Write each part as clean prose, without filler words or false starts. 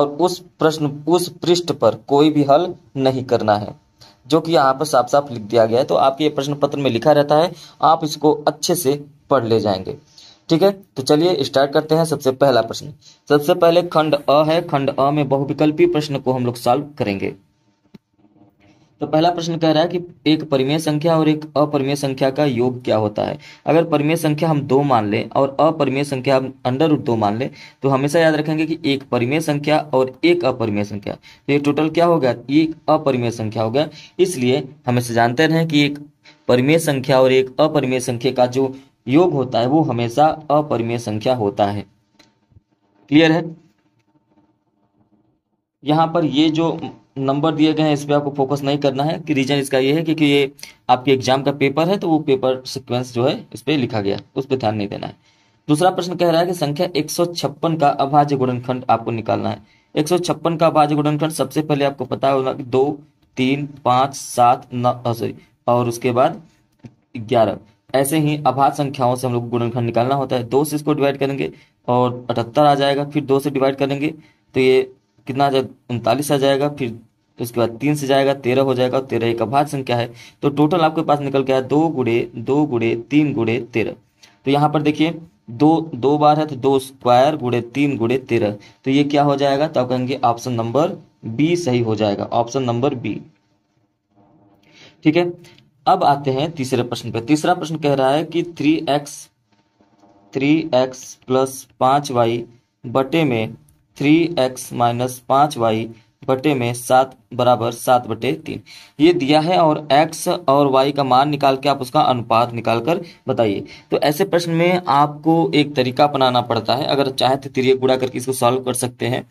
और उस पृष्ठ पर कोई भी हल नहीं करना है, जो कि यहाँ पर साफ साफ लिख दिया गया है। तो आपके प्रश्न पत्र में लिखा रहता है, आप इसको अच्छे से पढ़ ले जाएंगे। ठीक है, तो चलिए स्टार्ट करते हैं। सबसे पहला प्रश्न, सबसे पहले खंड अ है। खंड अ में बहुविकल्पी प्रश्न को हम लोग सॉल्व करेंगे। तो पहला प्रश्न कह रहा है कि एक परिमेय संख्या और एक अपरिमेय संख्या का योग क्या होता है। अगर परिमेय संख्या हम 2 मान लें और अपरिमेय संख्या हम √2 मान लें, तो हमेशा याद रखेंगे कि एक परिमेय संख्या और एक अपरिमेय संख्या, तो ये टोटल क्या हो गया, एक अपरिमेय संख्या हो गया। इसलिए हमेशा जानते रहें कि एक परिमेय संख्या और एक अपरिमेय संख्या का जो योग होता है वो हमेशा अपरिमेय संख्या होता है। क्लियर है। यहाँ पर ये जो नंबर दिए गए हैं इस पे आपको फोकस नहीं करना है, कि रीजन इसका ये है क्योंकि ये आपके एग्जाम का पेपर है, तो वो पेपर सीक्वेंस जो है इस पे लिखा गया, उस पर ध्यान नहीं देना है। दूसरा प्रश्न कह रहा है कि संख्या 156 का अभाज्य गुणनखंड आपको निकालना है। 156 का अभाज्य गुणनखंड सबसे पहले आपको पता होगा कि 2, 3, 5, 7, 9 सॉरी और उसके बाद 11। ऐसे ही अभाज्य संख्याओं से हम लोग गुणनखंड निकालना होता है। 2 से इसको डिवाइड करेंगे और 78 आ जाएगा, फिर 2 से डिवाइड करेंगे तो ये कितना आ जाएगा, 39 आ जाएगा, फिर उसके बाद 3 से जाएगा 13 हो जाएगा, और 13 एक अभाज्य संख्या है। तो टोटल आपके पास निकल के आया 2 गुणे 2 गुणे 3 गुणे 13। तो यहाँ पर देखिए 2 बार है तो 2 स्क्वायर गुणे 3 गुणे 13, तो ये क्या हो जाएगा, तो आप कहेंगे ऑप्शन नंबर बी सही हो जाएगा, ऑप्शन नंबर बी। ठीक है, अब आते हैं तीसरे प्रश्न पे। तीसरा प्रश्न कह रहा है कि 3x प्लस 5y बटे में 3x माइनस 5y बटे में 7 बराबर 7/3 ये दिया है, और x और y का मान निकाल के आप उसका अनुपात निकाल कर बताइए। तो ऐसे प्रश्न में आपको एक तरीका अपनाना पड़ता है। अगर चाहे तो तिर्यक गुणा करके इसको सॉल्व कर सकते हैं,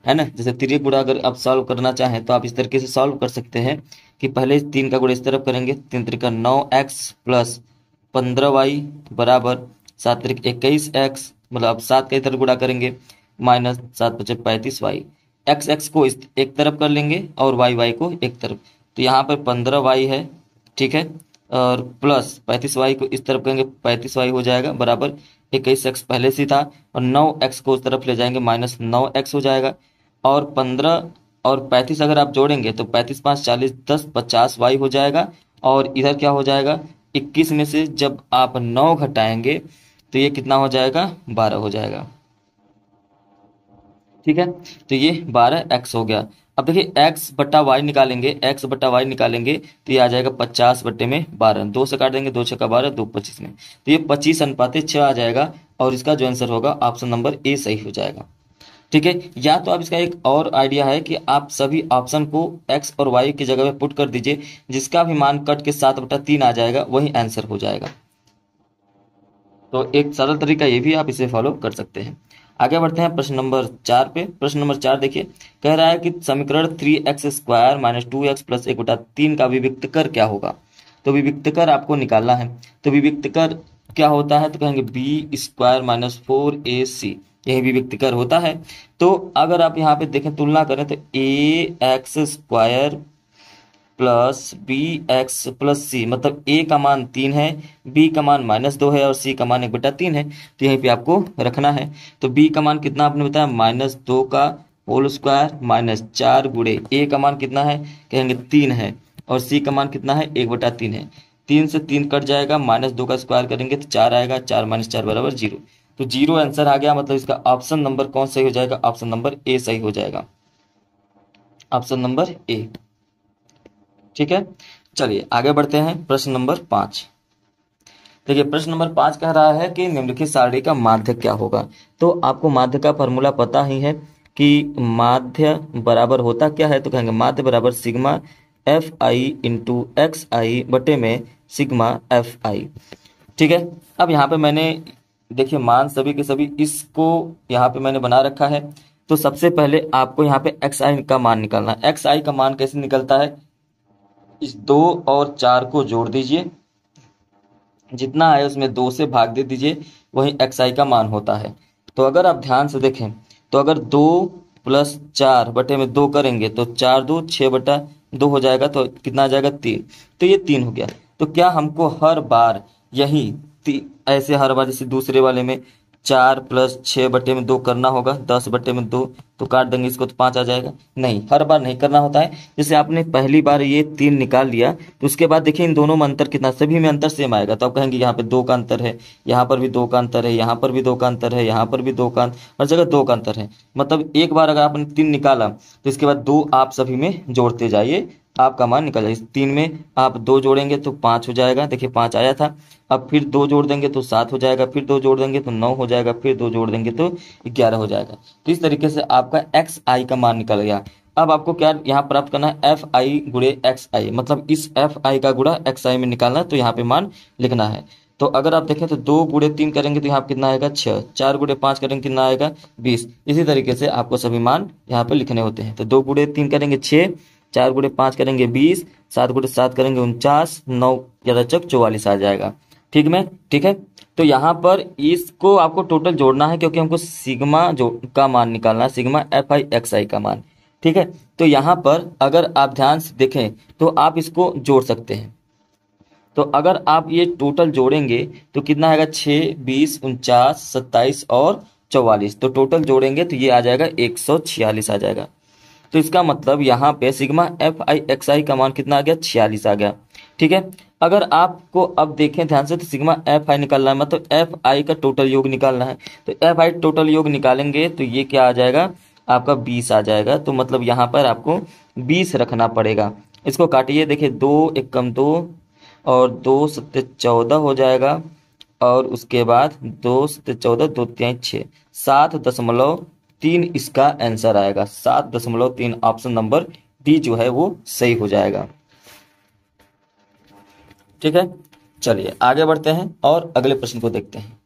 है ना। जैसे तिर्यक गुणा अगर आप सॉल्व करना चाहें तो आप इस तरीके से सॉल्व कर सकते हैं कि पहले 3 का गुणा इस तरफ करेंगे, 3 त्रिका 9x प्लस 15y बराबर 7 त्रिक 21x, मतलब 7 का इधर गुणा करेंगे माइनस 7 बचे 35y। x को इस एक तरफ कर लेंगे और y को एक तरफ, तो यहाँ पर 15y है, ठीक है, और प्लस 35y को इस तरफ करेंगे 35y हो जाएगा बराबर 21x पहले से था, और 9x को उस तरफ ले जाएंगे माइनस 9x हो जाएगा, और 15 और 35 अगर आप जोड़ेंगे तो 35 5 40 10 50y हो जाएगा, और इधर क्या हो जाएगा 21 में से जब आप 9 घटाएंगे तो ये कितना हो जाएगा, 12 हो जाएगा। ठीक है, तो ये 12x हो गया। अब देखिए x बट्टा वाई निकालेंगे, x बट्टा वाई निकालेंगे तो ये आ जाएगा 50 बट्टे में 12, 2 से काट देंगे, 2 छक्का 12, 2 25 में, तो ये 25:6 आ जाएगा, और इसका जो आंसर होगा ऑप्शन नंबर ए सही हो जाएगा। ठीक है, या तो आप इसका एक और आइडिया है कि आप सभी ऑप्शन को x और y की जगह में पुट कर दीजिए, जिसका भी मान कट के 7/3 आ जाएगा वही आंसर हो जाएगा। तो एक सरल तरीका ये भी आप इसे फॉलो कर सकते हैं। आगे बढ़ते हैं प्रश्न नंबर 4 पे। प्रश्न नंबर 4 देखिए, कह रहा है कि समीकरण 3x square minus 2x plus 1/3 का विविक्तकर क्या होगा। तो विविक्तकर आपको निकालना है। तो विविक्तकर क्या होता है, तो कहेंगे बी स्क्वायर माइनस 4ac, यही विविक्तकर होता है। तो अगर आप यहाँ पे देखें तुलना करें तो ax square plus B X plus C, मतलब ए का मान 3 है, बी का मान -2 है और सी का मान 1/3 है, तो यहीं पे आपको रखना है। तो बी का मान कितना आपने बताया, -2 का होल स्क्वायर -4 गुणे ए का मान कितना है, कहेंगे 3 है, और सी का मान कितना है 1/3 है। 3 से 3 कट जाएगा, -2 का स्क्वायर करेंगे तो 4 आएगा, 4 - 4 बराबर 0। तो 0 आंसर आ गया, मतलब इसका ऑप्शन नंबर कौन सही हो जाएगा, ऑप्शन नंबर ए सही हो जाएगा, ऑप्शन नंबर ए। ठीक है, चलिए आगे बढ़ते हैं प्रश्न नंबर 5। देखिए प्रश्न नंबर 5 कह रहा है कि निम्नलिखित सारणी का माध्य क्या होगा। तो आपको माध्य का फॉर्मूला पता ही है कि माध्य बराबर होता क्या है, तो कहेंगे माध्य बराबर sigma F I into X I बटे में सिग्मा एफ आई। ठीक है, अब यहाँ पे मैंने देखिए मान सभी के सभी इसको यहाँ पे मैंने बना रखा है। तो सबसे पहले आपको यहाँ पे एक्स आई का मान निकालना है। एक्स आई का मान कैसे निकलता है, इस 2 और 4 को जोड़ दीजिए, जितना है उसमें 2 से भाग दे दीजिए, वही एक्स आई का मान होता है। तो अगर आप ध्यान से देखें तो अगर 2 + 4 बटे में 2 करेंगे तो 4 2 6/2 हो जाएगा, तो कितना आ जाएगा 3, तो ये 3 हो गया। तो क्या हमको हर बार यही ऐसे हर बार जैसे दूसरे वाले में 4 + 6 बटे में 2 करना होगा, 10 बटे में 2 तो काट देंगे इसको तो 5 आ जाएगा। नहीं, हर बार नहीं करना होता है। जैसे आपने पहली बार ये 3 निकाल लिया तो उसके बाद देखिए इन दोनों में अंतर कितना, सभी में अंतर सेम आएगा। तो आप कहेंगे यहाँ पे 2 का अंतर है, यहाँ पर भी 2 का अंतर है, यहाँ पर भी 2 का अंतर है, यहाँ पर भी 2 का, हर जगह 2 का अंतर है। मतलब एक बार अगर आपने 3 निकाला तो इसके बाद 2 आप सभी में जोड़ते जाइए, आपका मान निकल जाएगा। 3 में आप 2 जोड़ेंगे तो 5 हो जाएगा, देखिए 5 आया था। अब फिर 2 जोड़ देंगे तो 7 हो जाएगा, फिर 2 जोड़ देंगे तो 9 हो जाएगा, फिर 2 जोड़ देंगे तो 11 हो जाएगा। तो इस तरीके से आपका एक्स आई का मान निकल गया। अब आपको क्या यहाँ प्राप्त करना है, एफ आई गुणे एक्स आई, मतलब इस एफ आई का गुणा एक्स आई में निकालना है, तो यहाँ पे मान लिखना है। तो अगर आप देखें तो 2 गुणे 3 करेंगे तो यहाँ पे कितना आएगा 6, 4 गुणे 5 करेंगे कितना आएगा 20। इसी तरीके से आपको सभी मान यहाँ पे लिखने होते हैं। तो 2 गुणे 3 करेंगे 6, 4 गुणे 5 करेंगे 20, 7 गुणे 7 करेंगे 49, 9 ज्यादा चौक 44 आ जाएगा। ठीक है। तो यहाँ पर इसको आपको टोटल जोड़ना है क्योंकि हमको सिग्मा जो का मान निकालना है, sigma F I x I का मान। ठीक है, तो यहाँ पर अगर आप ध्यान से देखें तो आप इसको जोड़ सकते हैं। तो अगर आप ये टोटल जोड़ेंगे तो कितना आएगा 6, 20, 49, 27 और 44। तो टोटल जोड़ेंगे तो ये आ जाएगा 146 आ जाएगा। तो इसका मतलब यहाँ पे sigma F I x I का मान कितना आ गया 46 आ गया। ठीक है, अगर आपको अब देखें ध्यान से तो सिग्मा एफ आई निकालना है, मतलब एफ आई का टोटल योग निकालना है। तो एफ आई टोटल योग निकालेंगे तो ये क्या आ जाएगा आपका 20 आ जाएगा। तो मतलब यहाँ पर आपको 20 रखना पड़ेगा। इसको काटिए, देखिए 2 एक कम 2 और 2 सत्ते 14 हो जाएगा, और उसके बाद 2 सत्ते 14, 2 तिहाई 6, 7.3 इसका आंसर आएगा। 7.3 ऑप्शन नंबर डी जो है वो सही हो जाएगा। ठीक है, चलिए आगे बढ़ते हैं और अगले प्रश्न को देखते हैं।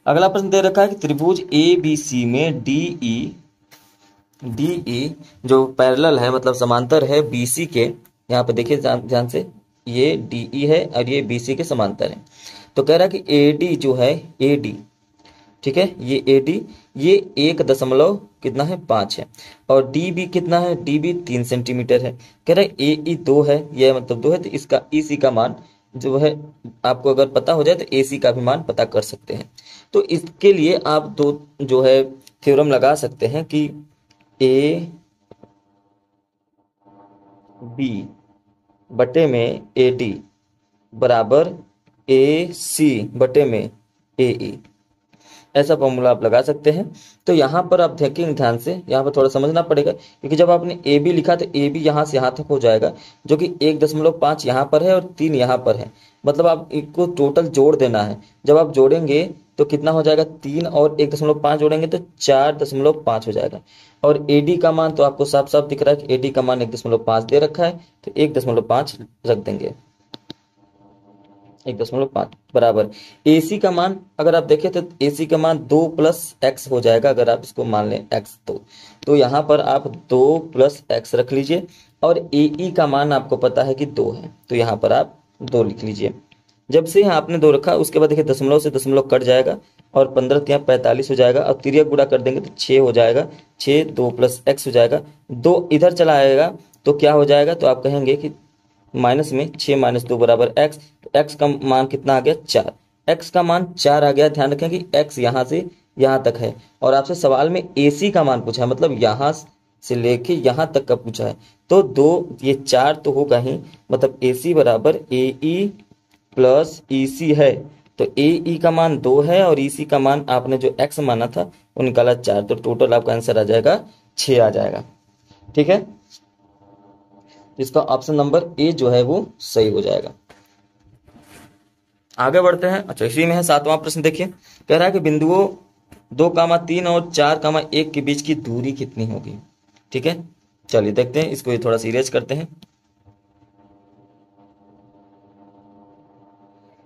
अगला प्रश्न दे रखा है कि त्रिभुज ए बी सी में डी ई जो पैरेलल है, मतलब समांतर है बीसी के। यहाँ पे देखिए ध्यान से, ये डी ई है और ये बीसी के समांतर है। तो कह रहा है कि ए डी जो है ए डी, ठीक है, ये ए डी ये 1 कितना है 5 है, और डी बी कितना है, डी बी 3 सेंटीमीटर है। कह रहा है ए ई 2 है, यह मतलब 2 है, तो इसका ई सी का मान जो है आपको अगर पता हो जाए तो ए सी का भी मान पता कर सकते हैं। तो इसके लिए आप दो जो है थ्योरम लगा सकते हैं कि ए बी बटे में ए डी बराबर ए सी बटे में ए ई, ऐसा फॉर्मूला आप लगा सकते हैं। तो यहाँ पर आप देखेंगे ध्यान से, यहाँ पर थोड़ा समझना पड़ेगा क्योंकि जब आपने ए बी लिखा तो ए बी यहाँ से यहाँ तक हो जाएगा, जो कि 1.5 यहाँ पर है और 3 यहाँ पर है। मतलब आप इसको टोटल जोड़ देना है। जब आप जोड़ेंगे तो कितना हो जाएगा, 3 और 1.5 जोड़ेंगे तो 4.5 हो जाएगा। और ए डी का मान तो आपको साफ साफ दिख रहा है कि ए डी का मान 1.5 दे रखा है, तो 1.5 रख देंगे। 1.5 बराबर AC का मान अगर आप देखें तो AC का मान 2 + x हो जाएगा। अगर आप इसको मान लें x, तो यहाँ पर आप 2 + x रख लीजिए, और AE का मान आपको पता है कि 2 है, तो यहाँ पर आप 2 लिख लीजिए। जब से यहाँ आपने 2 रखा उसके बाद देखिए दशमलव से दशमलव कट जाएगा और 15 × 45 हो जाएगा। अब तिर्यक गुणा कर देंगे तो 6 हो जाएगा, 6 2 + x हो जाएगा, 2 इधर चला आएगा तो क्या हो जाएगा, तो आप कहेंगे कि माइनस में 6 - 2 बराबर x। तो x का मान कितना आ गया 4, x का मान 4 आ गया। ध्यान रखें कि x यहाँ से यहाँ तक है, और आपसे सवाल में AC का मान पूछा है, मतलब यहाँ से लेके यहाँ तक का पूछा है। तो 2 ये 4 तो होगा ही, मतलब AC बराबर AE + EC है। तो AE का मान 2 है और EC का मान आपने जो x माना था वो निकाला 4, तो टोटल आपका आंसर आ जाएगा 6 आ जाएगा। ठीक है, इसका ऑप्शन नंबर ए जो है वो सही हो जाएगा। आगे बढ़ते हैं। अच्छा, इसी में है 7वां प्रश्न। देखिए कह रहा है कि बिंदुओं 2, 3 और 4, 1 के बीच की दूरी कितनी होगी। ठीक है, चलिए देखते हैं इसको, ये थोड़ा सीरियस करते हैं।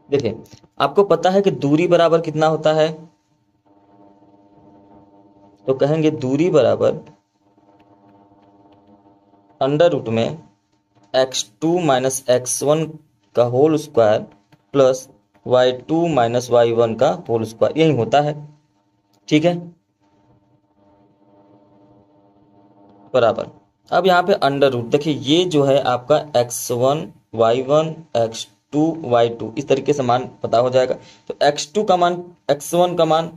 देखिए आपको पता है कि दूरी बराबर कितना होता है, तो कहेंगे दूरी बराबर √ में x2 - x1 का whole square plus y2 - y1 का होल स्क्वायर, यही होता है। ठीक है, बराबर। अब यहाँ पे √ देखिए ये जो है आपका x1 y1 x2 y2 इस तरीके से मान पता हो जाएगा। तो x2 का मान x1 का मान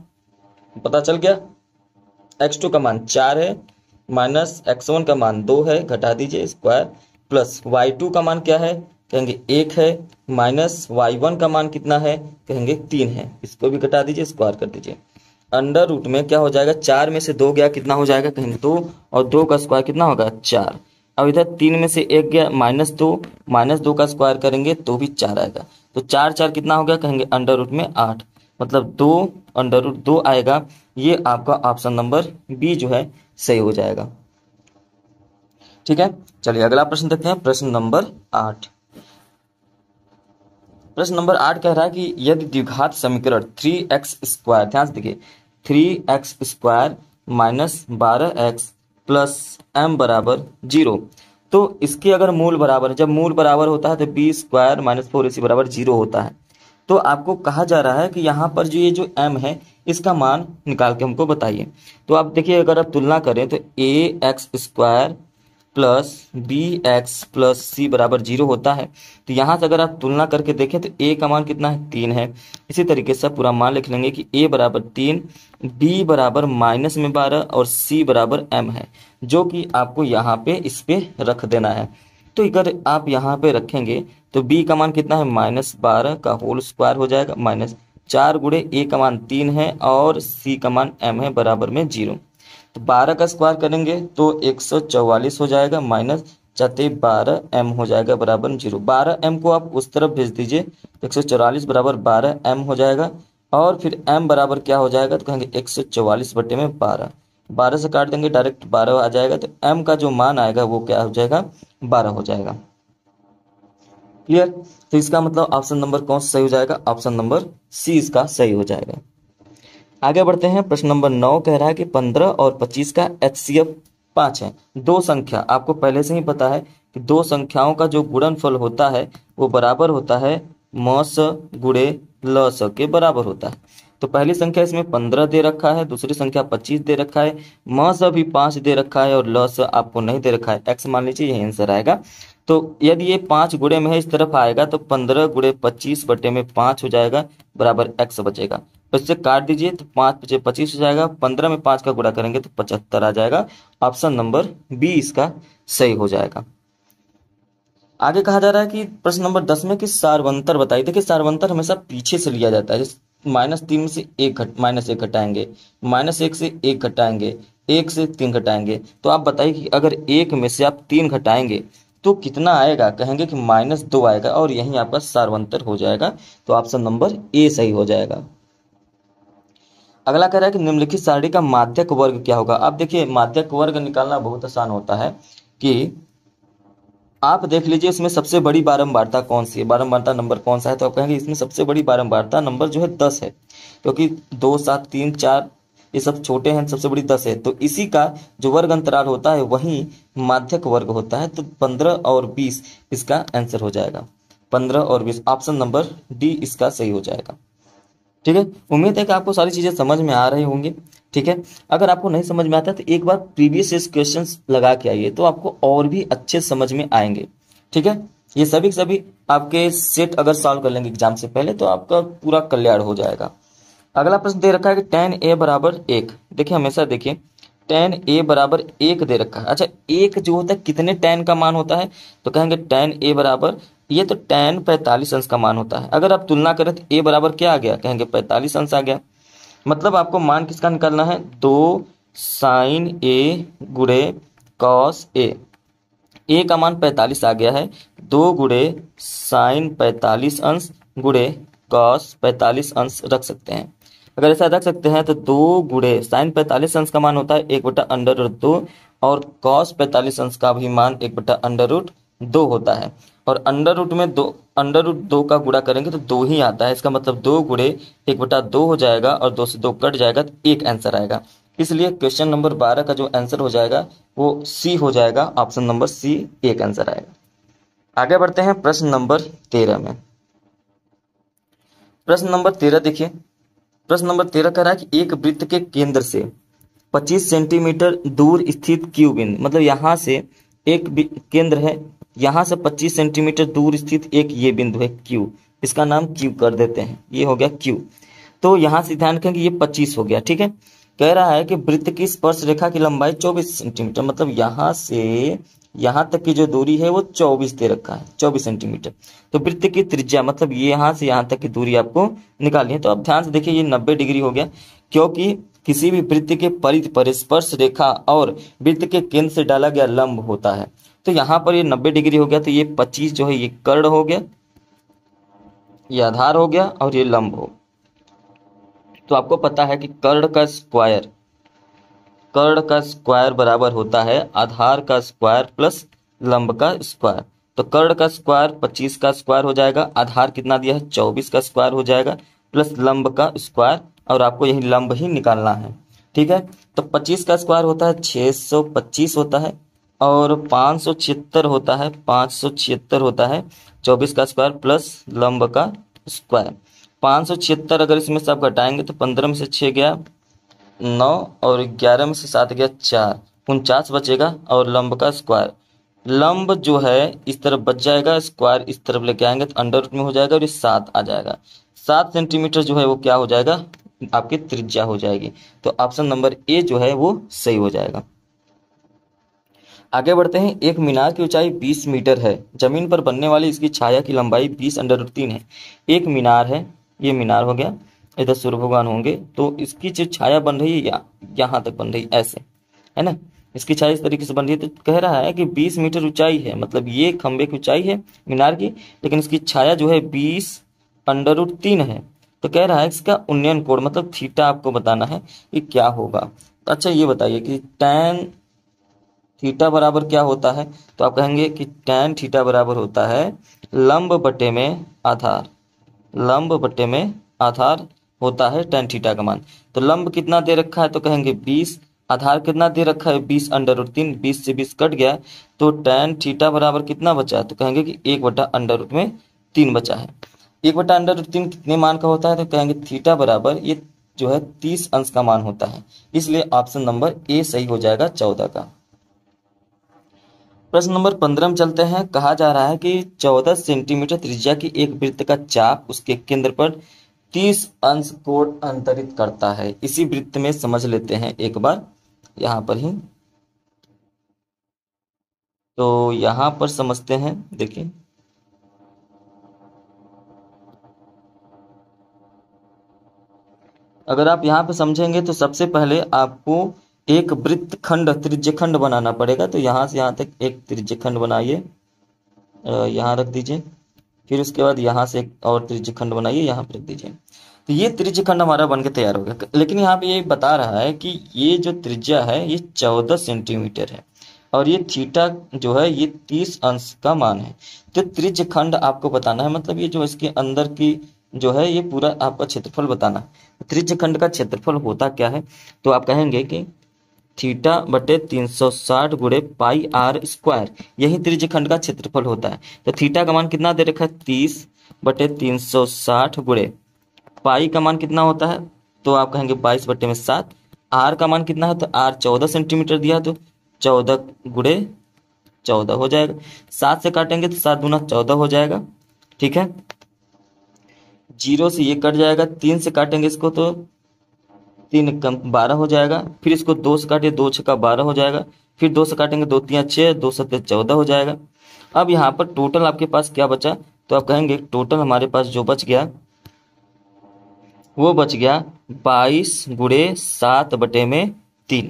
पता चल गया। x2 का मान 4 है, माइनस x1 का मान 2 है, घटा दीजिए स्क्वायर, प्लस y2 का मान क्या है, कहेंगे 1 है, माइनस y1 का मान कितना है, कहेंगे 3 है, इसको भी घटा दीजिए स्क्वायर कर दीजिए। अंडर रूट में क्या हो जाएगा, 4 में से 2 गया, कितना हो जाएगा, कहेंगे 2, और 2 का स्क्वायर कितना होगा, 4। अब इधर 3 में से 1 गया, माइनस 2 का स्क्वायर करेंगे तो भी 4 आएगा, तो 4 4 कितना हो गया, कहेंगे अंडर रूट में 8, मतलब 2 अंडर रूट 2 आएगा। ये आपका ऑप्शन नंबर बी जो है सही हो जाएगा। ठीक है, चलिए अगला प्रश्न देखते हैं, प्रश्न नंबर 8। प्रश्न नंबर 8 कह रहा है कि यदि द्विघात समीकरण 3x², ध्यान से देखिए, 3x² minus 12x plus m बराबर 0, तो इसके अगर मूल बराबर, जब मूल बराबर होता है तो b² माइनस 4ac बराबर 0 होता है। तो आपको कहा जा रहा है कि यहाँ पर जो ये जो m है इसका मान निकाल के हमको बताइए। तो आप देखिए, अगर आप तुलना करें तो ax² plus B X plus C बराबर 0 होता है। तो यहाँ से अगर आप तुलना करके देखें तो a का मान कितना है, 3 है। इसी तरीके से पूरा मान लिख लेंगे कि a बराबर 3, b बराबर माइनस में 12 और c बराबर m है, जो कि आपको यहाँ पे इस पे रख देना है। तो अगर आप यहाँ पे रखेंगे तो b का मान कितना है, -12 का होल स्क्वायर हो जाएगा, माइनस 4 गुणे a का मान 3 है और c का मान m है बराबर में 0। तो 12 का स्क्वायर करेंगे तो 144 हो जाएगा, माइनस 12m हो जाएगा बराबर 0। 12m को आप उस तरफ भेज दीजिए, 144 बराबर 12m हो जाएगा, और फिर m बराबर क्या हो जाएगा, तो कहेंगे 144 बटे में 12, 12 से काट देंगे डायरेक्ट 12 आ जाएगा, तो m का जो मान आएगा वो क्या हो जाएगा, 12 हो जाएगा। क्लियर। तो इसका मतलब ऑप्शन नंबर कौन सा सही हो जाएगा, ऑप्शन नंबर सी इसका सही हो जाएगा। आगे बढ़ते हैं, प्रश्न नंबर 9 कह रहा है कि 15 और 25 का HCF 5 है। दो संख्या, आपको पहले से ही पता है कि दो संख्याओं का जो गुणनफल होता है वो बराबर होता है मस गुणे लस के बराबर होता है। तो पहली संख्या इसमें 15 दे रखा है, दूसरी संख्या 25 दे रखा है, मस भी 5 दे रखा है और लस आपको नहीं दे रखा है, x मान लीजिए, यही आंसर आएगा। तो यदि ये 5 गुणे में है इस तरफ आएगा तो 15 गुणे 25 बटे में 5 हो जाएगा, बराबर x बचेगा। तो इससे काट दीजिए तो 5 बचे 25 हो जाएगा, 15 में 5 का गुणा करेंगे तो 75 आ जाएगा। ऑप्शन नंबर बी इसका सही हो जाएगा। आगे कहा जा रहा है कि प्रश्न नंबर 10 में कि सारवंतर बताइए। देखिए, सारवंतर हमेशा पीछे से लिया जाता है, -3 में से -1 घटाएंगे, -1 से 1 घटाएंगे, 1 से 3 घटाएंगे। तो आप बताइए कि अगर 1 में से आप 3 घटाएंगे तो कितना आएगा, कहेंगे कि -2 आएगा, और यही आपका सारवंतर हो जाएगा। तो ऑप्शन नंबर ए सही हो जाएगा। अगला कह रहा है कि निम्नलिखित सारणी का माध्यक वर्ग क्या होगा। अब देखिए, माध्यक वर्ग निकालना बहुत आसान होता है कि आप देख लीजिए इसमें सबसे बड़ी बारंबारता कौन सी है, बारंबारता नंबर कौन सा है। तो आप कहेंगे इसमें सबसे बड़ी बारंबारता नंबर जो है 10 है, क्योंकि 2, 7, 3, 4 ये सब छोटे हैं, सबसे बड़ी 10 है। तो इसी का जो वर्ग अंतराल होता है वही माध्यक वर्ग होता है। तो 15 और 20 इसका आंसर हो जाएगा, 15 और 20, ऑप्शन नंबर डी इसका सही हो जाएगा। ठीक है, उम्मीद है कि आपको सारी चीजें समझ में आ रही होंगी। ठीक है, अगर आपको नहीं समझ में आता तो एक बार प्रीवियस क्वेश्चंस लगा के आइए, तो आपको और भी अच्छे समझ में आएंगे। ठीक है, ये सभी आपके सेट अगर सॉल्व कर लेंगे एग्जाम से पहले तो आपका पूरा कल्याण हो जाएगा। अगला प्रश्न दे रखा है कि tan a बराबर 1। देखिए, हमेशा देखिए tan a बराबर 1 दे रखा है। अच्छा, 1 जो होता है कितने tan का मान होता है, तो कहेंगे tan a बराबर, ये तो tan 45 अंश का मान होता है। अगर आप तुलना करें तो a बराबर क्या आ गया, कहेंगे 45 अंश आ गया। मतलब आपको मान किसका निकालना है, 2 sin a गुणे cos a का मान 45 आ गया है, 2 गुणे sin 45 अंश गुणे cos 45 अंश रख सकते हैं। अगर ऐसा रख सकते हैं तो 2 गुणे sin 45 अंश का मान होता है 1/√2 और cos 45 अंश का भी मान 1/√2 होता है। और अंडर रूट 2 का गुणा करेंगे तो 2 ही आता है, इसका मतलब 2 गुणे 1/2 हो जाएगा और 2 से 2 कट जाएगा तो 1 आंसर आएगा। इसलिए क्वेश्चन नंबर 12 का जो आंसर हो जाएगा वो सी हो जाएगा, ऑप्शन नंबर सी 1 आंसर आएगा। आगे बढ़ते हैं प्रश्न नंबर 13 में। प्रश्न नंबर 13 देखिए, प्रश्न नंबर 13 कह रहा है कि एक वृत्त के केंद्र से 25 सेंटीमीटर दूर स्थित क्यू बिंदु, मतलब यहाँ से एक केंद्र है, यहाँ से 25 सेंटीमीटर दूर स्थित एक ये बिंदु है क्यू, इसका नाम क्यू कर देते हैं, ये हो गया क्यू। तो यहाँ से ध्यान रखें कि ये 25 हो गया। ठीक है, कह रहा है कि वृत्त की स्पर्श रेखा की लंबाई 24 सेंटीमीटर, मतलब यहाँ से यहाँ तक की जो दूरी है वो 24 दे रखा है, 24 सेंटीमीटर। तो वृत्त की त्रिज्या मतलब ये यहाँ से यहाँ तक की दूरी आपको निकालनी है। तो अब ध्यान से देखिए, ये 90 डिग्री हो गया, क्योंकि किसी भी वृत्त के परिधि पर स्पर्श रेखा और वृत्त के केंद्र से डाला गया लंब होता है। तो यहाँ पर ये 90 डिग्री हो गया, तो ये 25 जो है ये कर्ण हो गया, ये आधार हो गया और ये लंब हो। तो आपको पता है कि कर्ण का स्क्वायर बराबर होता है आधार का स्क्वायर प्लस लंब का स्क्वायर। तो कर्ण का स्क्वायर 25 का स्क्वायर हो जाएगा, आधार कितना दिया है 24 का स्क्वायर हो जाएगा, प्लस लंब का स्क्वायर, और आपको यही लंब ही निकालना है। ठीक है, तो 25 का स्क्वायर होता है 625 होता है, और 576 होता है 576 होता है 24 का स्क्वायर प्लस लंब का स्क्वायर। 576 अगर इसमें से आप घटाएंगे तो 15 में से 6 गया 9, और 11 में से 7 गया 4, 49 बचेगा, और लंब का स्क्वायर। लंब जो है इस तरफ बच जाएगा, स्क्वायर इस तरफ लेके आएंगे तो अंडर रूट में हो जाएगा, और ये 7 आ जाएगा। 7 सेंटीमीटर जो है वो क्या हो जाएगा, आपकी त्रिज्या हो जाएगी। तो ऑप्शन नंबर ए जो है वो सही हो जाएगा। आगे बढ़ते हैं। एक मीनार की ऊंचाई 20 मीटर है, जमीन पर बनने वाली इसकी छाया की लंबाई 20√3 है। एक मीनार है, ये मीनार हो गया, इधर सूर्य भगवान होंगे, तो इसकी जो छाया बन रही है यहाँ तक बन रही है, ऐसे है ना, इसकी छाया इस तरीके से बन रही है। तो कह रहा है कि 20 मीटर ऊंचाई है, मतलब ये खंबे की ऊंचाई है मीनार की, लेकिन इसकी छाया जो है 20√3 है। तो कह रहा है इसका उन्नयन कोण मतलब थीटा आपको बताना है कि क्या होगा। तो अच्छा ये बताइए कि टैन थीटा बराबर क्या होता है। तो आप कहेंगे कि टैन थीटा बराबर होता है लंब बटे में आधार, लंब बटे में आधार होता है टैन थीटा का मान। तो लंब कितना दे रखा है, तो कहेंगे 20, आधार कितना दे रखा है 20√3, 20 से 20 कट गया, तो टैन थीटा बराबर कितना बचा, तो कहेंगे कि 1/√3 बचा है। 1/√3 कितने मान का होता है, तो कहेंगे थीटा बराबर ये जो है 30 अंश का मान होता है, इसलिए ऑप्शन नंबर ए सही हो जाएगा 14 का। प्रश्न नंबर 15 में चलते हैं। कहा जा रहा है कि 14 सेंटीमीटर त्रिज्या की एक वृत्त का चाप उसके केंद्र पर 30 अंश कोण अंतरित करता है। इसी वृत्त में समझ लेते हैं एक बार यहाँ पर ही, तो यहाँ पर समझते हैं। देखिए अगर आप यहाँ पे समझेंगे तो सबसे पहले आपको एक वृत्त खंड त्रिज्यखंड बनाना पड़ेगा। तो यहाँ से यहाँ तक एक त्रिज्यखंड बनाइए, यहाँ रख दीजिए, फिर उसके बाद यहाँ से एक और त्रिज्यखंड बनाइए, यहाँ पर रख दीजिए। तो ये त्रिज्यखंड हमारा बन के तैयार हो गया। लेकिन यहाँ पे ये बता रहा है कि ये जो त्रिज्या है ये 14 सेंटीमीटर है, और ये थीटा जो है ये 30 अंश का मान है। तो त्रिज्यखंड आपको बताना है, मतलब ये जो इसके अंदर की जो है ये पूरा आपका क्षेत्रफल बताना है। त्रिज्यखंड का क्षेत्रफल होता क्या है, तो आप कहेंगे कि थीटा बटे 360 गुणे पाई आर स्क्वायर, यही त्रिज्यखंड का क्षेत्रफल होता है। तो थीटा का मान कितना दे रखा है 30 बटे 360 गुणे पाई का मान कितना होता है, तो आप कहेंगे 22 बटे में 7। आर का मान कितना है, तो आर 14 सेंटीमीटर दिया, तो 14 गुणे 14 हो जाएगा। 7 से काटेंगे तो 7 दूना 14 हो जाएगा। ठीक है, 0 से ये कट जाएगा, 3 से काटेंगे इसको तो 3 कम 12 हो जाएगा। फिर इसको 2 से काटिए, 2 छक्का 12 हो जाएगा। फिर 2 से काटेंगे, 2 3 6, 2 7 14 हो जाएगा। अब यहाँ पर टोटल आपके पास क्या बचा, तो आप कहेंगे टोटल हमारे पास जो बच गया वो बच गया 22 गुणे 7 बटे में 3।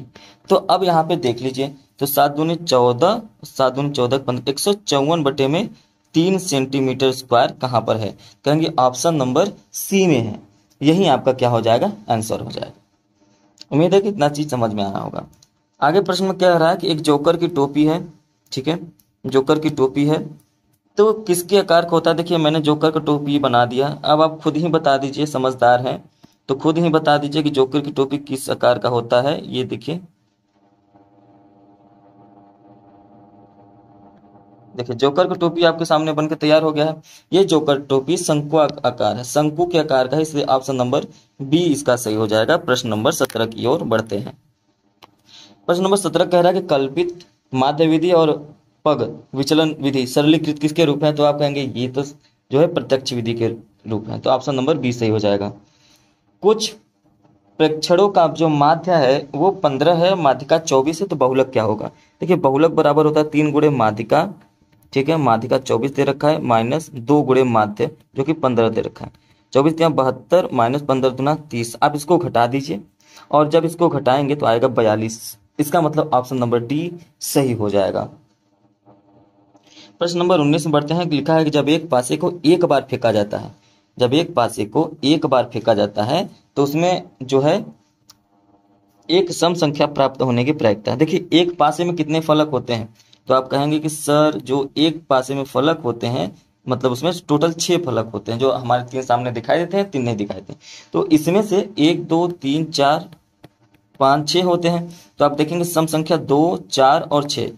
तो अब यहाँ पे देख लीजिए, तो 7 दूनी 14, 7 दूनी 14, 154 बटे में 3 सेंटीमीटर स्क्वायर कहाँ पर है, कहेंगे ऑप्शन नंबर सी में है। यही आपका क्या हो जाएगा, आंसर हो जाएगा। उम्मीद है कि इतना चीज समझ में आया होगा। आगे प्रश्न में क्या रहा है कि एक जोकर की टोपी है। ठीक है, जोकर की टोपी है, तो किसके आकार का होता है। देखिए मैंने जोकर का टोपी बना दिया, अब आप खुद ही बता दीजिए, समझदार हैं तो खुद ही बता दीजिए कि जोकर की टोपी किस आकार का होता है। ये देखिए, देखिए जोकर का टोपी आपके सामने बनकर तैयार हो गया है। ये जोकर टोपी शंकु आकार है, शंकु के आकार का है, इसलिए ऑप्शन नंबर बी इसका सही हो जाएगा। प्रश्न नंबर 17 की ओर बढ़ते हैं। प्रश्न नंबर 17 कह रहा है कि कल्पित माध्य विधि और पग विचलन विधि सरलीकृत किसके रूप है, तो आप कहेंगे ये तो जो है प्रत्यक्ष विधि के रूप है, तो ऑप्शन नंबर बी सही हो जाएगा। कुछ प्रेक्षणों का जो माध्य है वो 15 है, माध्यिका 24 है, तो बहुलक क्या होगा? देखिए बहुलक बराबर होता है 3 गुणे माध्यिका, ठीक है, माध्यिका 24 दे रखा है, माइनस 2 गुणे माध्य जो कि 15 दे रखा है। 24 या 72 माइनस 15 दुना 30। आप इसको घटा दीजिए और जब इसको घटाएंगे तो आएगा 42। इसका मतलब ऑप्शन नंबर डी सही हो जाएगा। प्रश्न नंबर 19 में बढ़ते हैं। लिखा है कि जब एक पासे को एक बार फेंका जाता है, जब एक पासे को एक बार फेंका जाता है तो उसमें जो है एक सम संख्या प्राप्त होने की प्रायिकता है। देखिए एक पासे में कितने फलक होते हैं, तो आप कहेंगे कि सर जो एक पासे में फलक होते हैं मतलब उसमें टोटल 6 फलक होते हैं, जो हमारे 3 सामने दिखाई देते हैं, 3 नहीं दिखाई देते। तो इसमें से 1 2 3 4 5 6 होते हैं। तो आप देखेंगे सम संख्या 2 4 और 6,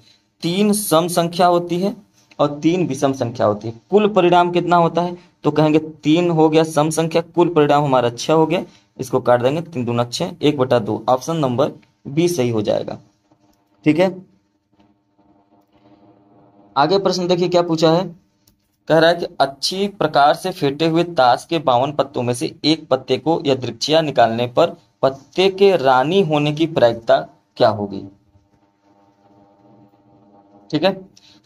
3 सम संख्या होती है और 3 विषम संख्या होती है। कुल परिणाम कितना होता है, तो कहेंगे 3 हो गया सम संख्या, कुल परिणाम हमारा 6 हो गया। इसको काट देंगे, 3 दूना 6, 1/2। ऑप्शन नंबर बी सही हो जाएगा। ठीक है, आगे प्रश्न देखिए क्या पूछा है। कह रहा है कि अच्छी प्रकार से फेंटे हुए ताश के 52 पत्तों में से एक पत्ते को यादृच्छिया निकालने पर पत्ते के रानी होने की प्रायिकता क्या होगी? ठीक है,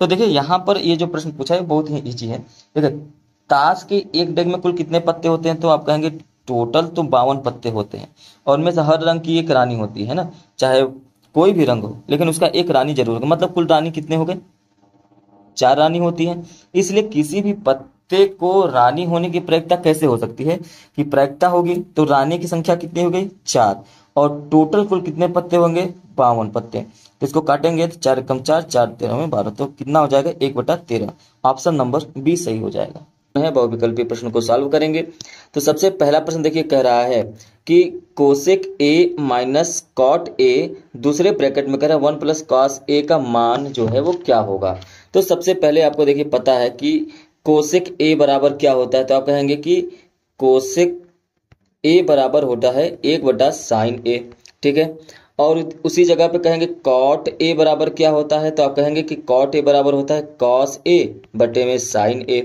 तो देखिए यहां पर ये जो प्रश्न पूछा है बहुत ही इजी है। देखिए ताश के एक डेग में कुल कितने पत्ते होते हैं, तो आप कहेंगे टोटल तो 52 पत्ते होते हैं और उनमें से हर रंग की एक रानी होती है ना, चाहे कोई भी रंग हो लेकिन उसका एक रानी जरूर होगा। मतलब कुल रानी कितने हो गए? 4 रानी होती है। इसलिए किसी भी पत्ते को रानी होने की प्रायिकता कैसे हो सकती है कि प्रायिकता होगी तो रानी की संख्या कितनी हो गई? 4, और टोटल कुल कितने पत्ते होंगे? 52 पत्ते। तो इसको काटेंगे तो 4 कम 4, 4 13 में 12, तो कितना हो जाएगा? 1/13। ऑप्शन नंबर बी सही हो जाएगा। है बहुविकल्पी प्रश्न को सॉल्व करेंगे। तो सबसे पहला प्रश्न देखिए कह रहा है कि cosec A minus cot A, दूसरे ब्रैकेट में कह रहा है 1 प्लस कॉस ए का मान जो है वो क्या होगा। तो सबसे पहले आपको देखिए पता है कि कोसेक ए बराबर क्या होता है, तो आप कहेंगे कि कोसेक ए बराबर होता है 1/sin ए। ठीक है, और उसी जगह पे कहेंगे कॉट ए बराबर क्या होता है, तो आप कहेंगे कि कॉट ए बराबर होता है कॉस ए बटे में साइन ए।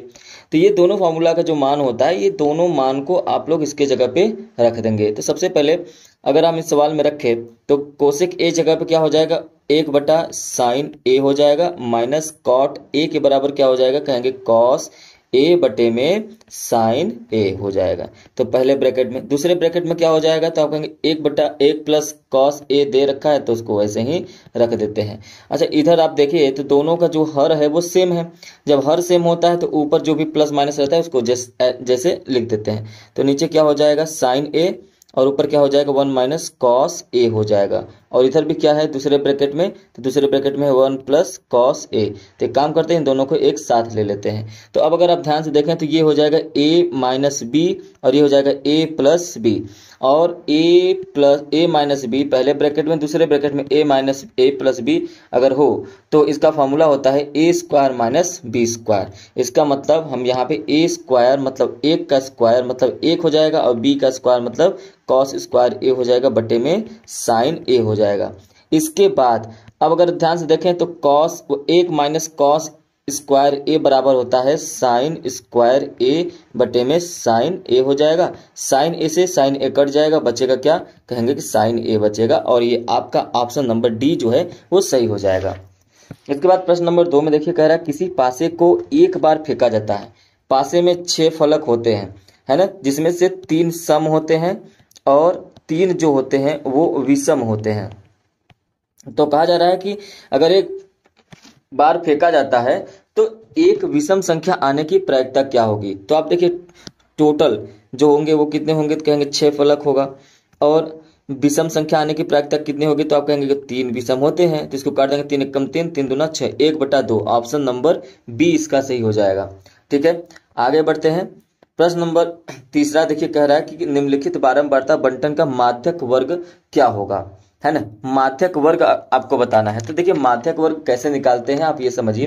तो ये दोनों फार्मूला का जो मान होता है, ये दोनों मान को आप लोग इसके जगह पे रख देंगे। तो सबसे पहले अगर हम इस सवाल में रखें तो कोसेक ए जगह पे क्या हो जाएगा? 1/sin ए हो जाएगा, माइनस कॉट ए के बराबर क्या हो जाएगा? कहेंगे कॉस ए बटे में साइन ए हो जाएगा। तो पहले ब्रैकेट में, दूसरे ब्रैकेट में क्या हो जाएगा? तो आप कहेंगे 1/1 प्लस कॉस ए दे रखा है तो उसको वैसे ही रख देते हैं। अच्छा इधर आप देखिए तो दोनों का जो हर है वो सेम है। जब हर सेम होता है तो ऊपर जो भी प्लस माइनस रहता है उसको जैसे लिख देते हैं। तो नीचे क्या हो जाएगा? साइन ए, और ऊपर क्या हो जाएगा? 1 माइनस कॉस ए हो जाएगा। और इधर भी क्या है दूसरे ब्रैकेट में? तो दूसरे ब्रैकेट में है 1 प्लस कॉस ए। तो एक काम करते हैं, इन दोनों को एक साथ ले लेते हैं। तो अब अगर आप ध्यान से देखें तो ये हो जाएगा a माइनस बी और ये हो जाएगा a प्लस बी, और a माइनस बी पहले ब्रैकेट में, दूसरे ब्रैकेट में a minus a plus B अगर हो तो इसका फॉर्मूला होता है a square minus B square. इसका मतलब हम यहाँ पे a स्क्वायर मतलब 1 का स्क्वायर मतलब 1 हो जाएगा, और b का स्क्वायर मतलब कॉस स्क्वायर a हो जाएगा बटे में साइन a हो जाएगा। इसके बाद अब अगर ध्यान से देखें तो कॉस 1 माइनस कॉस स्क्वायर ए बराबर होता है साइन स्क्वायर ए बटे में साइन ए हो जाएगा। साइन ए से साइन ए कट जाएगा, बचेगा क्या? कहेंगे कि साइन ए बचेगा, और ये आपका ऑप्शन नंबर डी जो है वो सही हो जाएगा। इसके बाद प्रश्न नंबर 2 में देखिए कह रहा है किसी पासे को एक बार फेंका जाता है। पासे में 6 फलक होते हैं, है ना, जिसमें से 3 सम होते हैं और 3 जो होते हैं वो विषम होते हैं। तो कहा जा रहा है कि अगर एक बार फेंका जाता है तो एक विषम संख्या आने की प्रायिकता क्या होगी। तो आप देखिए टोटल जो होंगे वो कितने होंगे, तो कहेंगे 6 फलक होगा, और विषम संख्या आने की प्रायिकता कितनी होगी, तो आप कहेंगे कि 3 विषम होते हैं। तो इसको काट देंगे, 3 एकम 3, 3 दूना 6, 1/2। ऑप्शन नंबर बी इसका सही हो जाएगा। ठीक है, आगे बढ़ते हैं। प्रश्न नंबर 3 देखिए कह रहा है कि निम्नलिखित बारंबारता बंटन का माध्यक वर्ग क्या होगा, है ना। माध्यक वर्ग आपको बताना है। तो देखिए माध्यक वर्ग कैसे निकालते हैं आप ये समझिए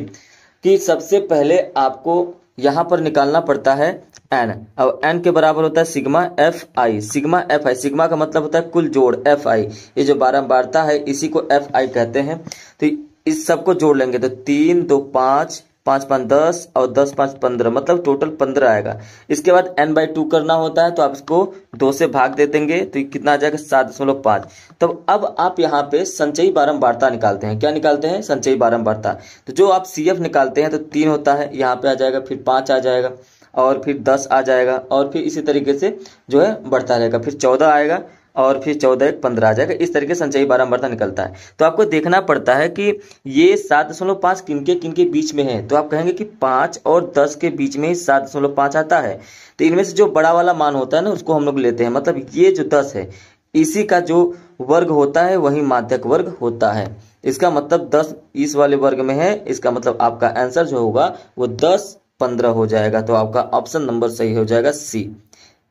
कि सबसे पहले आपको यहां पर निकालना पड़ता है n। अब n के बराबर होता है sigma F I. Sigma F I, sigma का मतलब होता है कुल जोड़ एफ आई। ये जो बारंबारता है इसी को एफ आई कहते हैं। तो इस सबको जोड़ लेंगे तो 3 2 5 5 5 10 और 10 5 15, मतलब टोटल 15 आएगा। इसके बाद n/2 करना होता है तो आप इसको 2 से भाग दे देंगे तो ये कितना आ जाएगा 7.5। तब अब आप यहाँ पे संचयी बारंबारता निकालते हैं। क्या निकालते हैं? संचयी बारंबारता। तो जो आप CF निकालते हैं तो 3 होता है, यहाँ पे आ जाएगा, फिर 5 आ जाएगा और फिर 10 आ जाएगा और फिर इसी तरीके से जो है बढ़ता रहेगा, फिर 14 आएगा और फिर 14 1 15 आ जाएगा। इस तरीके से संचयी बारंबारता निकलता है। तो आपको देखना पड़ता है कि ये 7.5 किनके बीच में है। तो आप कहेंगे कि 5 और 10 के बीच में ही 7.5 आता है। तो इनमें से जो बड़ा वाला मान होता है ना उसको हम लोग लेते हैं, मतलब ये जो 10 है इसी का जो वर्ग होता है वही माध्यक वर्ग होता है। इसका मतलब 10 इस वाले वर्ग में है, इसका मतलब आपका आंसर जो होगा वो 10 15 हो जाएगा। तो आपका ऑप्शन नंबर सही हो जाएगा सी।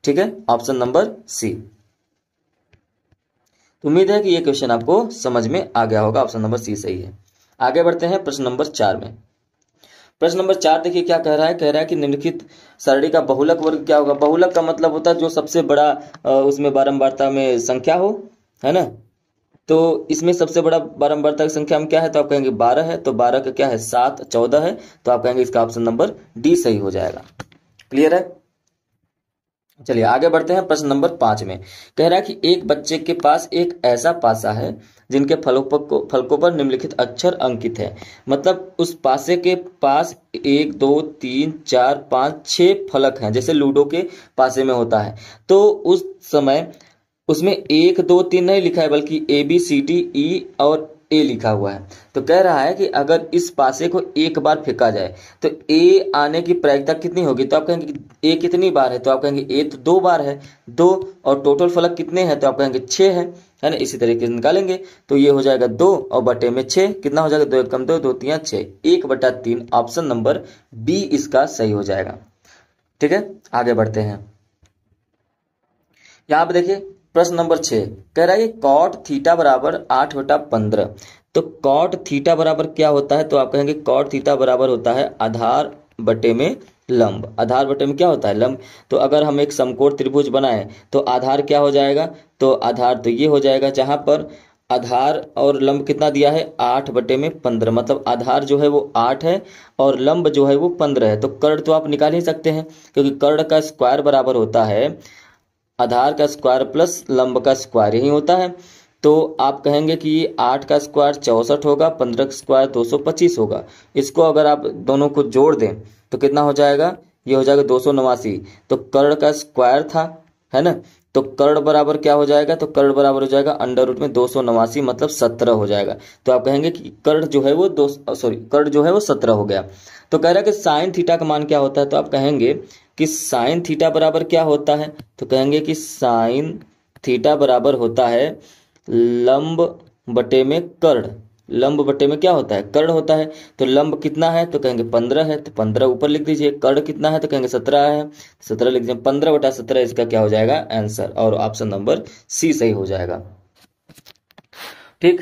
ठीक है, ऑप्शन नंबर सी। तो उम्मीद है कि ये क्वेश्चन आपको समझ में आ गया होगा, ऑप्शन नंबर सी सही है। आगे बढ़ते हैं प्रश्न नंबर 4 में। प्रश्न नंबर 4 देखिए क्या कह रहा है। कह रहा है कि निम्नलिखित सारणी का बहुलक वर्ग क्या होगा। बहुलक का मतलब होता है जो सबसे बड़ा उसमें बारंबारता में संख्या हो, है ना। तो इसमें सबसे बड़ा बारंबारता की संख्या में क्या है, तो आप कहेंगे 12 है। तो 12 का क्या है 7 14 है। तो आप कहेंगे इसका ऑप्शन नंबर डी सही हो जाएगा। क्लियर है। चलिए आगे बढ़ते हैं प्रश्न नंबर 5 में। कह रहा है कि एक बच्चे के पास एक ऐसा पासा है जिनके फलकों पर निम्नलिखित अक्षर अंकित है। मतलब उस पासे के पास 1 2 3 4 5 6 फलक हैं, जैसे लूडो के पासे में होता है। तो उस समय उसमें 1 2 3 नहीं लिखा है बल्कि ABCDE और ए लिखा हुआ है। तो कह रहा है कि अगर इस पासे को एक बार फेंका जाए तो ए आने की प्रायिकता कितनी होगी। तो आप कहेंगे कि ए कितनी बार है, तो आप कहेंगे ए तो 2 बार है, 2 और टोटल फलक कितने हैं, तो आप कहेंगे 6 है ना। इसी तरीके से निकालेंगे तो ये हो जाएगा 2 और बटे में 6 कितना हो जाएगा 2 1 कम 2 2 3 6 1/3। ऑप्शन नंबर बी इसका सही हो जाएगा। ठीक है, आगे बढ़ते हैं। यहाँ पे देखिए प्रश्न नंबर 6 कह रहा है कॉट थीटा बराबर 8/15। तो कॉट थीटा बराबर क्या होता है, तो आप कहेंगे कॉट थीटा बराबर होता है आधार बटे में लंब। आधार बटे में क्या होता है लंब। तो अगर हम एक समकोण त्रिभुज बनाएं तो आधार क्या हो जाएगा, तो आधार तो ये हो जाएगा जहां पर आधार और लंब कितना दिया है 8/15, मतलब आधार जो है वो 8 है और लंब जो है वो 15 है। तो कर्ण तो आप निकाल ही सकते हैं क्योंकि कर्ण का स्क्वायर बराबर होता है आधार का स्क्वायर प्लस लंब का स्क्वायर, यही होता है। तो आप कहेंगे कि 8 का स्क्वायर 64 होगा, 15 का स्क्वायर 225 होगा। इसको अगर आप दोनों को जोड़ दें तो कितना हो जाएगा, ये हो जाएगा 289। तो कर्ण का स्क्वायर था, है ना। तो कर्ण बराबर क्या हो जाएगा, तो कर्ण बराबर हो जाएगा √ में 289 मतलब 17 हो जाएगा। तो आप कहेंगे कि कर्ण जो है वो कर्ण जो है वो 17 हो गया। तो कह रहा है कि साइन थीटा का मान क्या होता है, तो आप कहेंगे कि साइन थीटा बराबर क्या होता है, तो कहेंगे कि साइन थीटा बराबर होता है लंब बटे में कर्ण। लंब बटे में क्या होता है कर्ण होता है। तो लंब कितना है, तो कहेंगे 15 है, तो 15 ऊपर लिख दीजिए। कर्ण कितना है, तो कहेंगे 17 है, 17 लिख दीजिए। 15/17 इसका क्या हो जाएगा आंसर, और ऑप्शन नंबर सी सही हो जाएगा। ठीक,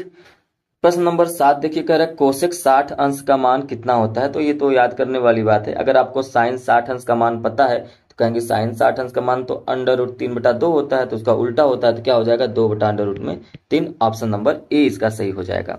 प्रश्न नंबर 7 देखिए कह रहा है कोसेक 60 अंश का मान कितना होता है। तो ये तो याद करने वाली बात है। अगर आपको साइन 60 अंश का मान पता है तो कहेंगे साइन 60 अंश का मान तो √3/2 होता है। तो उसका उल्टा होता है तो क्या हो जाएगा 2/√3। ऑप्शन नंबर ए इसका सही हो जाएगा।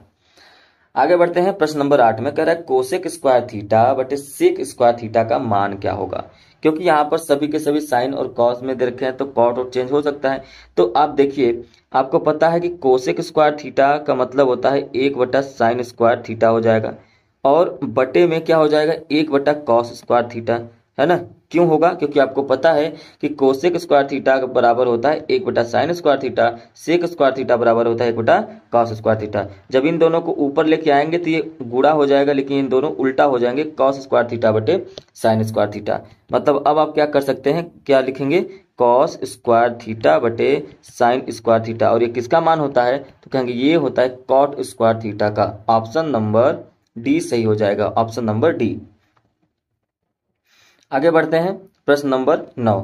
आगे बढ़ते हैं प्रश्न नंबर 8 में कह रहा है कोसेक स्क्वायर थीटा बटे सेक स्क्वायर थीटा का मान क्या होगा। क्योंकि यहाँ पर सभी के सभी साइन और कॉस में दे रखे हैं तो कॉट और चेंज हो सकता है। तो आप देखिए आपको पता है कि कोसेक स्क्वायर थीटा का मतलब होता है 1/sin स्क्वायर थीटा हो जाएगा और बटे में क्या हो जाएगा 1/cos स्क्वायर थीटा, है ना। क्यों होगा, क्योंकि आपको पता है कि कोसेक स्क्वायर थीटा बराबर होता है 1/sin square theta, sec square theta बराबर होता है 1/cos स्क्वायर थीटा। जब इन दोनों को ऊपर लेके आएंगे तो ये गुणा हो जाएगा, लेकिन इन दोनों उल्टा हो जाएंगे cos स्क्वायर थीटा बटे sin स्क्वायर थीटा। मतलब अब आप क्या कर सकते हैं, क्या लिखेंगे cos स्क्वायर थीटा बटे sin स्क्वायर थीटा, और ये किसका मान होता है, तो कहेंगे ये होता है cot स्क्वायर थीटा का। ऑप्शन नंबर डी सही हो जाएगा, ऑप्शन नंबर डी। आगे बढ़ते हैं प्रश्न नंबर 9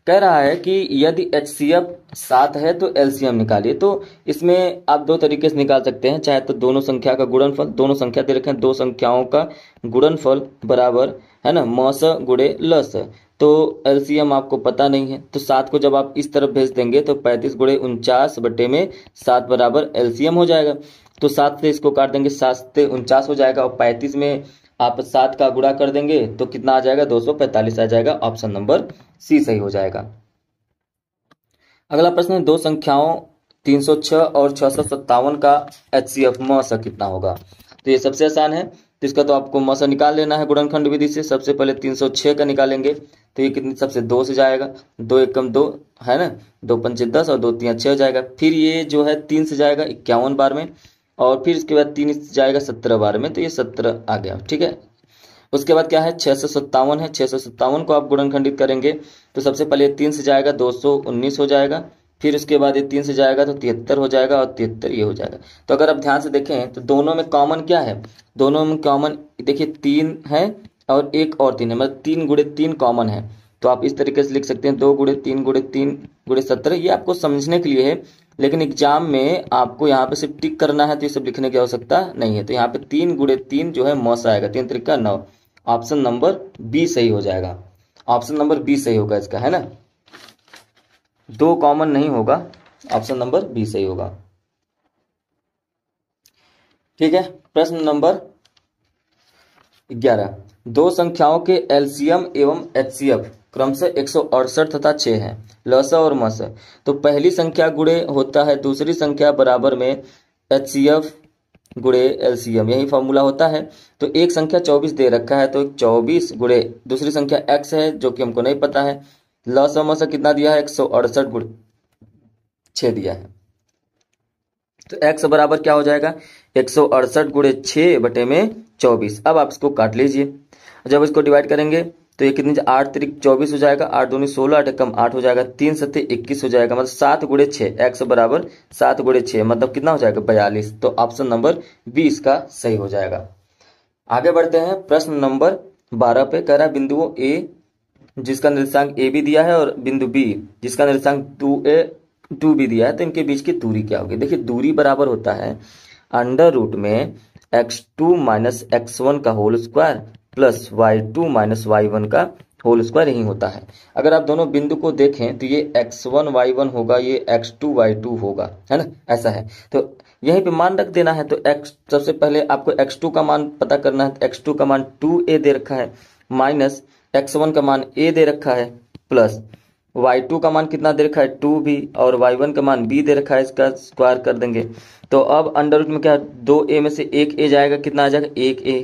कह रहा है कि यदि HCF 7 है तो LCM निकालिए। तो इसमें आप दो तरीके से निकाल सकते हैं, चाहे तो दोनों संख्या का गुणनफल, दोनों संख्या दे रखे हैं, दो संख्याओं का गुणनफल बराबर है ना मस गुणे लस। तो LCM आपको पता नहीं है तो 7 को जब आप इस तरफ भेज देंगे तो 35 गुणे 49 बटे में 7 बराबर LCM हो जाएगा। तो 7 से इसको काट देंगे, 7 से 49 हो जाएगा और 35 में आप 7 का गुणा कर देंगे तो कितना आ जाएगा, 245 आ जाएगा। ऑप्शन नंबर सी सही हो जाएगा। अगला प्रश्न है, दो संख्याओं 306 और 657 का HCF मौसा कितना होगा। तो ये सबसे आसान है, तो इसका तो आपको मौसा निकाल लेना है गुणनखंड विधि से। सबसे पहले 306 का निकालेंगे तो ये कितनी, सबसे 2 से जाएगा, 2 एकम 2 है ना, 2 पंचे 10 और 2 3 6 हो जाएगा। फिर ये जो है 3 से जाएगा 51 बार में, और फिर इसके बाद 3 से जाएगा 17 बार में, तो ये 17 आ गया। ठीक है, उसके बाद क्या है, 657 है। 657 को आप गुणनखंडित करेंगे तो सबसे पहले 3 से जाएगा 219 हो जाएगा, फिर उसके बाद ये 3 से जाएगा तो 73 हो जाएगा, और 73 ये हो जाएगा। तो अगर आप ध्यान से देखें तो दोनों में कॉमन क्या है, दोनों में कॉमन देखिए 3 है और 1 और 3 है, मतलब 3 गुणे 3 कॉमन है। तो आप इस तरीके से लिख सकते हैं 2 गुणे 3 गुणे 3 गुणे 17। ये आपको समझने के लिए है, लेकिन एग्जाम में आपको यहाँ पे सिर्फ टिक करना है, तो ये सब लिखने की आवश्यकता नहीं है। तो यहाँ पे 3 गुणे 3 जो है मौसा आएगा, 3 तरीका 9। ऑप्शन नंबर बी सही हो जाएगा। ऑप्शन नंबर बी सही होगा इसका, है ना, 2 कॉमन नहीं होगा, ऑप्शन नंबर बी सही होगा। ठीक है, प्रश्न नंबर 11, दो संख्याओं के एलसीएम एवं एचसीएफ क्रमशः 168 तथा 6 है, लसा और मस। तो पहली संख्या गुणे होता है दूसरी संख्या बराबर में एचसीएफ गुणे एलसीएम, यही फॉर्मूला होता है। तो एक संख्या 24 दे रखा है, तो 24 गुणे दूसरी संख्या x है जो कि हमको नहीं पता है। लॉस और मस कितना दिया है, 168 गुणे 6 दिया है। तो x बराबर क्या हो जाएगा, 168 गुणे 6 बटे में 24। अब आप इसको काट लीजिए, जब इसको डिवाइड करेंगे तो ये कितनी, 8 तिरिक 24 हो जाएगा, 8 दूनी 16, 8 कम 8 हो जाएगा, 3 सत्ते 21 हो जाएगा, मतलब 7 गुणे 6, x बराबर 7 गुणे 6 मतलब कितना हो जाएगा, 42। तो ऑप्शन नंबर बी इसका सही हो जाएगा। आगे बढ़ते हैं, प्रश्न नंबर 12 पे कह रहा है, बिंदुओं ए जिसका निर्देशांक ए भी दिया है और बिंदु बी जिसका निर्देशांक 2 भी दिया है, तो इनके बीच की दूरी क्या होगी। देखिए दूरी बराबर होता है अंडर रूट में x2 माइनस x1 का whole square plus y2 minus y1 का होल स्क्वायर, यही होता है। अगर आप दोनों बिंदु को देखें तो ये x1 y1 होगा, ये x2 y2 होगा, है ना, ऐसा है। तो यहीं पे मान रख देना है। तो x सबसे पहले आपको x2 का मान पता करना है, तो x2 का मान 2a दे रखा है, माइनस x1 का मान a दे रखा है, प्लस y2 का मान कितना दे रखा है 2 भी, और y1 का मान b दे रखा है, इसका स्क्वायर कर देंगे। तो अब अंडर रूट में क्या, 2a में से 1a जाएगा, कितना आ जाएगा 1a,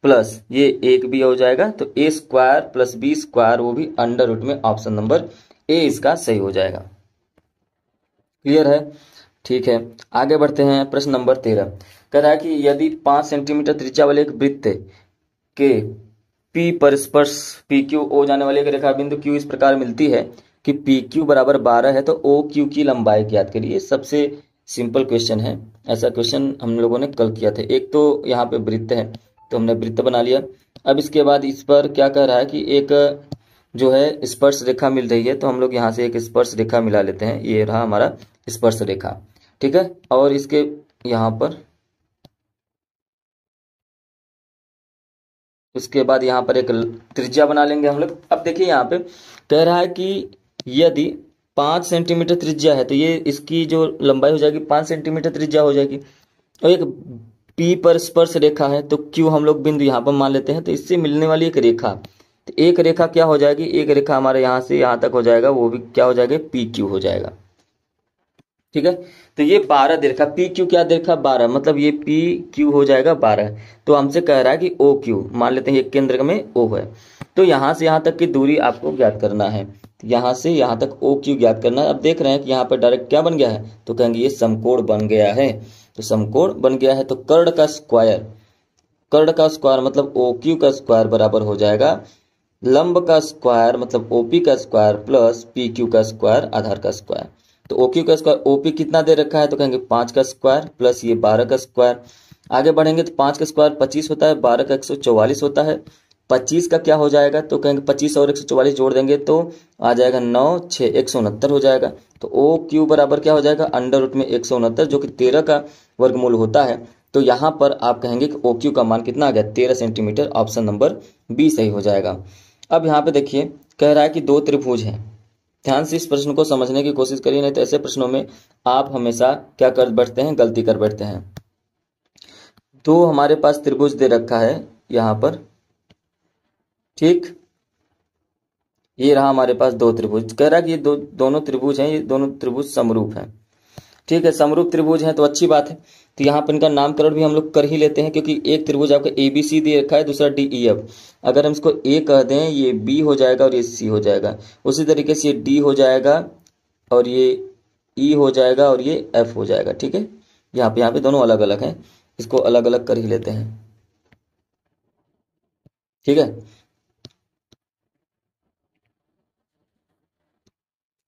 प्लस ये 1b हो जाएगा, तो a square plus b square वो भी अंडर रूट में। ऑप्शन नंबर ए इसका सही हो जाएगा। क्लियर है, ठीक है। आगे बढ़ते हैं, प्रश्न नंबर 13 कह रहा है कि यदि 5 सेंटीमीटर त्रिज्या वाले एक वृत्त के P पर स्पर्श PQ O जाने वाली एक रेखा बिंदु Q इस प्रकार मिलती है कि PQ बराबर 12 है, तो OQ की लंबाई ज्ञात करिए। सबसे सिंपल क्वेश्चन है, ऐसा क्वेश्चन हम लोगों ने कल किया था। एक तो यहाँ पे वृत्त है, तो हमने वृत्त बना लिया। अब इसके बाद इस पर क्या कह रहा है कि एक जो है स्पर्श रेखा मिल रही है, तो हम लोग यहाँ से एक स्पर्श रेखा मिला लेते हैं। ये रहा हमारा स्पर्श रेखा, ठीक है। और इसके यहाँ पर उसके बाद यहाँ पर एक त्रिज्या बना लेंगे हम लोग। अब देखिए यहाँ पे कह रहा है कि यदि 5 सेंटीमीटर त्रिज्या है, तो ये इसकी जो लंबाई हो जाएगी 5 सेंटीमीटर त्रिज्या हो जाएगी, और एक P पर स्पर्श रेखा है, तो Q हम लोग बिंदु यहाँ पर मान लेते हैं। तो इससे मिलने वाली एक रेखा, तो एक रेखा क्या हो जाएगी, एक रेखा हमारे यहाँ से यहाँ तक हो जाएगा, वो भी क्या हो जाएगा, PQ हो जाएगा, ठीक है। तो ये 12 दे रखा, PQ क्या दे रखा 12, मतलब ये PQ हो जाएगा 12। तो हमसे कह रहा है कि OQ मान लेते हैं, ये केंद्र में O है, तो यहाँ से यहाँ तक की दूरी आपको ज्ञात करना है। यहाँ से यहाँ तक OQ ज्ञात करना है। अब देख रहे हैं कि यहाँ पर डायरेक्ट क्या बन गया है, तो कहेंगे ये समकोण बन गया है। तो समकोण बन गया है, तो कर्ण का स्क्वायर मतलब OQ का स्क्वायर बराबर हो जाएगा लंब का स्क्वायर मतलब OP का स्क्वायर प्लस PQ का स्क्वायर आधार का स्क्वायर। तो OQ का स्क्वायर, OP कितना दे रखा है, तो कहेंगे 5 का स्क्वायर प्लस ये 12 का स्क्वायर। आगे बढ़ेंगे तो 5 का स्क्वायर 25 होता है, 12 का 144 होता है। 25 का क्या हो जाएगा, तो कहेंगे 25 और 144 जोड़ देंगे तो आ जाएगा 9 6 169 हो जाएगा। तो OQ बराबर क्या हो जाएगा, अंडर रूट में 169 जो कि 13 का वर्गमूल होता है। तो यहाँ पर आप कहेंगे कि OQ का मान कितना आ गया, 13 सेंटीमीटर। ऑप्शन नंबर बी सही हो जाएगा। अब यहाँ पे देखिए कह रहा है कि 2 त्रिभुज हैं। ध्यान से इस प्रश्न को समझने की कोशिश करिए, नहीं तो ऐसे प्रश्नों में आप हमेशा क्या कर बैठते हैं, गलती कर बैठते हैं। तो हमारे पास त्रिभुज दे रखा है यहाँ पर, ठीक। ये रहा हमारे पास दो त्रिभुज, कह रहा है कि ये दोनों त्रिभुज हैं, ये दोनों त्रिभुज समरूप हैं, ठीक है। समरूप त्रिभुज हैं तो अच्छी बात है। तो यहाँ पर इनका नामकरण भी हम लोग कर ही लेते हैं, क्योंकि एक त्रिभुज आपका ए बी सी दे रखा है, दूसरा डी ई एफ। अगर हम इसको ए कह दें, ये बी हो जाएगा और ये सी हो जाएगा। उसी तरीके से ये डी हो जाएगा और ये ई हो जाएगा और ये एफ हो जाएगा, ठीक है। यहाँ पे दोनों अलग अलग हैं, इसको अलग अलग कर ही लेते हैं, ठीक है।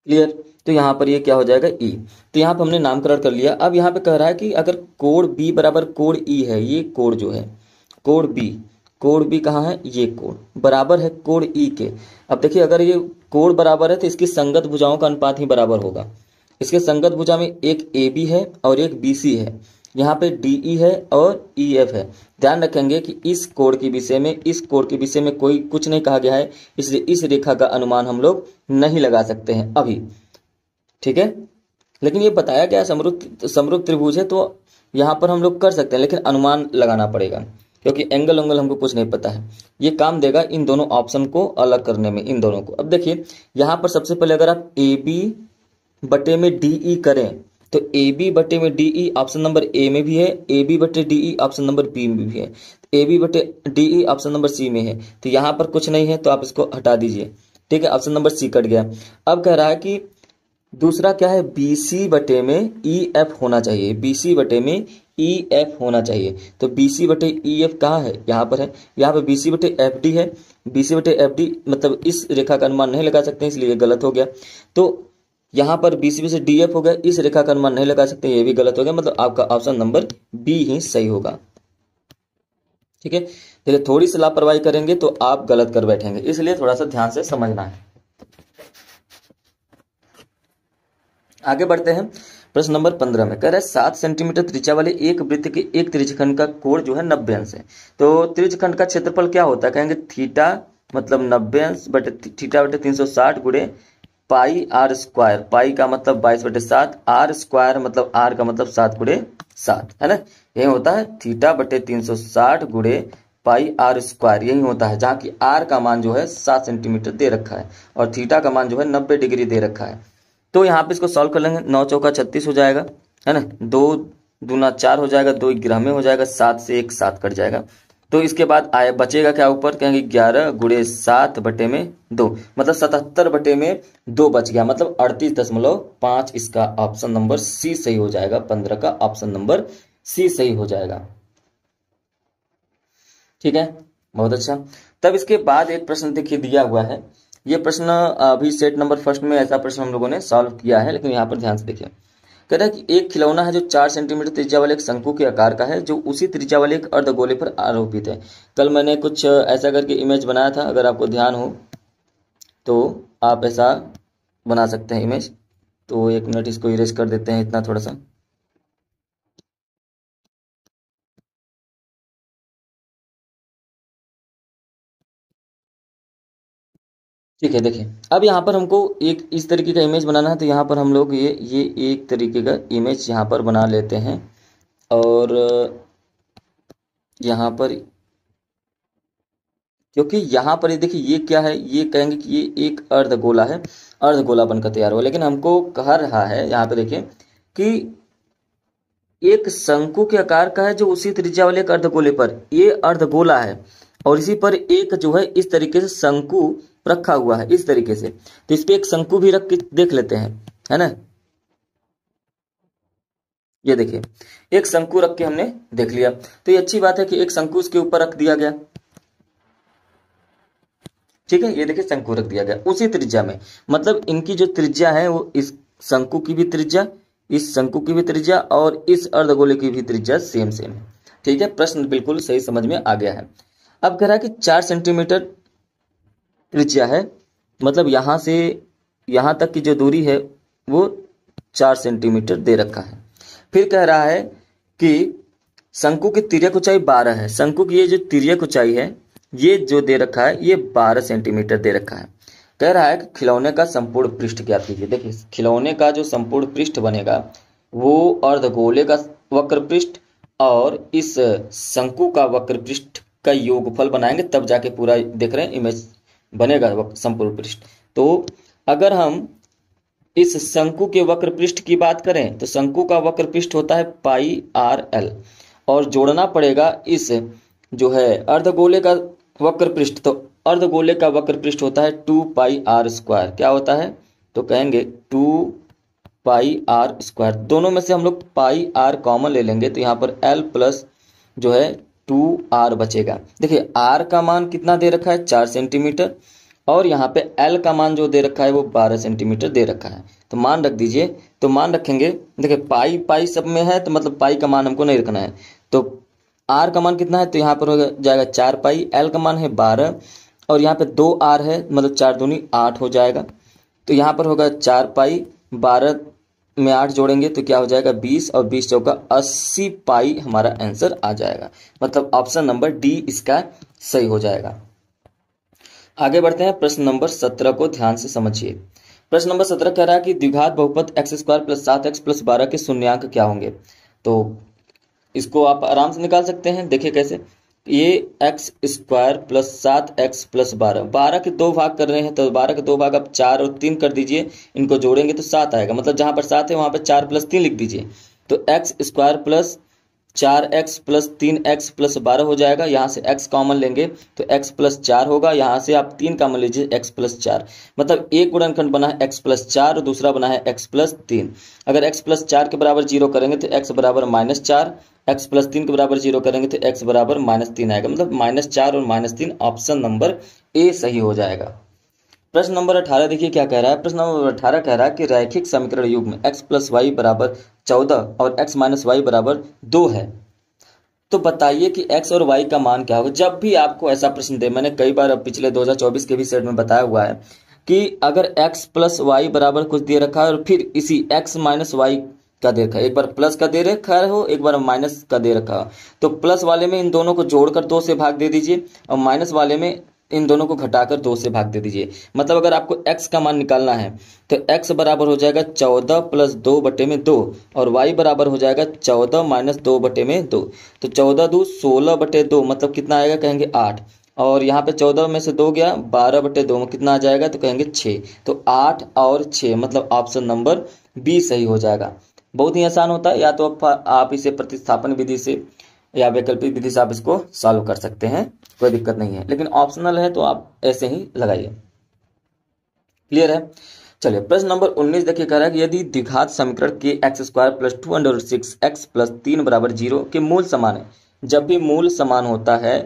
क्लियर। तो यहाँ पर ये क्या हो जाएगा, ई। तो यहाँ पर हमने नामकरण कर लिया। अब यहाँ पे कह रहा है कि अगर कोण बी बराबर कोण ई है, ये कोण जो है कोण बी कहाँ है, ये कोण बराबर है कोण ई के। अब देखिए, अगर ये कोण बराबर है तो इसकी संगत भुजाओं का अनुपात ही बराबर होगा। इसके संगत भुजा में एक ए बी है और एक बी सी है, यहाँ पे डी ई है और ई एफ है। ध्यान रखेंगे कि इस कोण के विषय में कोई कुछ नहीं कहा गया है, इसलिए इस रेखा का अनुमान हम लोग नहीं लगा सकते हैं अभी, ठीक है। लेकिन ये बताया गया समरूप त्रिभुज है, तो यहाँ पर हम लोग कर सकते हैं, लेकिन अनुमान लगाना पड़ेगा, क्योंकि एंगल हमको कुछ नहीं पता है। ये काम देगा इन दोनों ऑप्शन को अलग करने में, इन दोनों को। अब देखिए, यहाँ पर सबसे पहले अगर आप ए बी बटे में डी ई करें, तो ए बी बटे में D E option number A में भी है, ए बी बटे D E option number B में भी है, ए बी बटे D E option number C में है। तो यहाँ पर कुछ नहीं है, तो आप इसको हटा दीजिए, ठीक है। ऑप्शन नंबर सी कट गया। अब कह रहा है कि दूसरा क्या है, बी सी बटे में ई एफ होना चाहिए, बी सी बटे में ई एफ होना चाहिए। तो बी सी बटे ई एफ कहाँ है, यहाँ पर है। यहाँ पर बी सी बटे एफ डी है, बी सी बटे एफ डी मतलब इस रेखा का अनुमान नहीं लगा सकते, इसलिए गलत हो गया। तो यहाँ पर बी सी बी से डी एफ हो गया, इस रेखा का अनुमान नहीं लगा सकते, ये भी गलत हो गया। मतलब आपका ऑप्शन नंबर बी ही सही होगा, ठीक है। देखिए, थोड़ी सी लापरवाही करेंगे तो आप गलत कर बैठेंगे, इसलिए थोड़ा सा ध्यान से समझना है। आगे बढ़ते हैं। प्रश्न नंबर 15 में कह रहा है 7 सेंटीमीटर त्रिज्या वाले एक वृत्त के एक त्रिज्यखंड का कोण जो है 90 अंश है। तो त्रिज्यखंड का क्षेत्रफल क्या होता है, कहेंगे थीटा मतलब 90 अंश बटे थीटा बटे 360 गुणे पाई आर स्क्वायर। पाई का मतलब 22/7, आर स्क्वायर मतलब आर का मतलब 7 गुणे 7, है ना। यही होता है थीटा बटे 360 गुणे पाई आर स्क्वायर, यही होता है, जहाँ की आर का मान जो है 7 सेंटीमीटर दे रखा है और थीटा का मान जो है 90 डिग्री दे रखा है। तो यहाँ पे इसको सॉल्व कर लेंगे, 9 चौका 36 हो जाएगा, है ना। 2 दूना 4 हो जाएगा, 2 ग्रह में हो जाएगा, 7 से 1 7 कट जाएगा। तो इसके बाद आए बचेगा क्या ऊपर, कहेंगे 11 गुणे 7 बटे में 2, मतलब 77 बटे में 2 बच गया, मतलब 38.5। इसका ऑप्शन नंबर सी सही हो जाएगा, 15 का ऑप्शन नंबर सी सही हो जाएगा, ठीक है। बहुत अच्छा। तब इसके बाद एक प्रश्न देखिए दिया हुआ है, ये प्रश्न अभी सेट नंबर फर्स्ट में ऐसा प्रश्न हम लोगों ने सॉल्व किया है, लेकिन यहाँ पर ध्यान से देखिए। कह रहा है कि एक खिलौना है जो 4 सेंटीमीटर त्रिज्या वाले एक शंकु के आकार का है, जो उसी त्रिज्या वाले एक अर्धगोले पर आरोपित है। कल मैंने कुछ ऐसा करके इमेज बनाया था, अगर आपको ध्यान हो तो आप ऐसा बना सकते हैं इमेज। तो 1 मिनट इसको इरेज कर देते हैं इतना थोड़ा सा। ठीक है, देखिए अब यहाँ पर हमको एक इस तरीके का इमेज बनाना है, तो यहाँ पर हम लोग ये एक तरीके का इमेज यहाँ पर बना लेते हैं। और यहाँ पर क्योंकि यहाँ पर ये देखिए ये क्या है, ये कहेंगे कि ये एक अर्धगोला है, अर्धगोला बनकर तैयार हुआ। लेकिन हमको कह रहा है यहाँ पे देखिए कि एक शंकु के आकार का है जो उसी त्रिज्या वाले एक अर्धगोले पर, ये अर्धगोला है और इसी पर एक जो है इस तरीके से शंकु रखा हुआ है, इस तरीके से। तो इस पे एक शंकु भी रख के देख लेते हैं, है ना। ये देखिए एक शंकु रख के हमने देख लिया, तो ये अच्छी बात है कि एक शंकु उसके ऊपर रख दिया गया, ठीक है। ये देखिए शंकु रख दिया गया उसी त्रिज्या में, मतलब इनकी जो त्रिज्या है वो इस शंकु की भी त्रिज्या, इस शंकु की भी त्रिज्या और इस अर्धगोले की भी त्रिज्या सेम सेम है, ठीक है। प्रश्न बिल्कुल सही समझ में आ गया है। अब कह रहा है कि 4 सेंटीमीटर त्रिज्या है, मतलब यहां से यहां तक की जो दूरी है वो 4 सेंटीमीटर दे रखा है। फिर कह रहा है कि शंकु की तिर्यक ऊंचाई 12 है। शंकु की ये जो तिर्यक ऊंचाई है ये जो दे रखा है ये 12 सेंटीमीटर दे रखा है। कह रहा है कि खिलौने का संपूर्ण पृष्ठ ज्ञात कीजिए। देखिए खिलौने का जो संपूर्ण पृष्ठ बनेगा वो अर्धगोले का वक्र पृष्ठ और इस शंकु का वक्र पृष्ठ का योगफल बनाएंगे तब जाके पूरा देख रहे हैं इमेज बनेगा संपूर्ण पृष्ठ। तो अगर हम इस शंकु के वक्र पृष्ठ की बात करें तो शंकु का वक्र पृष्ठ होता है पाई आर एल, और जोड़ना पड़ेगा इस जो है अर्धगोले का वक्र पृष्ठ, तो अर्धगोले का वक्र पृष्ठ होता है 2 पाई आर स्क्वायर। क्या होता है तो कहेंगे 2 पाई आर स्क्वायर। दोनों में से हम लोग पाई आर कॉमन ले लेंगे तो यहाँ पर एल प्लस जो है 2r बचेगा। देखिए r का मान कितना दे रखा है 4 सेंटीमीटर, और यहाँ पे l का मान जो दे रखा है वो 12 सेंटीमीटर दे रखा है। तो मान रख दीजिए, तो मान रखेंगे, देखिए पाई पाई सब में है तो मतलब पाई का मान हमको नहीं रखना है। तो r का मान कितना है तो यहाँ पर हो जाएगा 4 पाई, l का मान है 12 और यहाँ पे 2r है मतलब 4 दूनी 8 हो जाएगा। तो यहाँ पर होगा 4 पाई, 12 में 8 जोड़ेंगे तो क्या हो जाएगा 20 और 20 चौका 80 पाई हमारा आंसर आ जाएगा। मतलब ऑप्शन नंबर डी इसका सही हो जाएगा। आगे बढ़ते हैं, प्रश्न नंबर 17 को ध्यान से समझिए। प्रश्न नंबर 17 कह रहा है कि द्विघात बहुपद x square plus 7x plus 12 के शून्यांक क्या होंगे। तो इसको आप आराम से निकाल सकते हैं। देखिए कैसे, ये x square plus 7x plus 12 के 2 भाग कर रहे हैं तो 12 के 2 भाग आप 4 और 3 कर दीजिए, इनको जोड़ेंगे तो 7 आएगा। मतलब जहां पर 7 है वहां पर 4 प्लस 3 लिख दीजिए। तो x square plus 4x plus 3x plus 12 हो जाएगा। यहाँ से x कॉमन लेंगे तो x प्लस 4 होगा, यहाँ से आप 3 कॉमन लीजिए x प्लस 4। मतलब एक गुणनखंड बना है x प्लस 4 और दूसरा बना है x प्लस 3। अगर x प्लस 4 के बराबर 0 करेंगे तो x बराबर -4, x प्लस 3 के बराबर 0 करेंगे तो x बराबर -3 आएगा। मतलब -4 और -3 ऑप्शन नंबर ए सही हो जाएगा। प्रश्न नंबर 18 देखिए क्या कह रहा है। प्रश्न नंबर 18 कह रहा है कि रैखिक समीकरण युग्म x प्लस वाई बराबर 14 और x माइनस वाई बराबर 2 है, तो बताइए कि x और y का मान क्या होगा। जब भी आपको ऐसा प्रश्न दे, मैंने कई बार अब पिछले 2024 के भी सेट में बताया हुआ है कि अगर x प्लस वाई बराबर कुछ दे रखा है और फिर इसी x माइनस वाई का दे रखा है, एक बार प्लस का दे रखा हो एक बार माइनस का दे रखा हो, तो प्लस वाले में इन दोनों को जोड़कर 2 से भाग दे दीजिए और माइनस वाले में इन दोनों को घटाकर 2 से भाग दे दीजिए। मतलब अगर आपको x का मान निकालना है तो x बराबर हो जाएगा 14 प्लस 2 बटे में 2 और y बराबर हो जाएगा 14 माइनस 2 बटे में 2। तो 14 2 16 बटे 2 मतलब कितना आएगा कहेंगे 8, और यहाँ पे 14 में से 2 गया 12 बटे 2 में कितना आ जाएगा तो कहेंगे 6। तो 8 और 6 मतलब ऑप्शन नंबर बी सही हो जाएगा। बहुत ही आसान होता है, या तो आप इसे प्रतिस्थापन विधि से या वैकल्पिक विधि से आप इसको सॉल्व कर सकते हैं, कोई दिक्कत नहीं है, लेकिन ऑप्शनल है तो आप ऐसे ही लगाइए। क्लियर है। चलिए प्रश्न नंबर 19 देखिए कह रहा है कि यदि द्विघात समीकरण के x square plus 2√6x plus 3 बराबर 0 के मूल समान है। जब भी मूल समान होता है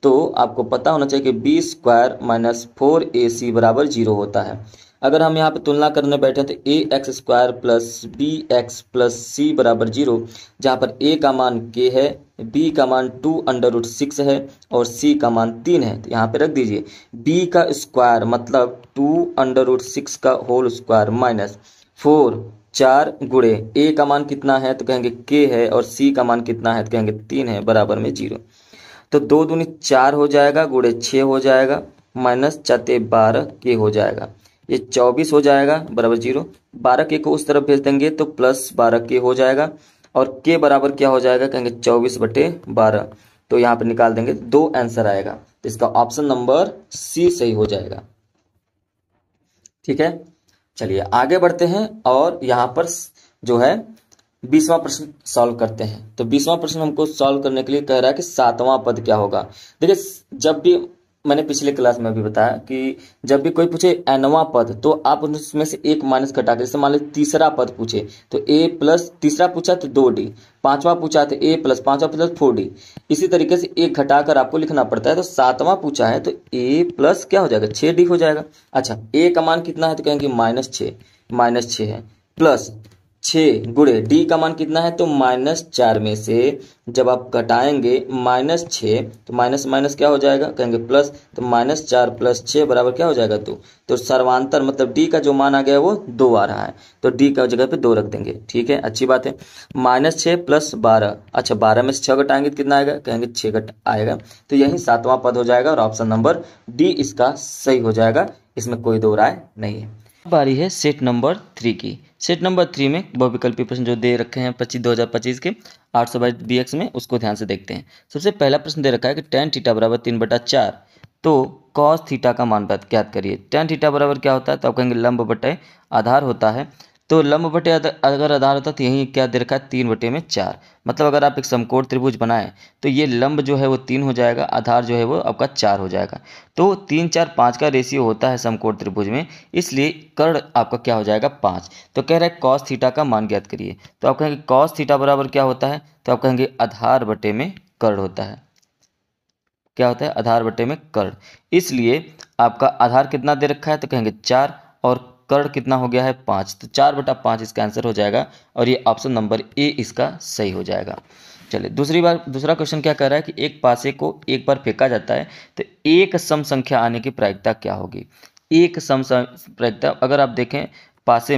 तो आपको पता होना चाहिए कि बी स्क्वायर माइनस 4ac बराबर 0 होता है। अगर हम यहाँ पे तुलना करने बैठे तो A X square plus B X plus C बराबर 0, जहाँ पर ए का मान k है, b का मान 2√6 है और c का मान 3 है। तो यहाँ पे रख दीजिए b का स्क्वायर मतलब 2√6 का होल स्क्वायर माइनस 4 4 गुणे a का मान कितना है तो कहेंगे k है और c का मान कितना है तो कहेंगे 3 है बराबर में 0। तो 2 दूनी 4 हो जाएगा, गुणे 6 हो जाएगा, माइनस 4 12 k हो जाएगा, ये 24 हो जाएगा बराबर 0। 12 के को उस तरफ भेज देंगे तो प्लस 12 के हो जाएगा और के बराबर क्या हो जाएगा कहेंगे 24 बटे 12। तो यहाँ पे निकाल देंगे 2 आंसर आएगा। तो इसका ऑप्शन नंबर सी सही हो जाएगा। ठीक है, चलिए आगे बढ़ते हैं और यहाँ पर जो है 20वां प्रश्न सॉल्व करते हैं। तो 20वां प्रश्न हमको सॉल्व करने के लिए कह रहा है कि 7वां पद क्या होगा। देखिए जब भी मैंने पिछले क्लास में भी बताया कि जब भी कोई पूछे nवां पद तो आप उसमें से एक माइनस घटा के, जैसे मान लीजिए तीसरा पद पूछे तो a प्लस तीसरा पूछा तो 2d, पांचवा पूछा तो a प्लस पांचवा प्लस 4d, इसी तरीके से एक घटाकर आपको लिखना पड़ता है। तो 7वां पूछा है तो a प्लस क्या हो जाएगा 6d हो जाएगा। अच्छा a का मान कितना है तो कहेंगे -6 है, प्लस 6 गुणे d का मान कितना है तो -4 में से जब आप घटाएंगे -6 तो माइनस माइनस क्या हो जाएगा कहेंगे प्लस, तो -4 प्लस 6 बराबर क्या हो जाएगा 2। तो सर्वांतर मतलब d का जो मान आ गया वो 2 आ रहा है, तो d का जगह पे 2 रख देंगे। ठीक है, अच्छी बात है। -6 प्लस 12, अच्छा 12 में से 6 घटाएंगे तो कितना आएगा कहेंगे 6 आएगा। तो यही 7वां पद हो जाएगा और ऑप्शन नंबर डी इसका सही हो जाएगा, इसमें कोई दो राय नहीं है। बारी है सेट नंबर 3 की। सेट नंबर 3 में बहुविकल्पीय प्रश्न जो दे रखे हैं 2025 के 822 में, उसको ध्यान से देखते हैं। सबसे पहला प्रश्न दे रखा है कि tan थीटा बराबर 3/4, तो cos थीटा का मान ज्ञात करिए। tan थीटा बराबर क्या होता है, तो आप कहेंगे लंब बटे आधार होता है। तो लंब बटे अगर आधार होता है तो यही क्या दे रखा है, 3/4। मतलब अगर आप एक समकोण त्रिभुज बनाएं तो ये लंब जो है वो 3 हो जाएगा, आधार जो है वो आपका 4 हो जाएगा। तो 3 4 5 का रेशियो होता है समकोण त्रिभुज में, इसलिए कर्ण आपका क्या हो जाएगा, 5। तो कह रहा है cos थीटा का मान ज्ञात करिए। तो आप कहेंगे cos थीटा बराबर क्या होता है, तो आप कहेंगे आधार बटे में कर्ण होता है। क्या होता है, आधार बटे में कर्ण। इसलिए आपका आधार कितना दे रखा है, तो कहेंगे 4, और कर्ण कितना हो गया है, 5। तो 4/5 इसका आंसर हो जाएगा, और ये ऑप्शन नंबर ए इसका सही हो जाएगा। चलिए दूसरा क्वेश्चन क्या कह रहा है कि एक पासे को एक बार फेंका जाता है तो एक सम संख्या आने की प्रायिकता क्या होगी। एक सम प्रायिकता अगर आप देखें पासे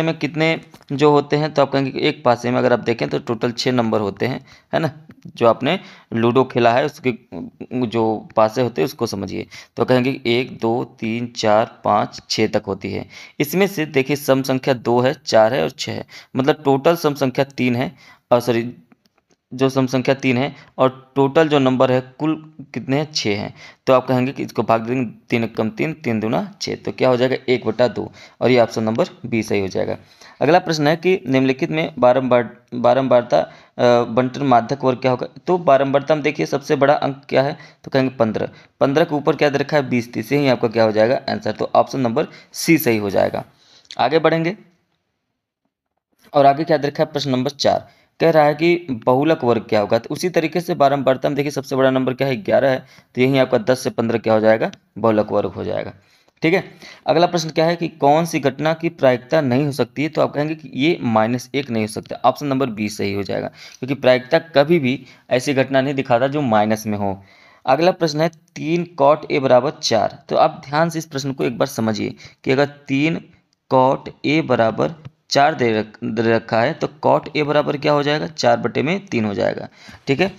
में कितने जो होते हैं, तो आप कहेंगे कि एक पासे में अगर आप देखें तो टोटल 6 नंबर होते हैं, है ना। जो आपने लूडो खेला है उसके जो पासे होते हैं उसको समझिए। तो कहेंगे 1 2 3 4 5 6 तक होती है। इसमें से देखिए सम संख्या 2 है, 4 है और 6 है, मतलब टोटल सम संख्या 3 है। और सॉरी, जो सम संख्या 3 है, और टोटल जो नंबर है कुल कितने हैं, 6 हैं। तो आप कहेंगे कि इसको भाग देंगे, 3 एकम 3, 3 दूना 6, तो क्या हो जाएगा, 1/2, और ये ऑप्शन नंबर बी सही हो जाएगा। अगला प्रश्न है कि निम्नलिखित में बारंबारता बंटन माध्यक वर्ग क्या होगा। तो बारंबारता में देखिए सबसे बड़ा अंक क्या है, तो कहेंगे 15। 15 के ऊपर क्या दे रखा है, 20, 30 से ही आपका क्या हो जाएगा आंसर। तो ऑप्शन नंबर सी सही हो जाएगा। आगे बढ़ेंगे, और आगे क्या दे रखा है, प्रश्न नंबर 4 कह रहा है कि बहुलक वर्ग क्या होगा। तो उसी तरीके से बारंबारता में देखिए सबसे बड़ा नंबर क्या है, 11 है, तो यही आपका 10 से 15 क्या हो जाएगा, बहुलक वर्ग हो जाएगा। ठीक है। अगला प्रश्न क्या है कि कौन सी घटना की प्रायिकता नहीं हो सकती है। तो आप कहेंगे कि ये -1 नहीं हो सकता, ऑप्शन नंबर बी सही हो जाएगा, क्योंकि प्रायिकता कभी भी ऐसी घटना नहीं दिखाता जो माइनस में हो। अगला प्रश्न है 3 cot a बराबर 4। तो आप ध्यान से इस प्रश्न को एक बार समझिए कि अगर 3 cot a बराबर 4 दे रखा है तो cot a बराबर क्या हो जाएगा, 4/3 हो जाएगा। ठीक है,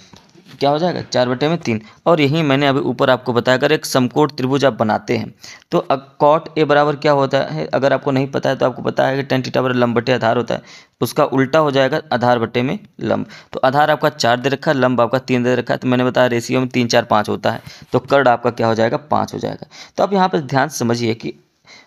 क्या हो जाएगा, 4/3। और यही मैंने अभी ऊपर आपको बताया, अगर एक समकोण त्रिभुज आप बनाते हैं तो cot a बराबर क्या होता है, अगर आपको नहीं पता है तो आपको पता है कि tan थीटा बराबर लंब बटे आधार होता है, उसका उल्टा हो जाएगा आधार बटे में लंब। तो आधार आपका 4 दे रखा है, लंब आपका 3 दे रखा है, तो मैंने बताया रेशियो में 3 4 5 होता है, तो कर्ण आपका क्या हो जाएगा, 5 हो जाएगा। तो आप यहाँ पर ध्यान से समझिए कि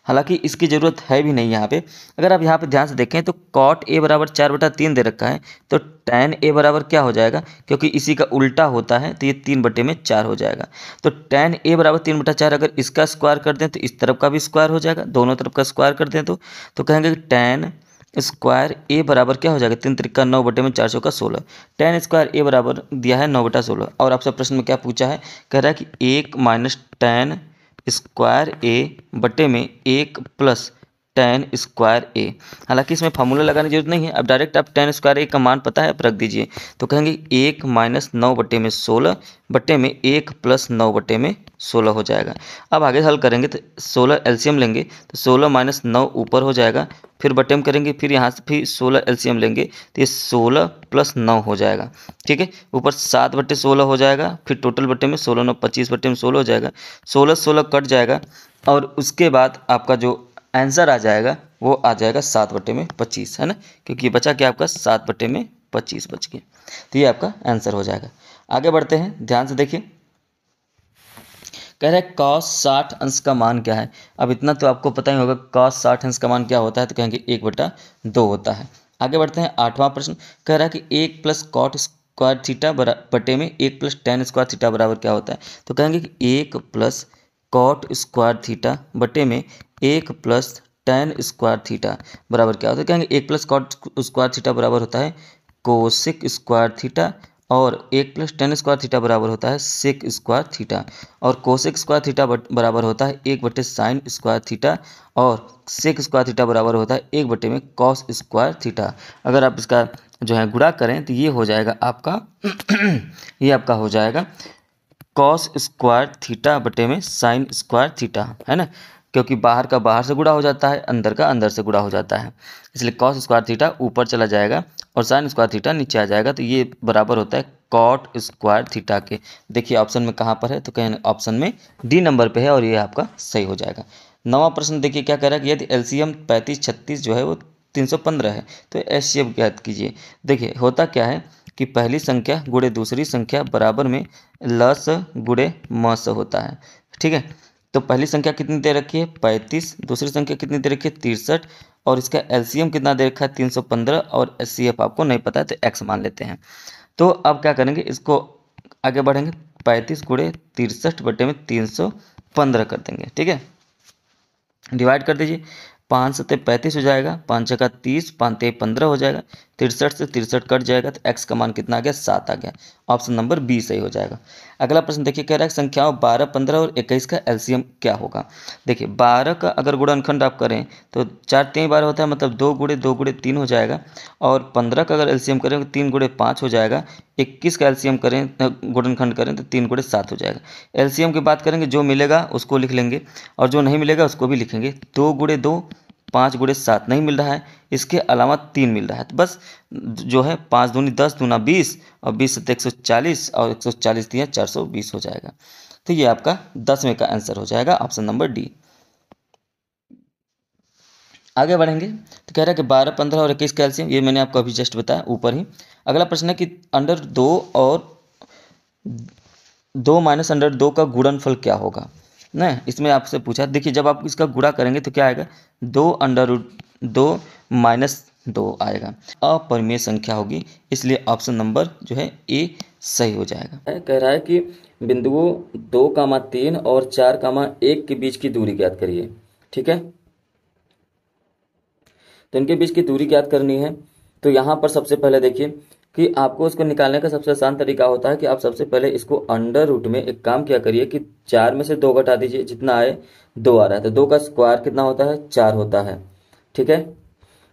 हालांकि इसकी ज़रूरत है भी नहीं यहाँ पे। अगर आप यहाँ पे ध्यान से देखें तो cot a बराबर 4/3 दे रखा है, तो tan a बराबर क्या हो जाएगा, क्योंकि इसी का उल्टा होता है तो ये 3/4 हो जाएगा। तो tan a बराबर 3/4 अगर इसका स्क्वायर कर दें तो इस तरफ का भी स्क्वायर हो जाएगा, दोनों तरफ का स्क्वायर कर दें तो कहेंगे कि tan स्क्वायर ए बराबर क्या हो जाएगा, 3 त्रिका 9/4 tan स्क्वायर ए बराबर दिया है 9/16। और आपसे प्रश्न में क्या पूछा है, कह रहा है कि 1 - tan स्क्वायर ए बटे में 1 प्लस tan स्क्वायर ए। हालांकि इसमें फार्मूला लगाने की जरूरत नहीं है, अब डायरेक्ट आप tan स्क्वायर ए का मान पता है, आप रख दीजिए। तो कहेंगे 1 - 9/16 बटे में 1 + 9/16 हो जाएगा। अब आगे हल करेंगे तो 16 एलसीएम लेंगे तो 16 - 9 ऊपर हो जाएगा, फिर बटे में करेंगे, फिर यहाँ से फिर 16 एलसीएम लेंगे तो ये 16 + 9 हो जाएगा। ठीक है, ऊपर 7/16 हो जाएगा, फिर टोटल बटे में 16 9 25/16 हो जाएगा, 16 16 कट जाएगा, और उसके बाद आपका जो आंसर आ जाएगा वो आ जाएगा 7/25, है ना, क्योंकि ये बचा क्या आपका 7/25 बच गया। तो ये आपका आंसर हो जाएगा। आगे बढ़ते हैं, ध्यान से देखिए, कह रहे हैं cos 60 अंश का मान क्या है। अब इतना तो आपको पता ही होगा cos 60 अंश का मान क्या होता है, तो कहेंगे 1/2 होता है। आगे बढ़ते हैं, 8वां प्रश्न कह रहा है कि 1 + cot स्क्वायर थीटा बटे में 1 + tan स्क्वायर थीटा बराबर क्या होता है। तो कहेंगे कि 1 + cot स्क्वायर थीटा बटे में 1 + tan स्क्वायर थीटा बराबर क्या होता है। कहेंगे 1 + cot स्क्वायर थीटा बराबर होता है कोसिक स्क्वायर थीटा, और 1 + tan स्क्वायर थीटा बराबर होता है सेक स्क्वायर थीटा, और कोसेक स्क्वायर थीटा बराबर होता है 1/sin स्क्वायर थीटा, और सेक स्क्वायर थीटा बराबर होता है 1 में कॉस स्क्वायर थीटा। अगर आप इसका जो है गुणा करें तो ये हो जाएगा आपका ये आपका हो जाएगा कॉस स्क्वायर थीटा बटे में साइन स्क्वायर थीटा, है ना, क्योंकि बाहर का बाहर से गुणा हो जाता है, अंदर का अंदर से गुणा हो जाता है, इसलिए कॉस स्क्वायर थीटा ऊपर चला जाएगा और साइन स्क्वायर थीटा नीचे आ जाएगा, तो ये बराबर होता है कॉट स्क्वायर थीटा के। देखिए ऑप्शन में कहाँ पर है, तो कहीं ऑप्शन में डी नंबर पे है और ये आपका सही हो जाएगा। नवा प्रश्न देखिए क्या कह रहा है कि यदि एलसीएम 35 36 जो है वो 315 है तो एचसीएफ ज्ञात कीजिए। देखिए होता क्या है कि पहली संख्या गुणे दूसरी संख्या बराबर में लस गुणे मस होता है। ठीक है, तो पहली संख्या कितनी दे रखी है 35, दूसरी संख्या कितनी दे रखी है 63 और इसका एलसीएम कितना दे रखा है 315 और एचसीएफ आपको नहीं पता है तो एक्स मान लेते हैं। तो अब क्या करेंगे, इसको आगे बढ़ेंगे 35 गुणे 63 बटे में 315 कर देंगे। ठीक है, डिवाइड कर दीजिए, 5 सत्ते 35 हो जाएगा, 5 छक्का 30, 5 ते 15 हो जाएगा, 63 से 63 कट जाएगा तो x का मान कितना आ गया 7 आ गया। ऑप्शन नंबर बी सही हो जाएगा। अगला प्रश्न देखिए कह रहा है संख्याओं 12 15 और 21 का एलसीएम क्या होगा। देखिए 12 का अगर गुणनखंड आप करें तो 4 3 12 होता है, मतलब 2 गुणे 3 हो जाएगा। और 15 का अगर एलसीएम करें तो 3 गुणे 5 हो जाएगा। 21 का एलसीएम करें गुणनखंड करें तो 3 गुणे 7 हो जाएगा। एलसीएम की बात करेंगे, जो मिलेगा उसको लिख लेंगे और जो नहीं मिलेगा उसको भी लिखेंगे। 2 गुणे 2 5 गुणे 7 नहीं मिल रहा है, इसके अलावा 3 मिल रहा है, तो बस जो है 5 दूनी 10 दूना 20 और 20 से 140 और 140 दिया 420 हो जाएगा। तो ये आपका 10वें का आंसर हो जाएगा, ऑप्शन नंबर डी। आगे बढ़ेंगे तो कह रहा है कि 12 15 और 21 का एलसीएम, ये मैंने आपको अभी जस्ट बताया ऊपर ही। अगला प्रश्न है कि अंडर 2 और 2 माइनस अंडर 2 का गुणनफल क्या होगा ना, इसमें आपसे पूछा। देखिए जब आप इसका गुणा करेंगे तो क्या आएगा 2 अंडर रूट 2 माइनस 2 आएगा, अपरिमेय संख्या होगी, इसलिए ऑप्शन नंबर जो है ए सही हो जाएगा। कह रहा है कि बिंदुओं 2, 3 और 4, 1 के बीच की दूरी ज्ञात करिए। ठीक है, तो इनके बीच की दूरी ज्ञात करनी है। तो यहाँ पर सबसे पहले देखिए कि आपको इसको निकालने का सबसे आसान तरीका होता है कि आप सबसे पहले इसको अंडर रूट में एक काम क्या करिए कि 4 में से 2 घटा दीजिए, जितना आए 2 आ रहा है तो 2 का स्क्वायर कितना होता है 4 होता है। ठीक है,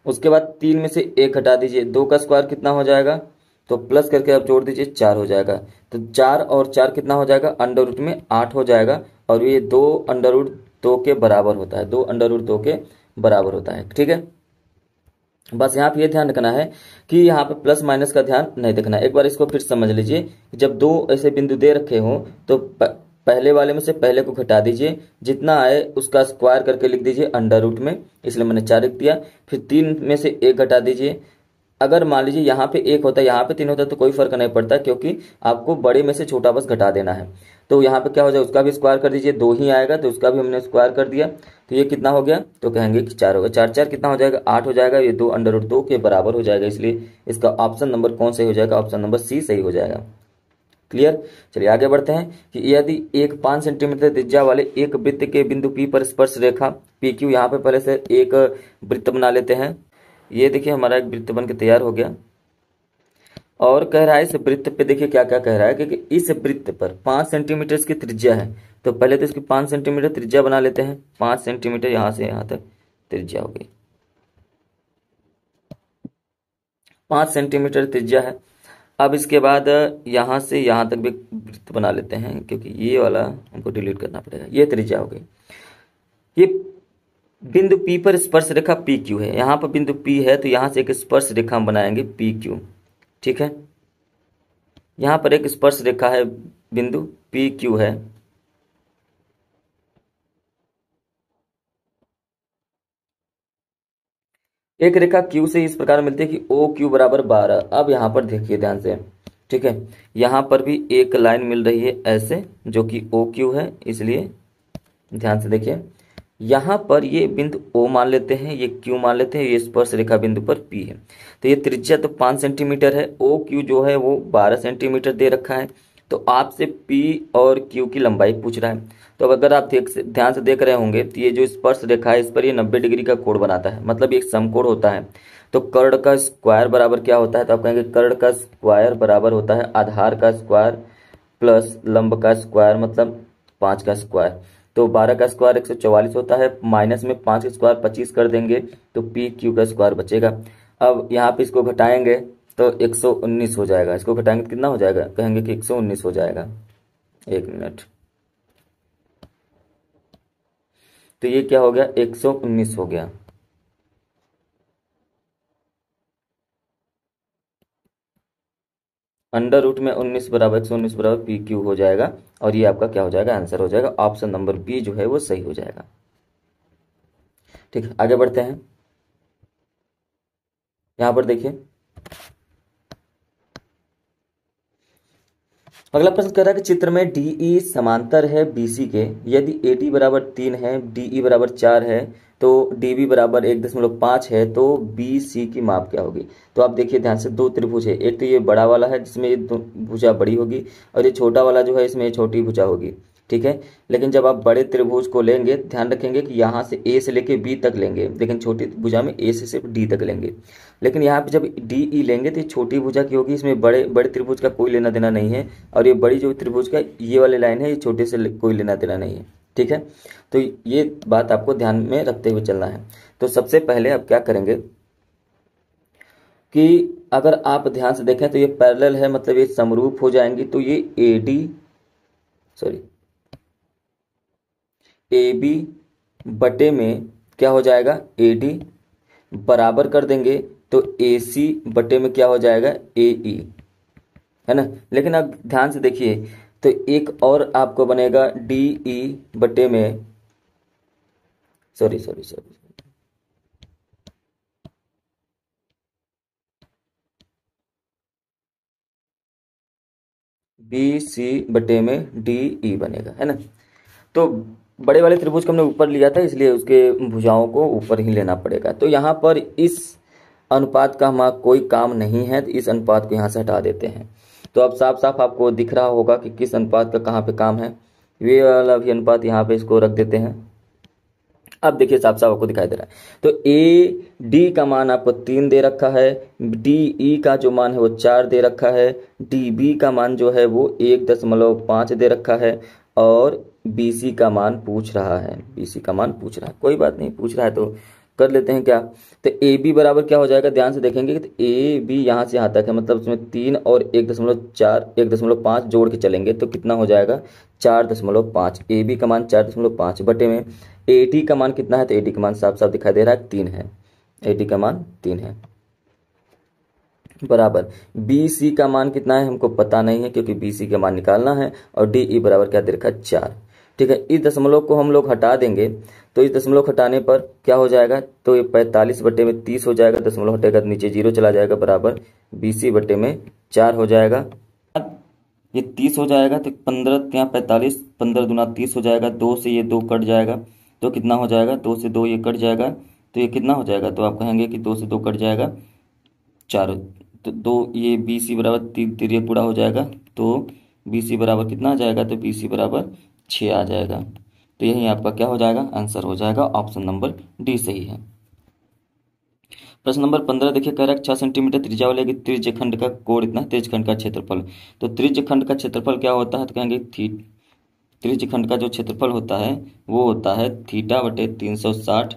उसके बाद 3 में से 1 घटा दीजिए, 2 का स्क्वायर कितना हो जाएगा, तो प्लस करके आप जोड़ दीजिए 4 हो जाएगा। तो 4 और 4 कितना हो जाएगा अंडर रूट में 8 हो जाएगा और ये 2 अंडर रूट 2 के बराबर होता है, 2 अंडर रूट 2 के बराबर होता है। ठीक है, बस यहाँ पे ये ध्यान रखना है कि यहाँ पे प्लस माइनस का ध्यान नहीं देखना है। एक बार इसको फिर समझ लीजिए, जब 2 ऐसे बिंदु दे रखे हों तो पहले वाले में से पहले को घटा दीजिए, जितना आए उसका स्क्वायर करके लिख दीजिए अंडर रूट में, इसलिए मैंने 4 लिख दिया। फिर 3 में से 1 घटा दीजिए, अगर मान लीजिए यहाँ पे 1 होता है यहाँ पे 3 होता है तो कोई फर्क नहीं पड़ता, क्योंकि आपको बड़े में से छोटा बस घटा देना है। तो यहाँ पे क्या हो जाए उसका भी स्क्वायर कर दीजिए, 2 ही आएगा तो उसका भी हमने स्क्वायर कर दिया, तो ये कितना हो गया, तो कहेंगे कि 4 होगा। 4 4 कितना हो जाएगा 8 हो जाएगा, ये 2 अंडर रूट 2 के बराबर हो जाएगा, इसलिए इसका ऑप्शन नंबर कौन सही हो जाएगा, ऑप्शन नंबर सी सही हो जाएगा। क्लियर, चलिए आगे बढ़ते हैं कि यदि एक 5 सेंटीमीटर त्रिज्या वाले एक वृत्त के बिंदु पी पर स्पर्श रेखा पी क्यू, यहाँ पे पहले से एक वृत्त बना लेते हैं। ये देखिए हमारा एक वृत्त बन के तैयार हो गया और कह रहा है इस वृत्त पे देखिए क्या क्या कह रहा है कि इस वृत्त पर 5 सेंटीमीटर इसकी त्रिज्या है। तो पहले तो इसकी 5 सेंटीमीटर त्रिज्या बना लेते हैं, 5 सेंटीमीटर यहाँ से यहाँ तक त्रिज्या हो गई, 5 सेंटीमीटर त्रिज्या है। अब इसके बाद यहाँ से यहाँ तक भी वृत्त बना लेते हैं, क्योंकि ये वाला हमको डिलीट करना पड़ेगा। ये त्रिज्या हो गई। ये बिंदु P पर स्पर्श रेखा पी क्यू है, यहाँ पर बिंदु P है तो यहाँ से एक स्पर्श रेखा हम बनाएंगे पी क्यू। ठीक है, यहाँ पर एक स्पर्श रेखा है, बिंदु पी क्यू है। एक रेखा क्यू से इस प्रकार मिलती है कि ओ क्यू बराबर 12। अब यहाँ पर देखिए ध्यान से, ठीक है, यहाँ पर भी एक लाइन मिल रही है ऐसे जो कि ओ क्यू है, इसलिए ध्यान से देखिए यहाँ पर ये बिंदु ओ मान लेते हैं, ये क्यू मान लेते हैं, ये स्पर्श रेखा बिंदु पर पी है। तो ये त्रिज्या तो 5 सेंटीमीटर है, ओ क्यू जो है वो 12 सेंटीमीटर दे रखा है। तो आपसे पी और क्यू की लंबाई पूछ रहा है। तो अब अगर आप ध्यान से देख रहे होंगे तो ये जो स्पर्श रेखा है इस पर ये 90 डिग्री का कोण बनाता है, मतलब ये एक समकोण होता है। तो कर्ण का स्क्वायर बराबर क्या होता है, तो आप कहेंगे कर्ण का स्क्वायर बराबर होता है आधार का स्क्वायर प्लस लंब का स्क्वायर, मतलब 5 का स्क्वायर। तो 12 का स्क्वायर 144 होता है, माइनस में 5 का स्क्वायर 25 कर देंगे तो पी क्यू का स्क्वायर बचेगा। अब यहाँ पे इसको घटाएंगे तो 119 हो जाएगा, इसको घटाएंगे तो कितना हो जाएगा, कहेंगे कि 119 हो जाएगा। एक मिनट, तो ये क्या हो गया 119 हो गया। अंडर रूट में 19 बराबर 119 बराबर पी क्यू हो जाएगा, और ये आपका क्या हो जाएगा, आंसर हो जाएगा। ऑप्शन नंबर बी जो है वो सही हो जाएगा। ठीक है, आगे बढ़ते हैं। यहां पर देखिए अगला प्रश्न कह रहा है कि चित्र में डीई समांतर है बीसी के, यदि एडी बराबर 3 है, डीई बराबर 4 है, तो डीबी बराबर 1.5 है, तो बी सी की माप क्या होगी। तो आप देखिए ध्यान से, दो त्रिभुज है, एक तो ये बड़ा वाला है जिसमें ये भुजा बड़ी होगी, और ये छोटा वाला जो है इसमें ये छोटी भुजा होगी। ठीक है, लेकिन जब आप बड़े त्रिभुज को लेंगे, ध्यान रखेंगे कि यहाँ से ए से लेके बी तक लेंगे, लेकिन छोटी भुजा में ए से सिर्फ डी तक लेंगे। लेकिन यहाँ पे जब डी ई लेंगे तो ये छोटी भुजा की होगी, इसमें बड़े बड़े त्रिभुज का कोई लेना देना नहीं है, और ये बड़ी जो त्रिभुज का ये वाली लाइन है, ये छोटे से कोई लेना देना नहीं है। ठीक है, तो ये बात आपको ध्यान में रखते हुए चलना है। तो सबसे पहले आप क्या करेंगे कि अगर आप ध्यान से देखें तो ये पैरेलल है, मतलब ये समरूप हो जाएंगी, तो ये ए बी बटे में क्या हो जाएगा, ए डी बराबर कर देंगे तो ए सी बटे में क्या हो जाएगा, ए ई, है ना। लेकिन अब ध्यान से देखिए, तो एक और आपको बनेगा डी ई बटे में, sorry sorry sorry, B C बटे में डी ई बनेगा, है ना। तो बड़े वाले त्रिभुज को हमने ऊपर लिया था, इसलिए उसके भुजाओं को ऊपर ही लेना पड़ेगा। तो यहाँ पर इस अनुपात का हमारा कोई काम नहीं है, तो इस अनुपात को यहाँ से हटा देते हैं। तो अब साफ साफ आपको दिख रहा होगा कि किस अनुपात का कहाँ पे काम है। ये वाला भी अनुपात यहाँ पे इसको रख देते हैं। अब देखिए साफ साफ आपको दिखाई दे रहा है। तो ए डी का मान आपको 3 दे रखा है, डी ई का जो मान है वो 4 दे रखा है, डी बी का मान जो है वो 1.5 दे रखा है, और बी सी का मान पूछ रहा है, बी सी का मान पूछ रहा है। कोई बात नहीं, पूछ रहा है तो कर लेते हैं क्या। तो ए बी बराबर क्या हो जाएगा, ध्यान से देखेंगे तो ए बी यहाँ से यहाँ तक है, मतलब उसमें 3 और 1.5 जोड़ के चलेंगे तो कितना हो जाएगा, 4.5। ए बी का मान 4.5 बटे में ए डी का मान कितना है, तो ए डी का मान साफ साफ दिखाई दे रहा है 3 है, ए डी का मान 3 है, बराबर बी सी का मान कितना है हमको पता नहीं है, क्योंकि बी सी का मान निकालना है, और डी ई बराबर क्या दे रखा है, 4। ठीक है, इस दशमलव को हम लोग हटा देंगे, तो इस दशमलव हटाने पर क्या हो जाएगा, तो ये 45 बटे में 30 हो जाएगा, दशमलव हटेगा तो नीचे 0 चला जाएगा, बराबर बी सी बटे में 4 हो जाएगा। ये 30 हो जाएगा तो 15 यहाँ 45, 15 दूना 30 हो जाएगा, 2 से ये 2 कट जाएगा तो कितना हो जाएगा, 2 से 2 ये कट जाएगा, तो ये कितना हो जाएगा, तो आप कहेंगे कि 2 से 2 कट जाएगा 4, तो 2 ये बी सी बराबर 3 पूरा हो जाएगा, तो बी सी बराबर कितना आ जाएगा, तो बी सी बराबर 6 आ जाएगा। तो यही आपका क्या हो जाएगा, आंसर हो जाएगा, ऑप्शन नंबर डी सही है। प्रश्न नंबर 15 देखिए, कह रहा है 6 सेंटीमीटर त्रिज्या वाले त्रिज्य खंड का कोण इतना, त्रिज्य खंड का क्षेत्रफल। तो त्रिज्य खंड का क्षेत्रफल क्या होता है, तो कहेंगे त्रिज्य खंड का जो क्षेत्रफल होता है वो होता है थीटा बटे 360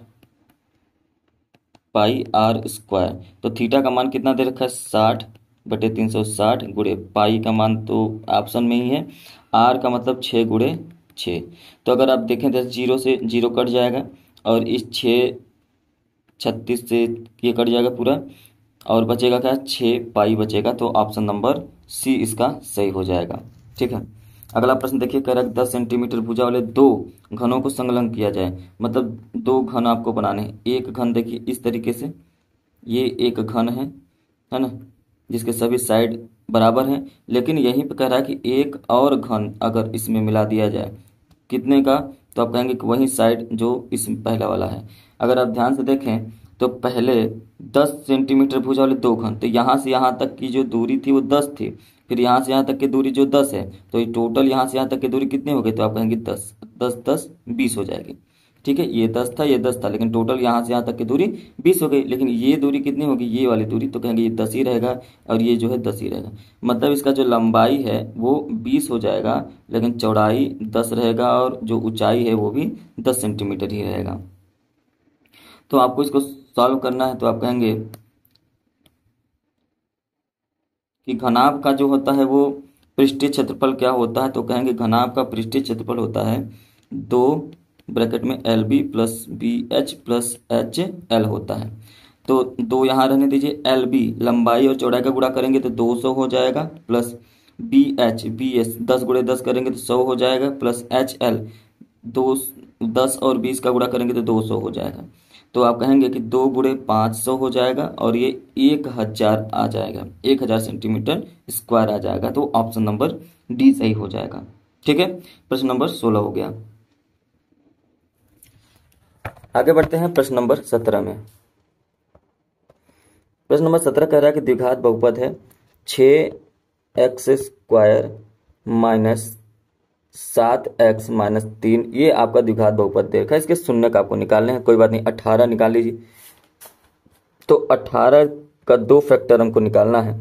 पाई आर स्क्वायर। तो थीटा का मान कितना दे रखा है, 60 बटे 360 गुणे पाई का मान तो ऑप्शन में ही है, आर का मतलब 6 गुणे 6। तो अगर आप देखें तो 0 से 0 कट जाएगा, और इस 36 से ये कट जाएगा पूरा, और बचेगा क्या, 6 पाई बचेगा। तो ऑप्शन नंबर सी इसका सही हो जाएगा। ठीक है, अगला प्रश्न देखिए, कह रहा है 10 सेंटीमीटर भुजा वाले 2 घनों को संलग्न किया जाए, मतलब 2 घन आपको बनाने हैं। एक घन देखिए इस तरीके से, ये एक घन है ना, जिसके सभी साइड बराबर हैं, लेकिन यहीं पे कह रहा है कि एक और घन अगर इसमें मिला दिया जाए, कितने का, तो आप कहेंगे कि वही साइड जो इस पहला वाला है। अगर आप ध्यान से देखें तो पहले 10 सेंटीमीटर भुजा वाले 2 घन, तो यहाँ से यहाँ तक की जो दूरी थी वो 10 थी, फिर यहाँ से यहाँ तक की दूरी जो 10 है, तो ये टोटल यहाँ से यहाँ तक की दूरी कितनी हो गई, तो आप कहेंगे 10 10 10 20 हो जाएगी। ठीक है, ये 10 था, ये 10 था, लेकिन टोटल यहाँ से यहाँ तक की दूरी 20 हो गई, लेकिन ये दूरी कितनी होगी, ये वाली दूरी, तो कहेंगे ये 10 ही रहेगा, और ये जो है 10 ही रहेगा। मतलब इसका जो लंबाई है वो 20 हो जाएगा, लेकिन चौड़ाई 10 रहेगा, और जो ऊंचाई है वो भी 10 सेंटीमीटर ही रहेगा। तो आपको इसको सॉल्व करना है, तो आप कहेंगे कि घनाभ का जो होता है वो पृष्ठीय क्षेत्रफल क्या होता है, तो कहेंगे घनाभ का पृष्ठीय क्षेत्रफल होता है 2 ब्रैकेट में L B plus B H plus H L होता है। तो 2 यहाँ रहने दीजिए। एल बी लंबाई और चौड़ाई का गुणा करेंगे तो 200 हो जाएगा, plus B H B S 10 गुणे 10 करेंगे तो 100 हो जाएगा, प्लस एच एल 10 और 20 का गुणा करेंगे तो 200 हो जाएगा। तो आप कहेंगे कि 2 गुणे 500 हो जाएगा और ये 1000 आ जाएगा, 1000 सेंटीमीटर स्क्वायर आ जाएगा। तो ऑप्शन नंबर डी सही हो जाएगा। ठीक है, प्रश्न नंबर 16 हो गया। आगे बढ़ते हैं प्रश्न नंबर 17 में। प्रश्न नंबर 17 कह रहा है कि द्विघात बहुपद है 6x² माइनस 7x माइनस 3, ये आपका द्विघात बहुपद दे रखा है। इसके शून्य का आपको निकालने हैं, कोई बात नहीं, 18 निकाल लीजिए। तो 18 का 2 फैक्टर हमको निकालना है।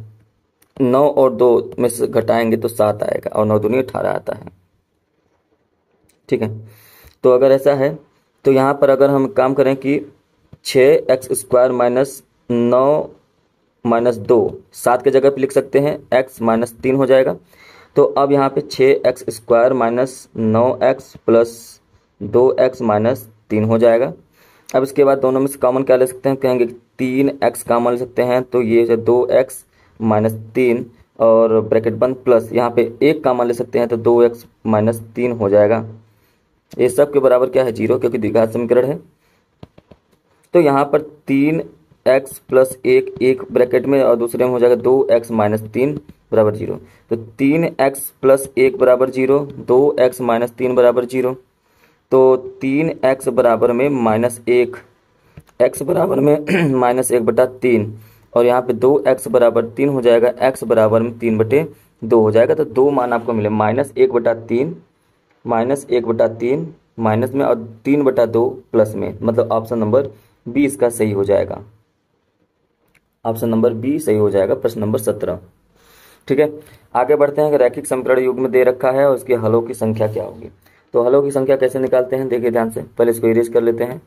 9 और 2 में से घटाएंगे तो 7 आएगा और 9 दूनी 18 आता है। ठीक है, तो अगर ऐसा है तो यहाँ पर अगर हम काम करें कि 6x² माइनस 9 माइनस 2 7 के जगह पे लिख सकते हैं, x माइनस 3 हो जाएगा। तो अब यहाँ पे 6x² minus 9x plus 2x minus 3 हो जाएगा। अब इसके बाद दोनों में से कॉमन क्या ले सकते हैं, कहेंगे 3x कॉमन ले सकते हैं, तो ये है 2x माइनस 3 और ब्रैकेट बंद, प्लस यहाँ पे 1 कॉमन ले सकते हैं तो 2x माइनस 3 हो जाएगा। ये सब के बराबर क्या है, 0, क्योंकि द्विघात समीकरण है। तो यहाँ पर 3x प्लस 1 ब्रैकेट में और दूसरे में हो जाएगा 2x माइनस 3 बराबर 0। तो 3x प्लस 1 बराबर 0, 2x माइनस 3 बराबर 0। तो 3x बराबर में माइनस 1, x बराबर में माइनस 1/3 और यहाँ पे 2x बराबर 3 हो जाएगा, x बराबर में 3/2 हो जाएगा। तो 2 मान आपको मिले -1/3 -1/3 माइनस में और 3/2 प्लस में, मतलब ऑप्शन नंबर बी इसका सही हो जाएगा। ऑप्शन नंबर बी सही हो जाएगा प्रश्न नंबर 17। ठीक है, आगे बढ़ते हैं कि रैखिक समीकरण युग्म दे रखा है और उसके हलों की संख्या क्या होगी। तो हलों की संख्या कैसे निकालते हैं, देखिए ध्यान से, पहले इसको इरेज कर लेते हैं।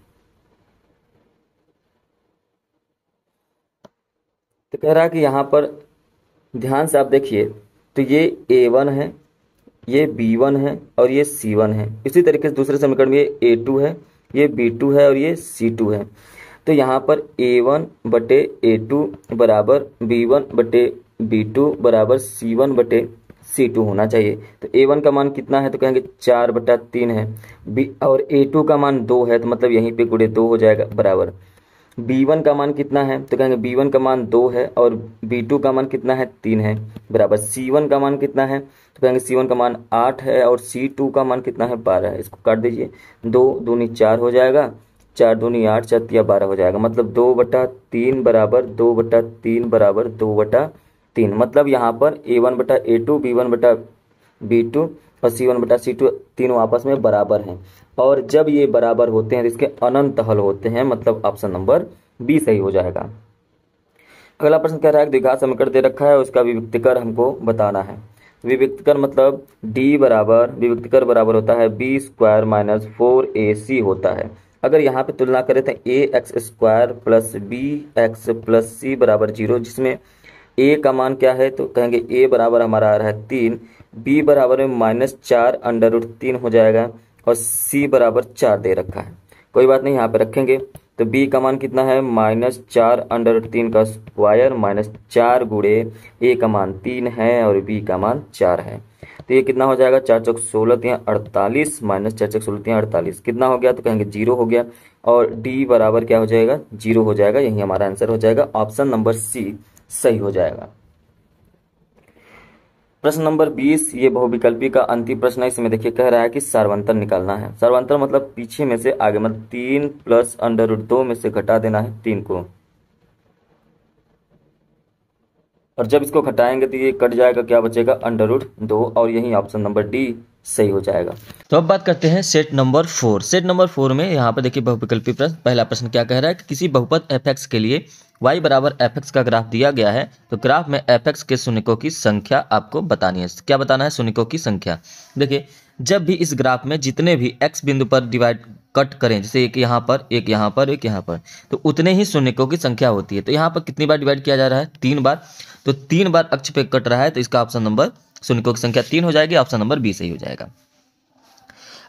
तो कह रहा है कि यहाँ पर ध्यान से आप देखिए, तो ये A1 है, ये B1 है और ये C1 है। इसी तरीके से दूसरे समीकरण में ये A2 है, ये B2 है और ये C2 है। तो यहाँ पर A1/A2 बराबर B1/B2 बराबर C1/C2 होना चाहिए। तो A1 का मान कितना है, तो कहेंगे 4/3 है, B और A2 का मान 2 है, तो मतलब यहीं पे गुणे 2 हो जाएगा, बराबर B1 का मान कितना है, तो कहेंगे B1 का मान 2 है और B2 का मान कितना है, 3 है, बराबर C1 का मान कितना है, तो कहेंगे C1 का मान 8 है और C2 का मान कितना है, 12 है। इसको काट दीजिए, 2 दूनी 4 हो जाएगा, 4 दूनी 8, 4 तिया 12 हो जाएगा, मतलब 2/3 बराबर 2/3 बराबर 2/3। मतलब यहाँ पर A1/A2 B1/B2 और C1/C2 तीनों आपस में बराबर हैं, और जब ये बराबर होते हैं तो इसके अनंत हल होते हैं, मतलब ऑप्शन नंबर बी सही हो जाएगा। अगला प्रश्न कह रहा है द्विघात समीकरण दे रखा है, उसका विविक्तीकर हमको बताना है। विविक्तीकर मतलब विविक्तीकर बराबर होता है B² माइनस 4AC होता है। अगर यहाँ पे तुलना करें तो AX² plus BX plus C बराबर 0, जिसमें A का मान क्या है, तो कहेंगे A बराबर हमारा आ रहा है 3, B बराबर में -4√3 हो जाएगा और C बराबर 4 दे रखा है। कोई बात नहीं, यहाँ पे रखेंगे। तो B का मान कितना है, -4√3 का स्क्वायर -4 गुणे A का मान 3 है और B का मान 4 है। तो ये कितना हो जाएगा, 4 चौक 16 तियां 48 -4 चौक 16 तियां 48 कितना हो गया, तो कहेंगे 0 हो गया और D बराबर क्या हो जाएगा, 0 हो जाएगा। यही हमारा आंसर हो जाएगा, ऑप्शन नंबर सी सही हो जाएगा। प्रश्न नंबर 20, ये बहुविकल्पी का अंतिम प्रश्न है। इसमें देखिए कह रहा है कि सार्वंतर निकालना है। सार्वंतर मतलब पीछे में से आगे, मतलब 3 प्लस √2 में से घटा देना है 3 को, और जब इसको घटाएंगे तो ये कट जाएगा, क्या बचेगा, √2, और यही ऑप्शन नंबर डी सही हो जाएगा। तो अब बात करते हैं सेट नंबर 4। सेट नंबर 4 में यहाँ पर देखिए बहुविकल्पी प्रश्न। पहला प्रश्न क्या कह रहा है कि किसी बहुपद f(x) के लिए y बराबर f(x) का ग्राफ दिया गया है, तो ग्राफ में f(x) के शून्यकों की संख्या आपको बतानी है। क्या बताना है, शून्यकों की संख्या। देखिए जब भी इस ग्राफ में जितने भी x बिंदु पर डिवाइड कट करें, जैसे एक यहाँ पर, एक यहाँ पर, एक यहाँ पर, तो उतने ही शून्यकों की संख्या होती है। तो यहाँ पर कितनी बार डिवाइड किया जा रहा है, 3 बार। तो 3 बार अक्ष पे कट रहा है, तो इसका ऑप्शन नंबर शून्यकों की संख्या 3 हो जाएगी। ऑप्शन नंबर बी सही हो जाएगा।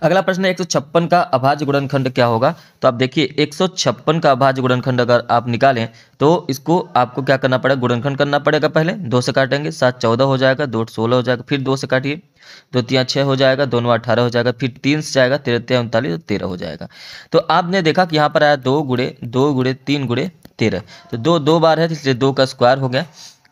अगला प्रश्न है 156 का अभाज्य गुणनखंड क्या होगा। तो आप देखिए 156 का अभाज्य गुणनखंड अगर आप निकालें तो इसको आपको क्या करना पड़ेगा, गुणनखंड करना पड़ेगा। पहले 2 से काटेंगे, 7 14 हो जाएगा, 2 16 हो जाएगा, फिर 2 से काटिए, 2 3 6 हो जाएगा, 2 9 18 हो जाएगा, फिर 3 से जाएगा, 13 3 39 13 हो जाएगा। तो आपने देखा कि यहाँ पर आया 2 गुणे 3 गुणे 13, तो 2 2 बार है, इसलिए 2 का स्क्वायर हो गया,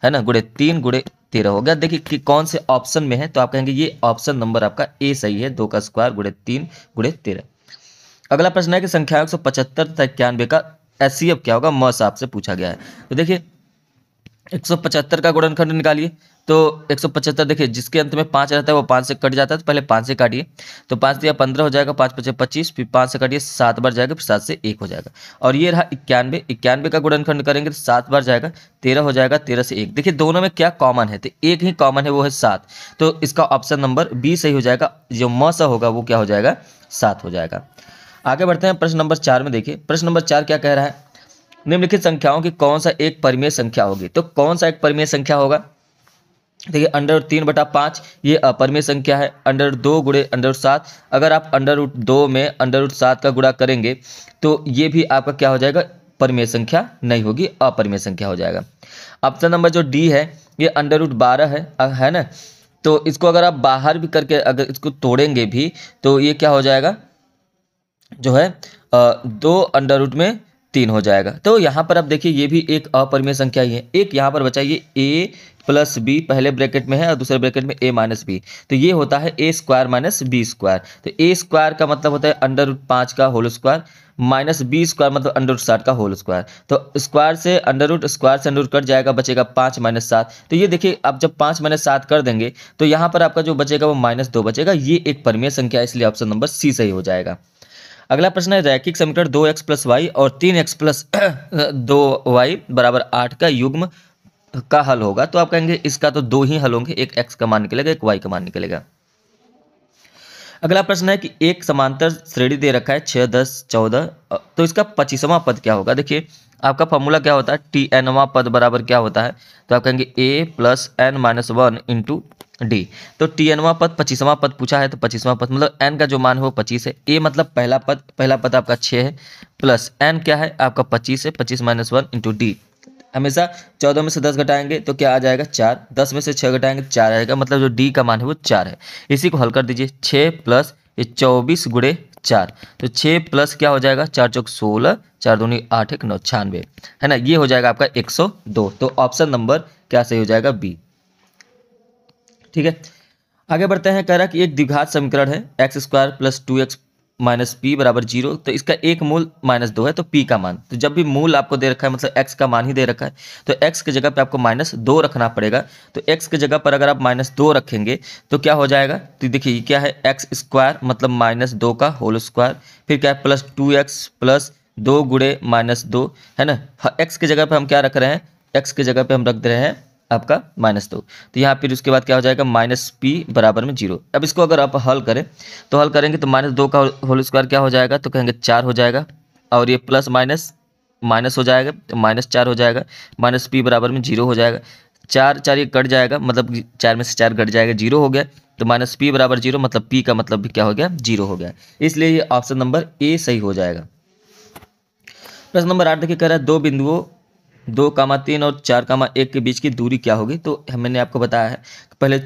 है ना, गुणे 3 गुणे 13 हो गया। देखिए कि कौन से ऑप्शन में है, तो आप कहेंगे ये ऑप्शन नंबर आपका ए सही है, 2 का स्क्वायर गुणे 3 गुणे 13। अगला प्रश्न है कि संख्या 175 तथा 91 का एचसीएफ क्या होगा, म से आपसे पूछा गया है। तो देखिए 175 का गुणनखंड निकालिए। तो 175 देखिए जिसके अंत में 5 रहता है वो 5 से कट जाता है, तो पहले 5 से काटिए, तो 5 दिया 15 हो जाएगा, 5 5 25, फिर 5 से काटिए 7 बार जाएगा, फिर 7 से 1 हो जाएगा। और ये रहा 91, 91 का गुणनखंड करेंगे तो 7 बार जाएगा, 13 हो जाएगा, 13 से 1। देखिए दोनों में क्या कॉमन है, तो एक ही कॉमन है, वो है 7। तो इसका ऑप्शन नंबर बी सही हो जाएगा, जो म सा होगा वो क्या हो जाएगा, 7 हो जाएगा। आगे बढ़ते हैं प्रश्न नंबर 4 में। देखिए प्रश्न नंबर 4 क्या कह रहा है, निम्नलिखित संख्याओं की कौन सा एक परिमेय संख्या होगी। तो कौन सा एक परिमेय संख्या होगा, देखिए अंडर 3/5 ये अपरिमेय संख्या है। अंडर 2 गुणे अंडर 7, अगर आप अंडर रूट 2 में अंडर रूट 7 का गुणा करेंगे तो ये भी आपका क्या हो जाएगा, परिमेय संख्या नहीं होगी, अपरिमेय संख्या हो जाएगा। ऑप्शन नंबर जो डी है ये अंडर रूट 12 है ना, तो इसको अगर आप बाहर भी करके अगर इसको तोड़ेंगे भी तो ये क्या हो जाएगा, जो है 2 अंडर रूट में 3 हो जाएगा। तो यहाँ पर आप देखिए ये भी एक अपरिमेय संख्या ही है। एक यहाँ पर बचा ये ए प्लस बी, पहले ब्रैकेट में है और दूसरे ब्रैकेट में ए माइनस बी, तो ये होता है ए स्क्वायर माइनस बी स्क्वायर। तो ए स्क्वायर का मतलब होता है अंडर रूट 5 का whole square, minus B square मतलब अंडर रूट 60 का होल स्क्वायर। तो स्क्वायर से अंडर रूट, स्क्वायर से अंडर रूट कट जाएगा, बचेगा 5 माइनस 7। तो ये देखिए आप जब 5 माइनस 7 कर देंगे तो यहाँ पर आपका जो बचेगा वो -2 बचेगा। ये एक परिमेय संख्या है, इसलिए ऑप्शन नंबर सी सही हो जाएगा। अगला प्रश्न है रैखिक समीकरण 2x प्लस वाई और 3x प्लस 2y बराबर 8 का युग्म का हल होगा। तो आप कहेंगे इसका तो 2 ही हल होंगे, एक x का मान निकलेगा, एक y का मान निकलेगा। अगला प्रश्न है कि एक समांतर श्रेणी दे रखा है 6 10 14, तो इसका 25वां पद क्या होगा। देखिए आपका फॉर्मूला क्या होता है, tnवां पद बराबर क्या होता है, तो आप कहेंगे a plus n-1 into D. तो tnवां पद 25वां पद पूछा है, तो 25वां पद मतलब n का जो मान है वो 25 है, a मतलब पहला पद आपका 6 है, प्लस n क्या है आपका 25 है, 25-1 इंटू डी। हमेशा 14 में से 10 घटाएंगे तो क्या आ जाएगा 4, 10 में से 6 घटाएंगे 4 आएगा, मतलब जो डी का मान है वो 4 है। इसी को हल कर दीजिए, 6 प्लस 24 गुणे 4, तो 6 प्लस क्या हो जाएगा 4 चौक 16, 4 दूनी 8 1 9 96, है ना, ये हो जाएगा आपका 102। तो ऑप्शन नंबर क्या सही हो जाएगा, बी। ठीक है, आगे बढ़ते हैं। कह रहा कि एक द्विघात समीकरण है x² plus 2x minus P बराबर 0, तो इसका एक मूल -2 है, तो p का मान, तो जब भी मूल आपको दे रखा है मतलब x का मान ही दे रखा है, तो x की जगह पे आपको -2 रखना पड़ेगा। तो x की जगह पर अगर आप -2 रखेंगे तो क्या हो जाएगा, तो देखिए ये क्या है x² मतलब -2 का होल स्क्वायर, फिर क्या है प्लस 2x प्लस 2 गुणे -2, है ना। x की जगह पे हम क्या रख रहे हैं, x की जगह पे हम रख दे रहे हैं आपका -2, तो यहाँ फिर उसके बाद क्या हो जाएगा -p बराबर में 0। अब इसको अगर आप हल करें तो हल करेंगे तो -2 का होल स्क्वायर क्या हो जाएगा, तो कहेंगे 4 हो जाएगा, और ये प्लस माइनस हो जाएगा तो -4 हो जाएगा, -p बराबर में 0 हो जाएगा। 4 4 ये कट जाएगा, मतलब 4 में से 4 कट जाएगा, 0 हो गया, तो -p बराबर 0 मतलब p का मतलब भी क्या हो गया, 0 हो गया। इसलिए ये ऑप्शन नंबर ए सही हो जाएगा। प्रश्न नंबर 8 देखिए, कह रहा है 2 बिंदुओं 2,3 और 4,1 के बीच की दूरी क्या होगी। तो मैंने आपको बताया है, पहले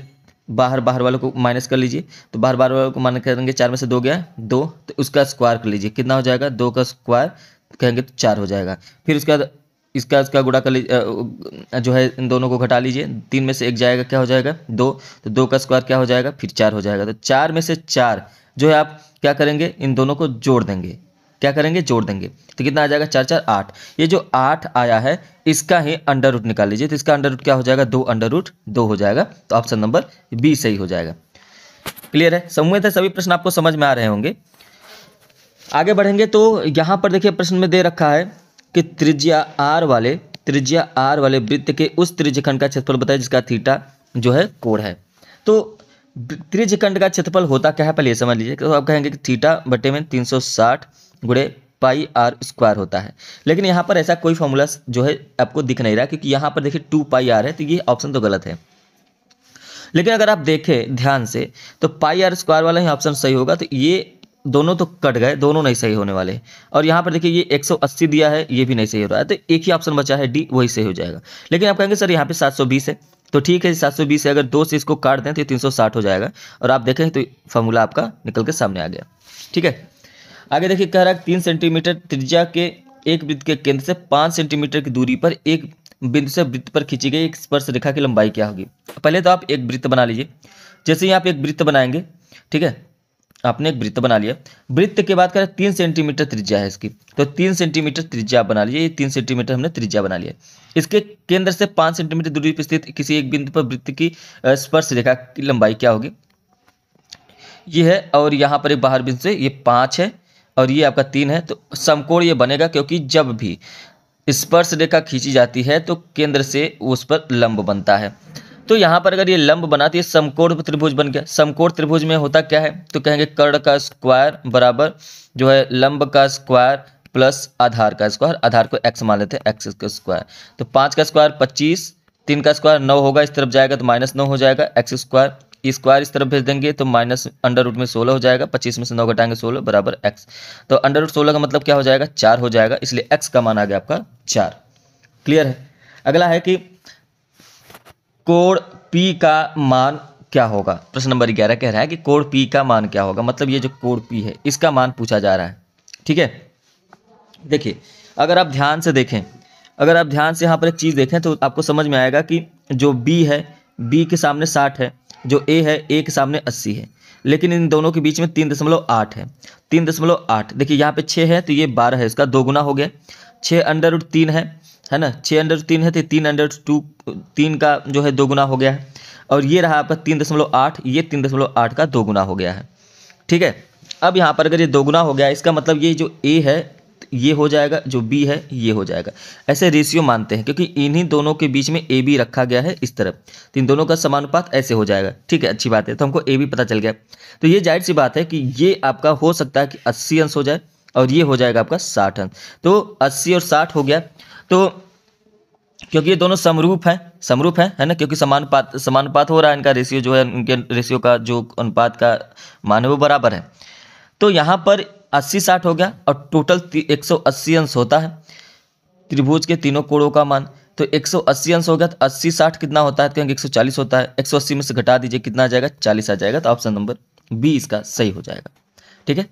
बाहर वालों को माइनस कर लीजिए, तो बाहर वालों को माइनस करेंगे, 4 में से 2 गया 2, तो उसका स्क्वायर कर लीजिए, कितना हो जाएगा 2 का स्क्वायर कहेंगे तो 4 हो जाएगा। फिर उसके बाद इसका गुणा कर लीजिए, जो है इन दोनों को घटा लीजिए, 3 में से 1 जाएगा क्या हो जाएगा 2, तो 2 का स्क्वायर क्या हो जाएगा फिर 4 हो जाएगा। तो 4 में से 4 जो है आप क्या करेंगे, इन दोनों को जोड़ देंगे, क्या करेंगे जोड़ देंगे, तो कितना आ जाएगा 4 4 8। ये जो 8 आया है इसका ही अंडर रूट निकाल लीजिए, तो इसका अंडर रूट क्या हो जाएगा 2 अंडर रूट 2 हो जाएगा। तो ऑप्शन नंबर बी सही हो जाएगा। क्लियर है, उम्मीद है सभी प्रश्न आपको समझ में आ रहे होंगे। आगे बढ़ेंगे तो यहाँ पर देखिए प्रश्न में दे रखा है कि त्रिज्या आर वाले वृत्त के उस त्रिज्यखंड का क्षेत्रफल बताए जिसका थीटा जो है कोण है। तो त्रिज्यखंड का क्षेत्रफल होता क्या है पहले ये समझ लीजिए। तो आप कहेंगे कि थीटा बटे में 360 गुणे पाई आर स्क्वायर होता है, लेकिन यहाँ पर ऐसा कोई फॉर्मूला जो है आपको दिख नहीं रहा, क्योंकि यहाँ पर देखिए 2 पाई आर है, तो ये ऑप्शन तो गलत है। लेकिन अगर आप देखें ध्यान से तो पाई आर स्क्वायर वाला ही ऑप्शन सही होगा। तो ये दोनों तो कट गए, दोनों नहीं सही होने वाले। और यहाँ पर देखिए ये 180 दिया है, ये भी नहीं सही हो रहा है, तो एक ही ऑप्शन बचा है डी, वही सही हो जाएगा। लेकिन आप कहेंगे सर यहाँ पे 720 है, तो ठीक है 720 है, अगर 2 से इसको काट दें तो 360 हो जाएगा, और आप देखें तो फॉर्मूला आपका निकल के सामने आ गया। ठीक है, आगे देखिए कह रहा है 3 सेंटीमीटर त्रिज्या के एक वृत्त के केंद्र से 5 सेंटीमीटर की दूरी पर एक बिंदु से वृत्त पर खींची गई एक स्पर्श रेखा की लंबाई क्या होगी। पहले तो आप एक वृत्त बना लीजिए। जैसे ही आप एक वृत्त बनाएंगे, ठीक है, आपने एक वृत्त बना लिया, वृत्त के बाद कह रहा है 3 सेंटीमीटर त्रिज्या है इसकी, तो 3 सेंटीमीटर त्रिज्या आप बना लीजिए। ये 3 सेंटीमीटर हमने त्रिज्या बना लिया। इसके केंद्र से 5 सेंटीमीटर दूरी पर स्थित किसी एक बिंदु पर वृत्त की स्पर्श रेखा की लंबाई क्या होगी, ये है। और यहाँ पर एक बाहर बिंदु से ये 5 है और ये आपका 3 है, तो समकोण ये बनेगा, क्योंकि जब भी स्पर्श रेखा खींची जाती है तो केंद्र से उस पर लंब बनता है। तो यहाँ पर अगर ये लंब बना तो ये समकोण त्रिभुज बन गया। समकोण त्रिभुज में होता क्या है, तो कहेंगे कर्ण का स्क्वायर बराबर जो है लंब का स्क्वायर प्लस आधार का स्क्वायर, आधार को x मान लेते हैं, x का स्क्वायर। तो 5 का स्क्वायर 25, 3 का स्क्वायर 9 होगा, इस तरफ जाएगा तो -9 हो जाएगा, x स्क्वायर स्क्वायर इस तरफ भेज देंगे तो माइनस अंडर रूट में 16 हो जाएगा, 25 में से 9 घटाएंगे 16 बराबर x। तो अंडर रूट 16 का मतलब क्या हो जाएगा, 4 हो जाएगा, इसलिए x का मान आ गया आपका 4। क्लियर है। अगला है कि कोण P का मान क्या होगा। प्रश्न नंबर 11 कह रहा है कि कोण P का मान क्या होगा, मतलब ये जो कोण P है इसका मान पूछा जा रहा है। ठीक है, देखिए अगर आप ध्यान से देखें, अगर आप ध्यान से यहाँ पर एक चीज़ देखें तो आपको समझ में आएगा कि जो B है, B के सामने 60 है, जो A है, A के सामने 80 है, लेकिन इन दोनों के बीच में 3.8 है। 3.8 देखिए यहाँ पे 6 है तो ये 12 है, इसका 2 गुना हो गया। 6 अंडर रूट 3 है ना, 6 अंडर रूट 3 है तो 3 अंडर रूट 2, 3 का जो है 2 गुना हो गया है। और ये रहा आपका 3.8, ये 3.8 का 2 गुना हो गया है। ठीक है, अब यहाँ पर अगर ये 2 गुना हो गया, इसका मतलब ये जो A है ये हो जाएगा, जो B है ये हो जाएगा। ऐसे रेशियो मानते हैं क्योंकि इन्हीं दोनों के बीच में AB रखा गया है इस तरफ, तो इन दोनों का समानुपात ऐसे हो जाएगा। ठीक है, अच्छी बात है, तो हमको AB पता चल गया। तो ये जाहिर सी बात है कि ये आपका हो सकता है कि 80 अंश हो जाए और ये हो जाएगा आपका 60 अंश। तो 80 और 60 हो गया, तो क्योंकि ये दोनों समरूप है ना, क्योंकि समानुपात हो रहा है, इनका रेशियो जो है, उनके रेशियो का जो अनुपात का मान है वो बराबर है। तो यहाँ पर 80-60 हो गया और टोटल 180 अंश होता है त्रिभुज के तीनों कोणों का मान। तो 180 अंश हो गया तो 80-60 कितना होता है, तो कहेंगे 140 होता है। 180 में से घटा दीजिए कितना आ जाएगा, 40 आ जाएगा। तो ऑप्शन नंबर बी इसका सही हो जाएगा। ठीक है,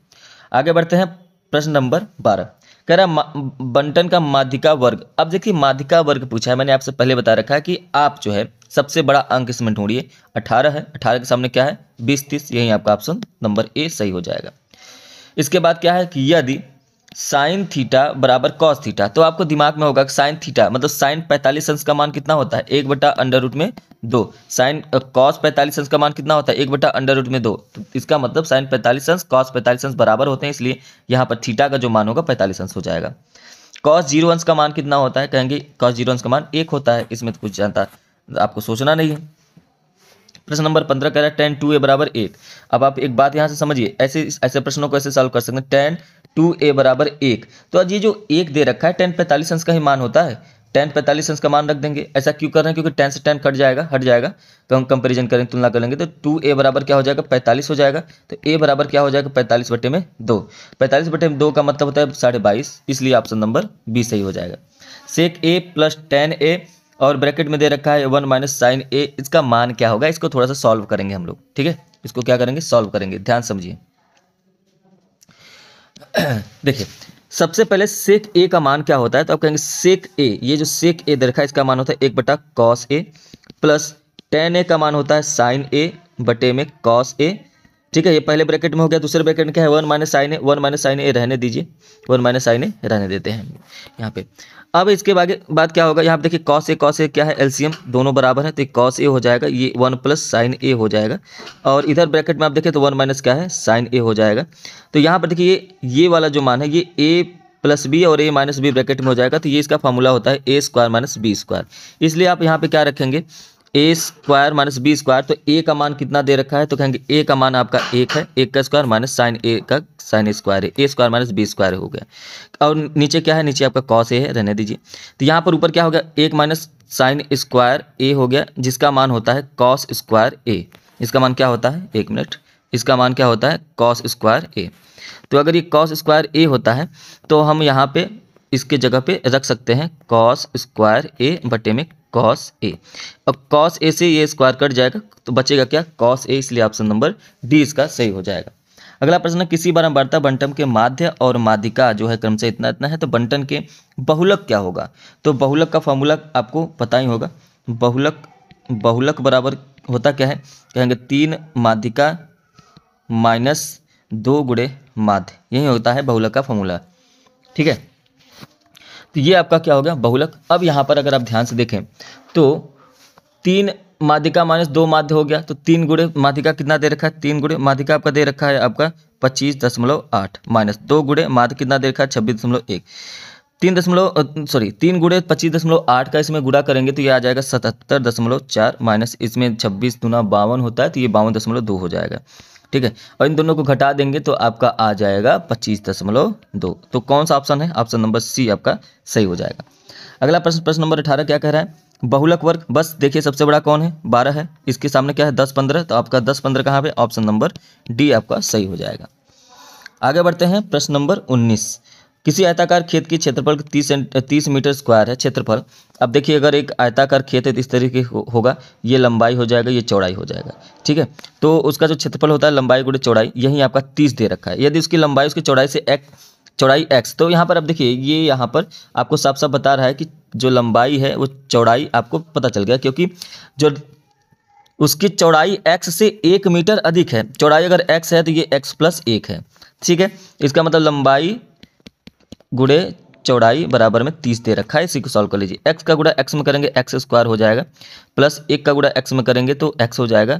आगे बढ़ते हैं। प्रश्न नंबर 12 कह रहा बंटन का माध्यिका वर्ग। अब देखिए माध्यिका वर्ग पूछा है, मैंने आपसे पहले बता रखा है कि आप जो है सबसे बड़ा अंक इसमें ढूंढिए। 18 है, 18 के सामने क्या है 20-30, यही आपका ऑप्शन नंबर ए सही हो जाएगा। इसके बाद क्या है कि यदि साइन थीटा बराबर कॉस थीटा, तो आपको दिमाग में होगा कि साइन थीटा मतलब साइन 45 अंश का मान कितना होता है, 1/√2। साइन कॉस 45 अंश का मान कितना होता है, 1/√2। तो इसका मतलब साइन 45 अंश कॉस 45 अंश बराबर होते हैं, इसलिए यहाँ पर थीटा का जो मान होगा 45 अंश हो जाएगा। कॉस 0 अंश का मान कितना होता है, कहेंगे कॉस 0 अंश का मान 1 होता है। इसमें तो कुछ जानता आपको सोचना नहीं है। प्रश्न नंबर 15 कह रहा है tan 2a बराबर 1। अब आप एक बात यहाँ से समझिए, ऐसे प्रश्नों को ऐसे सॉल्व कर सकते हैं। tan 2a बराबर 1, तो आज ये जो 1 दे रखा है tan 45 अंश का ही मान होता है, tan 45 अंश का मान रख देंगे। ऐसा क्यों कर रहे हैं, क्योंकि tan से tan हट जाएगा, तो हम कंपेरिजन करेंगे, तुलना कर लेंगे, तो 2a बराबर क्या हो जाएगा 45 हो जाएगा। तो a बराबर क्या हो जाएगा 45/2। 45/2 का मतलब होता है 22.5, इसलिए ऑप्शन नंबर बी सही हो जाएगा। sec a plus tan a और ब्रैकेट में दे रखा है 1 - sin a, इसका मान क्या होगा, इसको थोड़ा सा सॉल्व करेंगे हम लोग। ठीक है, इसको क्या करेंगे, सॉल्व करेंगे, ध्यान समझिए। देखिए सबसे पहले सेक ए का मान क्या होता है, तो आप कहेंगे सेक ए, ये जो सेक ए दे रखा है इसका मान होता है 1/cos a plus tan a का मान होता है sin a बटे में cos a। ठीक है, ये पहले ब्रैकेट में हो गया। दूसरे ब्रैकेट में क्या है 1 - sin a, 1 - sin a रहने दीजिए, 1 - sin a रहने देते हैं यहाँ पे। अब इसके बाद क्या होगा, यहाँ पे देखिए cos a क्या है एलसीएम, दोनों बराबर है, तो cos a हो जाएगा, ये 1 + sin a हो जाएगा। और इधर ब्रैकेट में आप देखें तो 1 - क्या है sin a हो जाएगा। तो यहाँ पर देखिए ये वाला जो मान है ये a + b और a - b ब्रैकेट में हो जाएगा, तो ये इसका फॉर्मूला होता है a² - b²। इसलिए आप यहाँ पे क्या रखेंगे a² - b²। तो a का मान कितना दे रखा है, तो कहेंगे a का मान आपका 1 है, 1 का स्क्वायर माइनस sin a का sin a² है, a² - b² हो गया। और नीचे क्या है, नीचे आपका cos a है, रहने दीजिए। तो यहाँ पर ऊपर क्या हो गया 1 - sin स्क्वायर a हो गया, जिसका मान होता है cos² a। इसका मान क्या होता है, 1 मिनट इसका मान क्या होता है कॉस स्क्वायर ए। तो अगर ये कॉस स्क्वायर ए होता है तो हम यहाँ पे इसके जगह पे रख सकते हैं कॉस स्क्वायर ए बटे में कॉस ए। अब कॉस ए से ये स्क्वायर कट जाएगा तो बचेगा क्या कॉस ए, इसलिए ऑप्शन नंबर डी इसका सही हो जाएगा। अगला प्रश्न है, किसी बारंबारता बंटन के माध्य और माध्यिका जो है क्रमशः इतना इतना है तो बंटन के बहुलक क्या होगा। तो बहुलक का फॉर्मूला आपको पता ही होगा। बहुलक बराबर होता क्या है, कहेंगे 3 माध्यिका माइनस 2 गुणे माध्य, यही होता है बहुलक का फॉर्मूला। ठीक है, तो ये आपका क्या हो गया बहुलक। अब यहाँ पर अगर आप ध्यान से देखें तो 3 माध्यिका माइनस 2 माध्य हो गया, तो 3 गुणे माध्यिका कितना दे रखा है, 3 गुणे माध्यिका आपका दे रखा है आपका 25.8 माइनस 2 गुणे माध्य कितना दे रखा है 26.1। 3 गुणे 25.8 का इसमें गुणा करेंगे तो ये आ जाएगा 77.4 माइनस इसमें 26 दूना 52 होता है तो ये 52.2 हो जाएगा। ठीक है, और इन दोनों को घटा देंगे तो आपका आ जाएगा 25.2। तो कौन सा ऑप्शन है, ऑप्शन नंबर सी आपका सही हो जाएगा। अगला प्रश्न नंबर 18 क्या कह रहा है, बहुलक वर्ग। बस देखिए सबसे बड़ा कौन है 12 है, इसके सामने क्या है 10-15, तो आपका 10-15 कहाँ पे, ऑप्शन नंबर डी आपका सही हो जाएगा। आगे बढ़ते हैं प्रश्न नंबर 19। किसी आयताकार खेत की क्षेत्रफल 30 मीटर स्क्वायर है क्षेत्रफल। अब देखिए अगर एक आयताकार खेत है तो इस तरीके होगा, ये लंबाई हो जाएगा, ये चौड़ाई हो जाएगा। ठीक है, तो उसका जो क्षेत्रफल होता है लंबाई गुणे चौड़ाई, यही आपका 30 दे रखा है। यदि उसकी लंबाई उसकी चौड़ाई से चौड़ाई x, तो यहाँ पर अब देखिए ये यहाँ पर आपको साफ साफ बता रहा है कि जो लंबाई है वो चौड़ाई आपको पता चल गया, क्योंकि जो उसकी चौड़ाई x से 1 मीटर अधिक है। चौड़ाई अगर x है तो ये x प्लस 1 है। ठीक है, इसका मतलब लंबाई गुणे चौड़ाई बराबर में 30 दे रखा है। इसी को सॉल्व कर लीजिए। x का गुणा x में करेंगे x स्क्वायर हो जाएगा, प्लस 1 का गुणा x में करेंगे तो x हो जाएगा,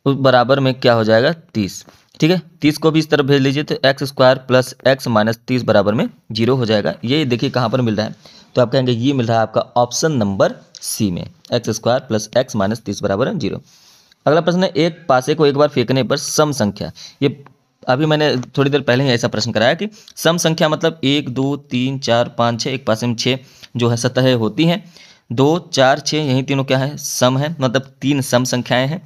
उस बराबर में क्या हो जाएगा 30। ठीक है, 30 को भी इस तरफ भेज लीजिए तो x square plus x minus 30 बराबर में 0 हो जाएगा। ये देखिए कहाँ पर मिल रहा है, तो आप कहेंगे ये मिल रहा है आपका ऑप्शन नंबर सी में, x square plus x minus 30 बराबर 0। अगला प्रश्न है, एक पासे को एक बार फेंकने पर सम संख्या, ये अभी मैंने थोड़ी देर पहले ही ऐसा प्रश्न कराया कि सम संख्या मतलब 1 2 3 4 5 6, एक पासे में 6 जो है सतहें होती हैं, 2 4 6 यही तीनों क्या है सम है, मतलब 3 सम संख्याएं हैं।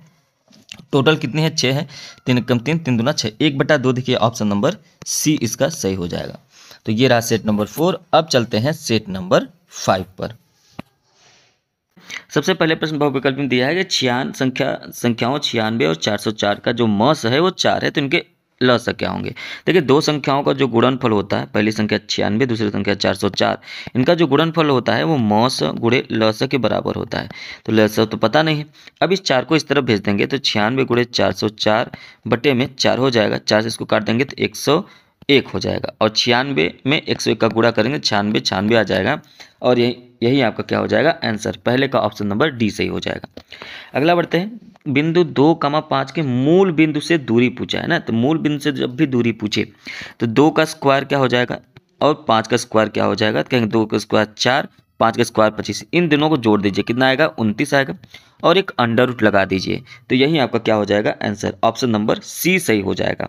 टोटल कितनी है 6 है, 3 कम 3 3 दूना 6, 1/2 देखिए ऑप्शन नंबर सी इसका सही हो जाएगा। तो ये रहा सेट नंबर 4। अब चलते हैं सेट नंबर 5 पर। सबसे पहले प्रश्न बहुविकल्प में दिया है कि संख्याओं 96 और 404 का जो मस है वो 4 है, तो इनके लस क्या होंगे। देखिए दो संख्याओं का जो गुणनफल होता है, पहली संख्या 96 दूसरी संख्या 404, इनका जो गुणनफल होता है वो मौस गुणे लस के बराबर होता है। तो लस तो पता नहीं है, अब इस 4 को इस तरफ भेज देंगे तो 96 गुणे 404 बटे में 4 हो जाएगा, 4 से इसको काट देंगे तो 101 हो जाएगा, और 96 में 101 का गुणा करेंगे 96 आ जाएगा, और यही आपका क्या हो जाएगा आंसर, पहले का ऑप्शन नंबर डी सही हो जाएगा। अगला बढ़ते हैं, बिंदु 2,5 के मूल बिंदु से दूरी पूछा है ना, तो मूल बिंदु से जब भी दूरी पूछे तो 2 का स्क्वायर क्या हो जाएगा और 5 का स्क्वायर क्या हो जाएगा, कहेंगे 2 का स्क्वायर 4, 5 का स्क्वायर 25, इन दोनों को जोड़ दीजिए कितना आएगा 29 आएगा, और एक अंडर रूट लगा दीजिए, तो यही आपका क्या हो जाएगा आंसर, ऑप्शन नंबर सी सही हो जाएगा।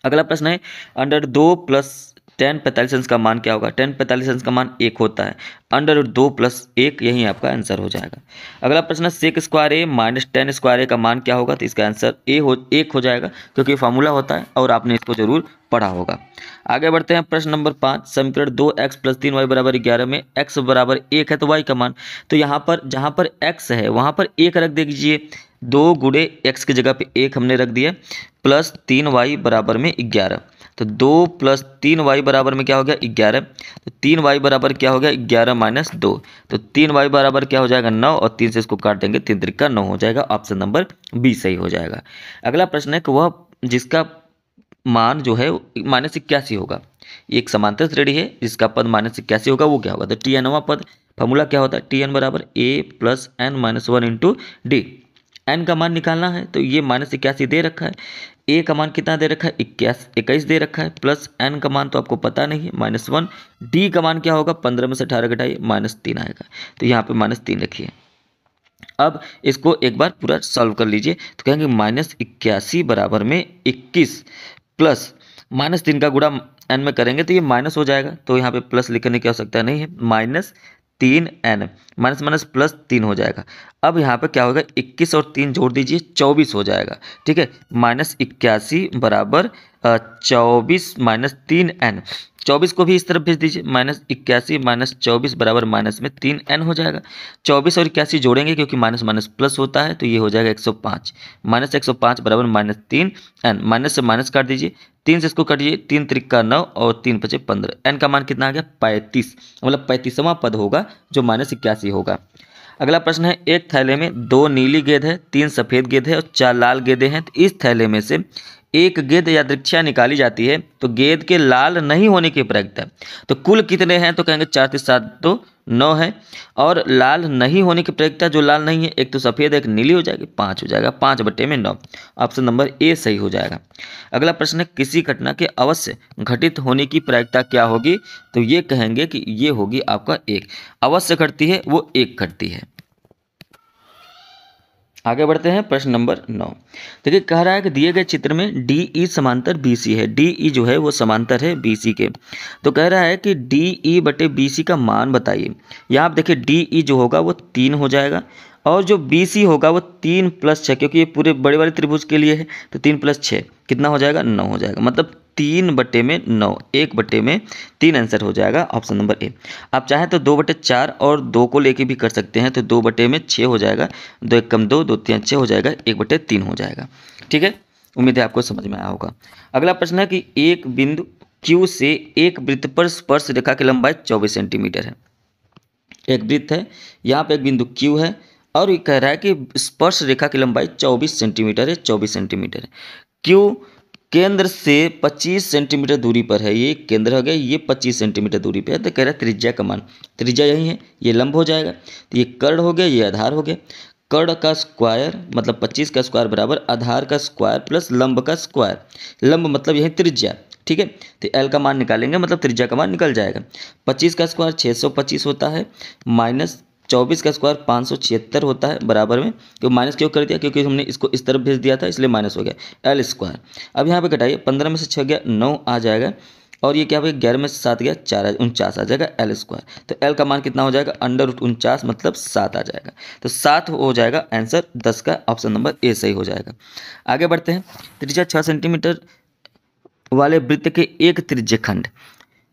अगला प्रश्न है, अंडर 2 प्लस tan 45 अंश का मान क्या होगा, tan 45 अंश का मान 1 होता है, अंडर 2 प्लस 1 यही आपका आंसर हो जाएगा। अगला प्रश्न है, सेक स्क्वायर ए माइनस tan स्क्वायर ए का मान क्या होगा, तो इसका आंसर 1 हो जाएगा, क्योंकि फार्मूला होता है और आपने इसको जरूर पढ़ा होगा। आगे बढ़ते हैं प्रश्न नंबर 5, समीकरण 2x प्लस 3y बराबर 11 में x बराबर 1 है तो y का मान, तो यहाँ पर जहाँ पर x है वहाँ पर 1 रख दीजिए, 2 गुणे x की जगह पे 1 हमने रख दिया, प्लस 3y बराबर में 11, तो 2 प्लस 3y बराबर में क्या हो गया 11, तो 3y बराबर क्या हो गया 11 माइनस 2, तो 3y बराबर क्या हो जाएगा 9, और 3 से इसको काट देंगे 3 त्रिका 9 हो जाएगा, ऑप्शन नंबर बी सही हो जाएगा। अगला प्रश्न है कि वह जिसका मान जो है -81 होगा, एक समांतर श्रेणी है जिसका पद -81 होगा, वो क्या होगा, तो tnवा पद, फॉर्मूला क्या होता है tn बराबर a plus n minus 1 into D. n का मान निकालना है तो ये -81 दे रखा है, a का मान कितना दे रखा है 21 दे रखा है, प्लस n का मान तो आपको पता नहीं है -1, d का मान क्या होगा 15 में से 18 घटाइए -3 आएगा, तो यहाँ पे -3 रखिए। अब इसको एक बार पूरा सॉल्व कर लीजिए, तो कहेंगे -81 बराबर में 21 प्लस -3 का गुणा n में करेंगे तो ये माइनस हो जाएगा, तो यहाँ पे प्लस लिखने की आवश्यकता नहीं है, 3n माइनस माइनस प्लस 3 हो जाएगा। अब यहाँ पे क्या होगा, 21 और 3 जोड़ दीजिए 24 हो जाएगा। ठीक है, -81 बराबर 24 माइनस 3n। 24 को भी इस तरफ भेज दीजिए, -81 माइनस 24 बराबर माइनस में 3n हो जाएगा। 24 और 81 जोड़ेंगे क्योंकि माइनस माइनस प्लस होता है, तो ये हो जाएगा 105। -105 बराबर -3n। माइनस से माइनस काट दीजिए, 3 से इसको काटिए, 3 त्रिका 9 और 3 पचे 15। n का मान कितना आ गया, 35। मतलब 35वां पद होगा जो -81 होगा। अगला प्रश्न है, एक थैले में 2 नीली गेंद है, 3 सफ़ेद गेंद है और 4 लाल गेंदें हैं। तो इस थैले में से एक गेंद यादृच्छिक निकाली जाती है, तो गेंद के लाल नहीं होने की प्रयोजकता है। तो कुल कितने हैं, तो कहेंगे 4 3 7 तो 9 है। और लाल नहीं होने की प्रयोजकता, जो लाल नहीं है, एक तो सफ़ेद एक नीली हो जाएगी, 5 हो जाएगा, 5/9। ऑप्शन नंबर ए सही हो जाएगा। अगला प्रश्न है, किसी घटना के अवश्य घटित होने की प्रयोजकता क्या होगी, तो ये कहेंगे कि ये होगी आपका 1। अवश्य घटती है वो 1 घटती है। आगे बढ़ते हैं, प्रश्न नंबर 9। देखिए कह रहा है कि दिए गए चित्र में डी ई समांतर बी सी है। डी ई जो है वो समांतर है बी सी के। तो कह रहा है कि डी ई बटे बी सी का मान बताइए। यहाँ आप देखिए डी ई जो होगा वो 3 हो जाएगा और जो बी सी होगा वो 3 + 6, क्योंकि ये पूरे बड़े वाले त्रिभुज के लिए है, तो 3 + 6 कितना हो जाएगा, 9 हो जाएगा। मतलब 3/9, 1/3 आंसर हो जाएगा ऑप्शन नंबर ए। आप चाहें तो 2/4 और 2 को लेके भी कर सकते हैं, तो 2/6 हो जाएगा, 2 1 कम 2, 2 3 6 हो जाएगा, 1/3 हो जाएगा। ठीक है, उम्मीद है आपको समझ में आया होगा। अगला प्रश्न है कि एक बिंदु Q से एक वृत्त पर स्पर्श रेखा की लंबाई 24 सेंटीमीटर है। एक वृत्त है, यहाँ पे एक बिंदु Q है और ये कह रहा है कि स्पर्श रेखा की लंबाई 24 सेंटीमीटर है, 24 सेंटीमीटर है। Q केंद्र से 25 सेंटीमीटर दूरी पर है, ये केंद्र हो गया, ये 25 सेंटीमीटर दूरी पे है। तो कह रहा है त्रिज्या का मान, त्रिज्या यही है, ये लंब हो जाएगा, तो ये कर्ण हो गया, ये आधार हो गया। कर्ण का स्क्वायर मतलब 25 का स्क्वायर बराबर आधार का स्क्वायर प्लस लंब का स्क्वायर। लंब मतलब यही त्रिज्या। ठीक है, तो एल का मान निकालेंगे, मतलब त्रिज्या का मान निकल जाएगा। 25 का स्क्वायर 625 होता है, माइनस 24 का स्क्वायर 576 होता है, बराबर में क्यों माइनस क्यों कर दिया, क्योंकि हमने इसको इस तरफ भेज दिया था, इसलिए माइनस हो गया एल स्क्वायर। अब यहाँ पे घटाइए, 15 में से 6 गया 9 आ जाएगा, और ये क्या हो गया, 11 में से 7 गया 4 49 आ जाएगा एल स्क्वायर। तो एल का मान कितना हो जाएगा, √49 मतलब 7 आ जाएगा। तो 7 हो जाएगा आंसर 10 का, ऑप्शन नंबर ए सही हो जाएगा। आगे बढ़ते हैं, त्रिज्या 6 सेंटीमीटर वाले वृत्त के एक त्रिज्यखंड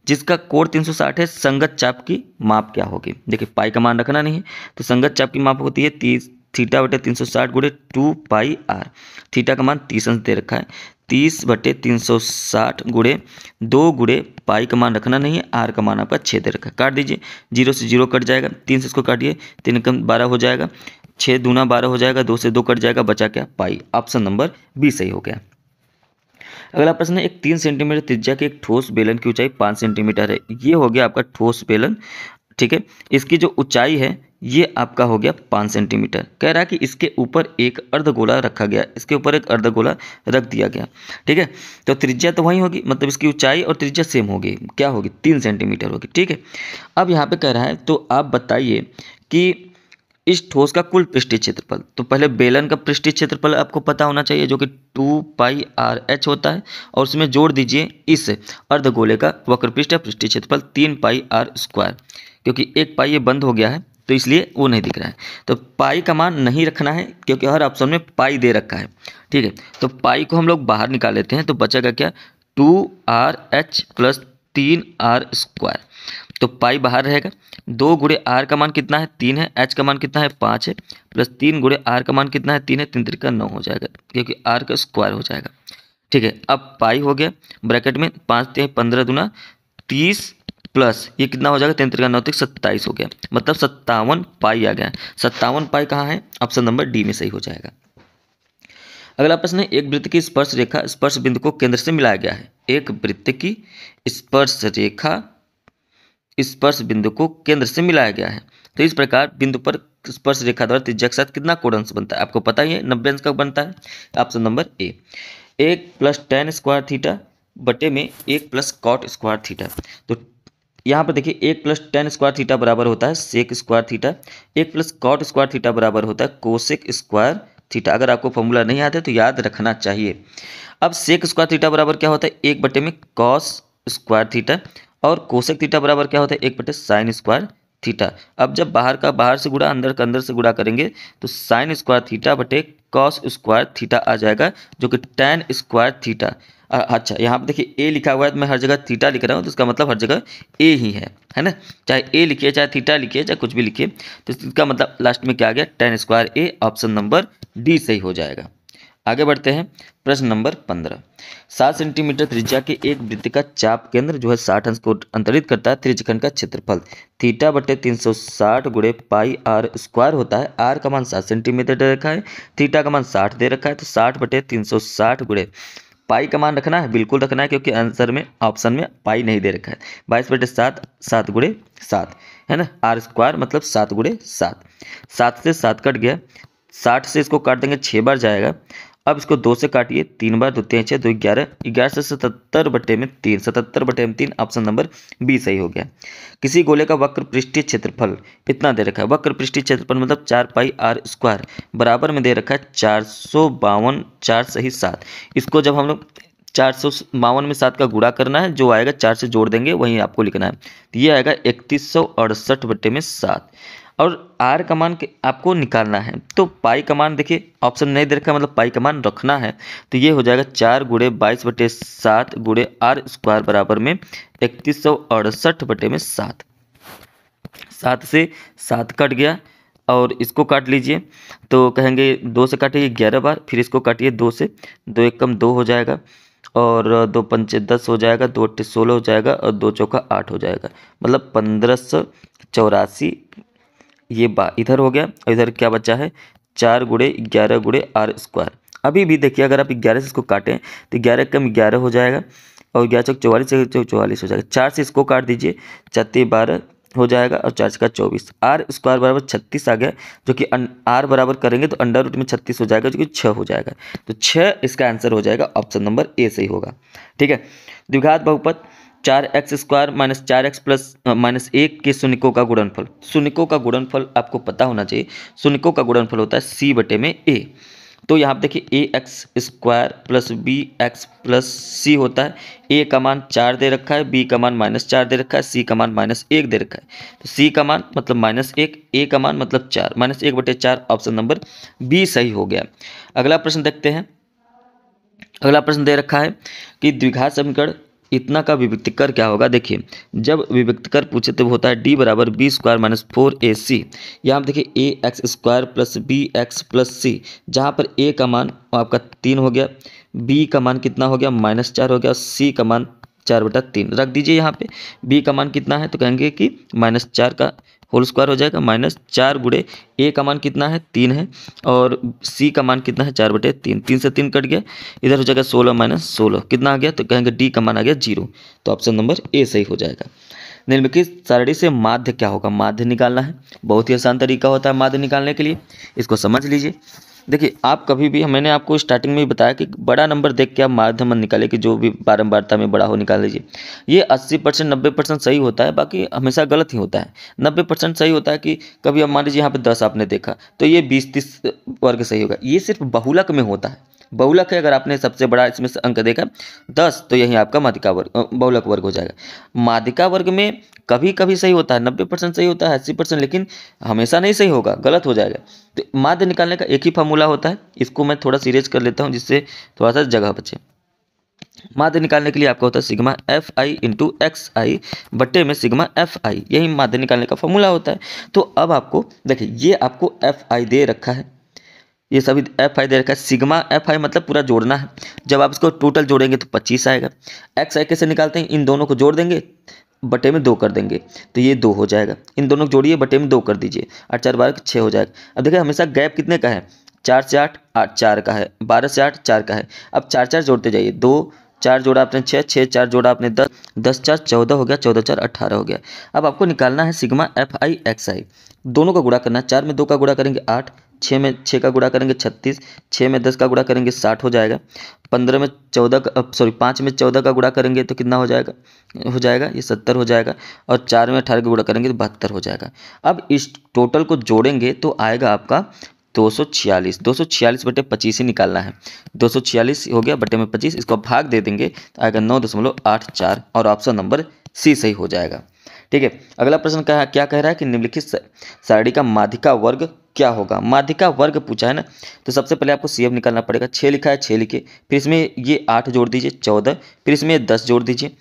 जिसका कोण 360 है, संगत चाप की माप क्या होगी। देखिए पाई का मान रखना नहीं है, तो संगत चाप की माप होती है 30 θ/360 गुणे 2πr। थीटा का मान 30 अंश दे रखा है, 30/360 गुणे 2 गुणे पाई का मान रखना नहीं है, आर का मान आपका 6 दे रखा है। काट दीजिए, 0 से 0 कट जाएगा, 3 से इसको काटिए, 3 कम 12 हो जाएगा, 6 दूना 12 हो जाएगा, 2 से 2 कट जाएगा, बचा क्या, पाई। ऑप्शन नंबर बी सही हो गया। अगला प्रश्न है, एक 3 सेंटीमीटर त्रिज्या के एक ठोस बेलन की ऊंचाई 5 सेंटीमीटर है। ये हो गया आपका ठोस बेलन। ठीक है, इसकी जो ऊंचाई है ये आपका हो गया 5 सेंटीमीटर। कह रहा है कि इसके ऊपर एक अर्धगोला रखा गया, इसके ऊपर एक अर्धगोला रख दिया गया। ठीक है, तो त्रिज्या तो वही होगी, मतलब इसकी ऊंचाई और त्रिज्या सेम होगी, क्या होगी, 3 सेंटीमीटर होगी। ठीक है, अब यहाँ पे कह रहा है, तो आप बताइए कि इस ठोस का कुल पृष्ठीय क्षेत्रफल। तो पहले बेलन का पृष्ठीय क्षेत्रफल आपको पता होना चाहिए, जो कि 2πrh होता है, और उसमें जोड़ दीजिए इस अर्धगोले का वक्रपृष्ठ या पृष्ठीय क्षेत्रफल 3πr²। क्योंकि एक पाई ये बंद हो गया है तो इसलिए वो नहीं दिख रहा है, तो पाई का मान नहीं रखना है क्योंकि हर ऑप्शन में पाई दे रखा है। ठीक है, तो पाई को हम लोग बाहर निकाल लेते हैं, तो बचेगा क्या, 2rh + 3r²। तो पाई बाहर रहेगा, 2 गुणे आर का मान कितना है, 3 है, एच का मान कितना है, 5 है, प्लस 3 गुणे आर का मान कितना है, 3 है, 3 त्रिका 9 हो जाएगा, क्योंकि आर का स्क्वायर हो जाएगा। ठीक है, अब पाई हो गया, ब्रैकेट में 5 3 15 दूना 30 प्लस ये कितना हो जाएगा, 3 त्रिका 9 27 हो गया, मतलब 57 पाई आ गया। 57 पाई कहाँ है, ऑप्शन नंबर डी में सही हो जाएगा। अगला प्रश्न है, एक वृत्त की स्पर्श रेखा स्पर्श बिंदु को केंद्र से मिलाया गया है। एक वृत्त की स्पर्श रेखा स्पर्श बिंदु को केंद्र से मिलाया गया है, तो इस प्रकार बिंदु पर स्पर्श रेखा द्वारा त्रिज्या के साथ कितना कोण अंश बनता है, आपको पता ही है 90 अंश का बनता है। ऑप्शन नंबर ए, 1 + tan² थीटा बटे में 1 + cot² थीटा। तो यहाँ पर देखिए 1 + tan² थीटा बराबर होता है sec² थीटा, 1 + cot² थीटा बराबर होता है cosec² थीटा। अगर आपको फॉर्मूला नहीं आता है तो याद रखना चाहिए। अब sec² थीटा बराबर क्या होता है, 1/में cos² थीटा, और कोसेक थीटा बराबर क्या होता है, 1/sin² थीटा। अब जब बाहर का बाहर से गुणा अंदर का अंदर से गुणा करेंगे तो साइन स्क्वायर थीटा बटे कॉस स्क्वायर थीटा आ जाएगा, जो कि टैन स्क्वायर थीटा। अच्छा, यहाँ पे देखिए ए लिखा हुआ है तो मैं हर जगह थीटा लिख रहा हूँ, तो इसका मतलब हर जगह ए ही है ना। चाहे ए लिखिए, चाहे थीटा लिखिए, चाहे कुछ भी लिखिए, तो इसका मतलब लास्ट में क्या आ गया, टैन स्क्वायर ए। ऑप्शन नंबर डी सही हो जाएगा। आगे बढ़ते हैं। प्रश्न नंबर 15। 7 सेंटीमीटर त्रिज्या के एक वृत्त का चाप केंद्र जो है 60 अंश को अंतरित करता है। त्रिज्यखंड का क्षेत्रफल थीटा बटे 360 गुणे पाई आर स्क्वायर होता है। आर का मान 7 सेंटीमीटर दे रखा है, थीटा का मान 60 दे रखा है, तो 60 बटे 360 गुणे पाई का मान रखना है, बिल्कुल रखना है, क्योंकि आंसर में ऑप्शन में पाई नहीं दे रखा है। 22 बटे 7, 7 गुणे 7 है ना। आर स्क्वायर मतलब 7 गुणे 7। 7 से 7 कट गया, 60 से इसको काट देंगे 6 बार जाएगा। अब इसको 2 से काटिए, 3 बार, 2 3 6, 2 11, 11 से 77 बटे में 3, 77 बटे में 3। ऑप्शन नंबर बी सही हो गया। किसी गोले का वक्र पृष्ठीय क्षेत्रफल इतना दे रखा है। वक्र पृष्ठीय क्षेत्रफल मतलब 4 पाई आर स्क्वायर बराबर में दे रखा है 452, 4 सही 7। इसको जब हम लोग 452 में 7 का गुणा करना है, जो आएगा 4 से जोड़ देंगे, वहीं आपको लिखना है। तो ये आएगा 3168 बटे में 7। और आर का मान आपको निकालना है, तो पाई का मान देखिए ऑप्शन नहीं दे रखा, मतलब पाई का मान रखना है। तो ये हो जाएगा 4 गुणे 22 बटे 7 गुणे आर स्क्वायर बराबर में 3168 बटे में 7। 7 से 7 कट गया और इसको काट लीजिए, तो कहेंगे 2 से काटिए 11 बार, फिर इसको काटिए 2 से, 2 एक कम 2 हो जाएगा, और 2 पंचे 10 हो जाएगा, 2 अट्ठे 16 हो जाएगा, और 2 चौका 8 हो जाएगा, मतलब 1584। ये इधर हो गया, और इधर क्या बचा है, 4 गुणे 11 गुणे आर स्क्वायर। अभी भी देखिए, अगर आप 11 से इसको काटें तो 11 कम 11 हो जाएगा, और 11 चौक 44 से 44 हो जाएगा। 4 से इसको काट दीजिए, 4 12 हो जाएगा, और 4 का 24। आर स्क्वायर बराबर 36 आ गया, जो कि आर बराबर करेंगे तो अंडर रूट में 36 हो जाएगा, जो कि 6 हो जाएगा। तो 6 इसका आंसर हो जाएगा। ऑप्शन नंबर ए सही होगा। ठीक है। द्विघात बहुपद 4x square minus 4x plus minus 1 के शून्यकों का गुणनफल। शून्यकों का गुणनफल आपको पता होना चाहिए। शून्यकों का गुणनफल होता है c बटे में a। तो यहाँ पे देखिए ax square plus bx plus c होता है। a का मान 4 दे रखा है, b का मान -4 दे रखा है, c का मान -1 दे रखा है। तो c का मान मतलब -1, a का मान मतलब 4, -1 बटे 4। ऑप्शन नंबर बी सही हो गया। अगला प्रश्न देखते हैं। अगला प्रश्न दे रखा है कि द्विघात समीकरण इतना का विभक्तिकर क्या होगा। देखिए, जब विभक्तिकर पूछे तो होता है d बराबर बी स्क्वायर माइनस 4ac। यहाँ पर देखिए A X square plus B X plus C, जहाँ पर a का मान आपका 3 हो गया, b का मान कितना हो गया -4 हो गया, c का मान 4/3 रख दीजिए। यहाँ पे b का मान कितना है, तो कहेंगे कि -4 का होल स्क्वायर हो जाएगा, -4 गुणे a का मान कितना है 3 है, और c का मान कितना है 4/3। 3 से 3 कट गया, इधर हो जाएगा 16 - 16 कितना आ गया, तो कहेंगे d का मान आ गया 0। तो ऑप्शन नंबर ए सही हो जाएगा। निम्नलिखित सारणी से माध्य क्या होगा। माध्य निकालना है, बहुत ही आसान तरीका होता है माध्य निकालने के लिए, इसको समझ लीजिए। देखिए, आप कभी भी, मैंने आपको स्टार्टिंग में ही बताया कि बड़ा नंबर देख के आप माध्य मत निकालिए, कि जो भी बारंबारता में बड़ा हो निकाल लीजिए। ये 80% 90% सही होता है, बाकी हमेशा गलत ही होता है। 90% सही होता है कि कभी अब मान लीजिए यहाँ पे 10 आपने देखा, तो ये 20-30 वर्ग सही होगा। ये सिर्फ बहुलक में होता है। बहुलक है, अगर आपने सबसे बड़ा इसमें से अंक देखा 10, तो यही आपका माध्यिका वर्ग बहुलक वर्ग हो जाएगा। माध्यिका वर्ग में कभी कभी सही होता है, 90% सही होता है, 80%, लेकिन हमेशा नहीं सही होगा, गलत हो जाएगा। तो माध्य निकालने का एक ही फार्मूला होता है। इसको मैं थोड़ा सीरियस कर लेता हूँ, जिससे थोड़ा सा जगह बचे। माध्य निकालने के लिए आपका होता है sigma F I into X I बटे में सिग्मा एफ आई, यही माध्य निकालने का फॉर्मूला होता है। तो अब आपको देखिए, ये आपको एफ आई दे रखा है, ये सभी एफ आई दे रखा है। सिग्मा एफ आई मतलब पूरा जोड़ना है। जब आप इसको टोटल जोड़ेंगे तो 25 आएगा। एक्स आई कैसे निकालते हैं, इन दोनों को जोड़ देंगे, बटे में 2 कर देंगे, तो ये 2 हो जाएगा। इन दोनों को जोड़िए, बटे में 2 कर दीजिए, 8 4 12 6 हो जाएगा। अब देखिए, हमेशा गैप कितने का है, 4 से 8 8 4 का है, 12 से 8 4 का है। अब 4 4 जोड़ते जाइए, 2 4 जोड़ा आपने 6, 6 4 जोड़ा आपने 10, 10 4 14 हो गया, 14 4 18 हो गया। अब आपको निकालना है सिग्मा एफ आई एक्स आई। दोनों का गुणा करना है। 4 में 2 का गुणा करेंगे 8, 6 में 6 का गुणा करेंगे 36, 6 में 10 का गुणा करेंगे 60 हो जाएगा। 15 में 14 का 5 में 14 का गुणा करेंगे तो कितना हो जाएगा ये 70 हो जाएगा। और 4 में 18 का गुणा करेंगे तो 72 हो जाएगा। अब इस टोटल को जोड़ेंगे तो आएगा आपका 246। 246 बटे 25 ही निकालना है। 246 हो गया बटे में 25, इसको भाग दे देंगे तो आएगा 9.84 और ऑप्शन नंबर सी सही हो जाएगा। ठीक है। अगला प्रश्न क्या कह रहा है कि निम्नलिखित सारणी का माध्यिका वर्ग क्या होगा। माध्यिका वर्ग पूछा है ना, तो सबसे पहले आपको CF निकालना पड़ेगा। 6 लिखा है, 6 लिखिए, फिर इसमें ये 8 जोड़ दीजिए 14, फिर इसमें 10 जोड़ दीजिए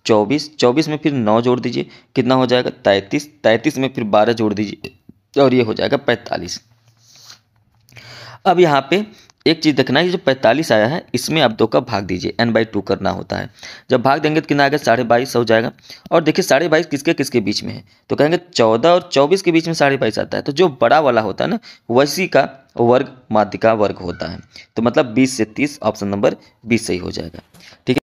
24, 24 में फिर 9 जोड़ दीजिए, कितना हो जाएगा 33, 33 में फिर 12 जोड़ दीजिए और ये हो जाएगा 45। अब यहाँ पे एक चीज़ देखना है, ये जो 45 आया है इसमें आप 2 का भाग दीजिए, n/2 करना होता है। जब भाग देंगे तो कितना आएगा 22.5 हो जाएगा। और देखिए 22.5 किसके किसके बीच में है, तो कहेंगे 14 और 24 के बीच में 22.5 आता है। तो जो बड़ा वाला होता है ना वैसी का वर्ग माध्यिका वर्ग होता है। तो मतलब 20 से 30, ऑप्शन नंबर 20 सही हो जाएगा। ठीक है,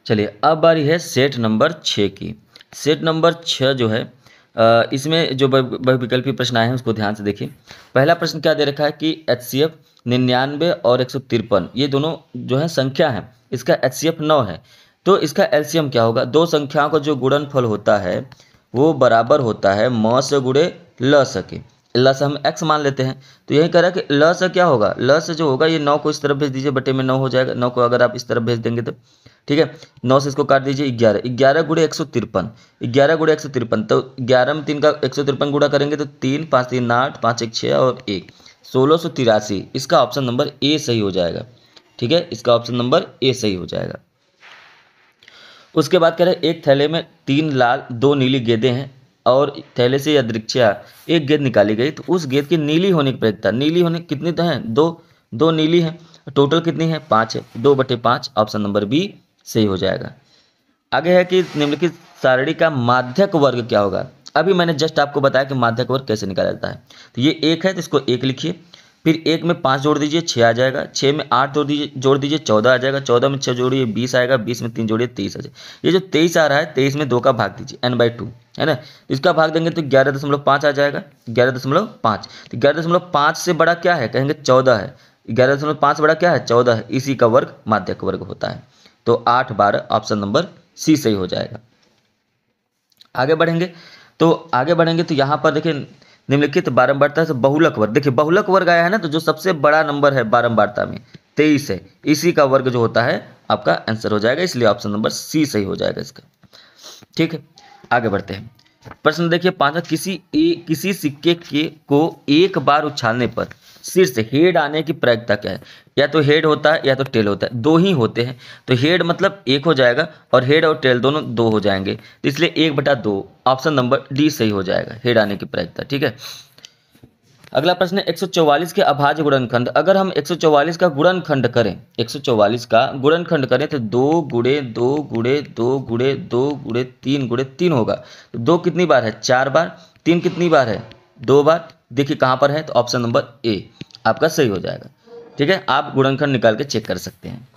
चलिए अब बारी है सेट नंबर 6 की। सेट नंबर 6 जो है इसमें जो बहुविकल्पी प्रश्न आए हैं उसको ध्यान से देखिए। पहला प्रश्न क्या दे रखा है कि HCF 99 और 153 ये दोनों जो है संख्या है, इसका HCF 9 है, तो इसका LCM क्या होगा। दो संख्याओं का जो गुणनफल होता है वो बराबर होता है म से गुणे ल से के। ल से हम x मान लेते हैं, तो यही कह रहा है कि ल से क्या होगा, ल से जो होगा ये 9 को इस तरफ भेज दीजिए, बटे में 9 हो जाएगा। 9 को अगर आप इस तरफ भेज देंगे तो ठीक है, 9 से इसको काट दीजिए 11, 11 गुणे 153, 11 गुणे 153, तो 11 में 3 का 153 गुणा करेंगे तो 3, 5 3 8, 5 1 6 और 1 1683। इसका ऑप्शन नंबर ए सही हो जाएगा। ठीक है, इसका ऑप्शन नंबर ए सही हो जाएगा। उसके बाद कह रहे हैं एक थैले में 3 लाल 2 नीली गेंदें हैं और थैले से यादृच्छिया एक गेंद निकाली गई, तो उस गेंद की नीली होने की प्रयोजकता, नीली होने कितनी तो हैं, दो नीली हैं, टोटल कितनी है 5 है, 2/5, ऑप्शन नंबर बी सही हो जाएगा। आगे है कि निम्नलिखित सारणी का माध्यक वर्ग क्या होगा। अभी मैंने जस्ट आपको बताया कि माध्यक वर्ग कैसे निकाला जाता है। तो ये 1 है तो इसको 1 लिखिए, फिर 1 में 5 जोड़ दीजिए 6 आ जाएगा, 6 में 8 जोड़ दीजिए 14 आ जाएगा, 14 में 6 जोड़िए 20 आएगा, 20 में 3 जोड़िए 23 आ जाएगा। ये जो 23 आ रहा है 23 में 2 का भाग दीजिए n/2 है ना, इसका भाग देंगे तो 11.5 आ जाएगा, 11.5। तो 11.5 से बड़ा क्या है, कहेंगे 14 है, 11.5 बड़ा क्या है 14 है, इसी का वर्ग माध्यक वर्ग होता है। तो 8 12, ऑप्शन नंबर सी सही हो जाएगा। आगे बढ़ेंगे तो यहाँ पर देखिए निम्नलिखित बारंबारता से बहुलक वर्ग, देखिए बहुलक वर्ग आया है ना, तो जो सबसे बड़ा नंबर है बारंबारता में 23 है, इसी का वर्ग जो होता है आपका आंसर हो जाएगा, इसलिए ऑप्शन नंबर सी सही हो जाएगा इसका। ठीक है, आगे बढ़ते हैं। प्रश्न देखिए 5, किसी सिक्के को एक बार उछालने पर सिर से हेड आने की प्रयोजकता क्या है। या तो हेड होता है या तो टेल होता है, दो ही होते हैं, तो हेड मतलब 1 हो जाएगा और हेड और टेल दोनों 2 हो जाएंगे, तो इसलिए 1/2, ऑप्शन नंबर डी सही हो जाएगा, हेड आने की प्रयोजकता। ठीक है, अगला प्रश्न है 144 के अभाज्य गुणनखंड। अगर हम 144 का गुणनखंड करें, 144 का गुणनखंड करें तो 2 गुणे 2 गुणे 2 गुणे 2 गुणे 3 गुणे 3 होगा। तो 2 कितनी बार है 4 बार, 3 कितनी बार है 2 बार। देखिए कहाँ पर है, तो ऑप्शन नंबर ए आपका सही हो जाएगा। ठीक है, आप गुणनखंड निकाल के चेक कर सकते हैं।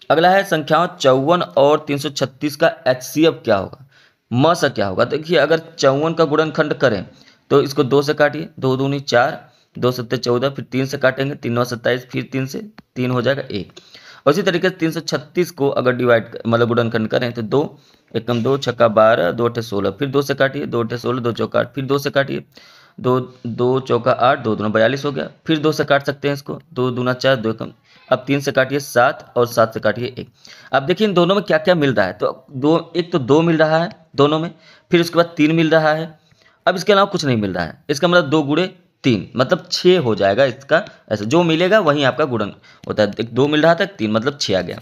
अगला है संख्याओं 54 और 336 का HCF क्या होगा, म सा क्या होगा। देखिए अगर 54 का गुणनखंड करें तो इसको 2 से काटिए, 2 दूनी 4, 2 सत्ते 14, फिर 3 से काटेंगे, 3 9 27, फिर 3 से 3 हो जाएगा 1। और इसी तरीके से 336 को अगर डिवाइड मतलब गुणनखंड करें तो 2 एकम 2 छक्का 12, 2 अठे 16, फिर 2 से काटिए, 2 अठे 16, 2 चौका 8, फिर 2 से काटिए, 2 चौका 8, 2 दूना 42 हो गया, फिर 2 से काट सकते हैं इसको, 2 दूना 4, 2 एकम, अब 3 से काटिए 7 और 7 से काटिए 1। अब देखिए इन दोनों में क्या क्या मिल रहा है, तो एक तो 2 मिल रहा है दोनों में, फिर उसके बाद 3 मिल रहा है, अब इसके अलावा कुछ नहीं मिल रहा है। इसका मतलब 2 गुणे 3 मतलब 6 हो जाएगा इसका, ऐसा जो मिलेगा वही आपका गुणन होता है। 2 मिल रहा था 3 मतलब 6 आ गया।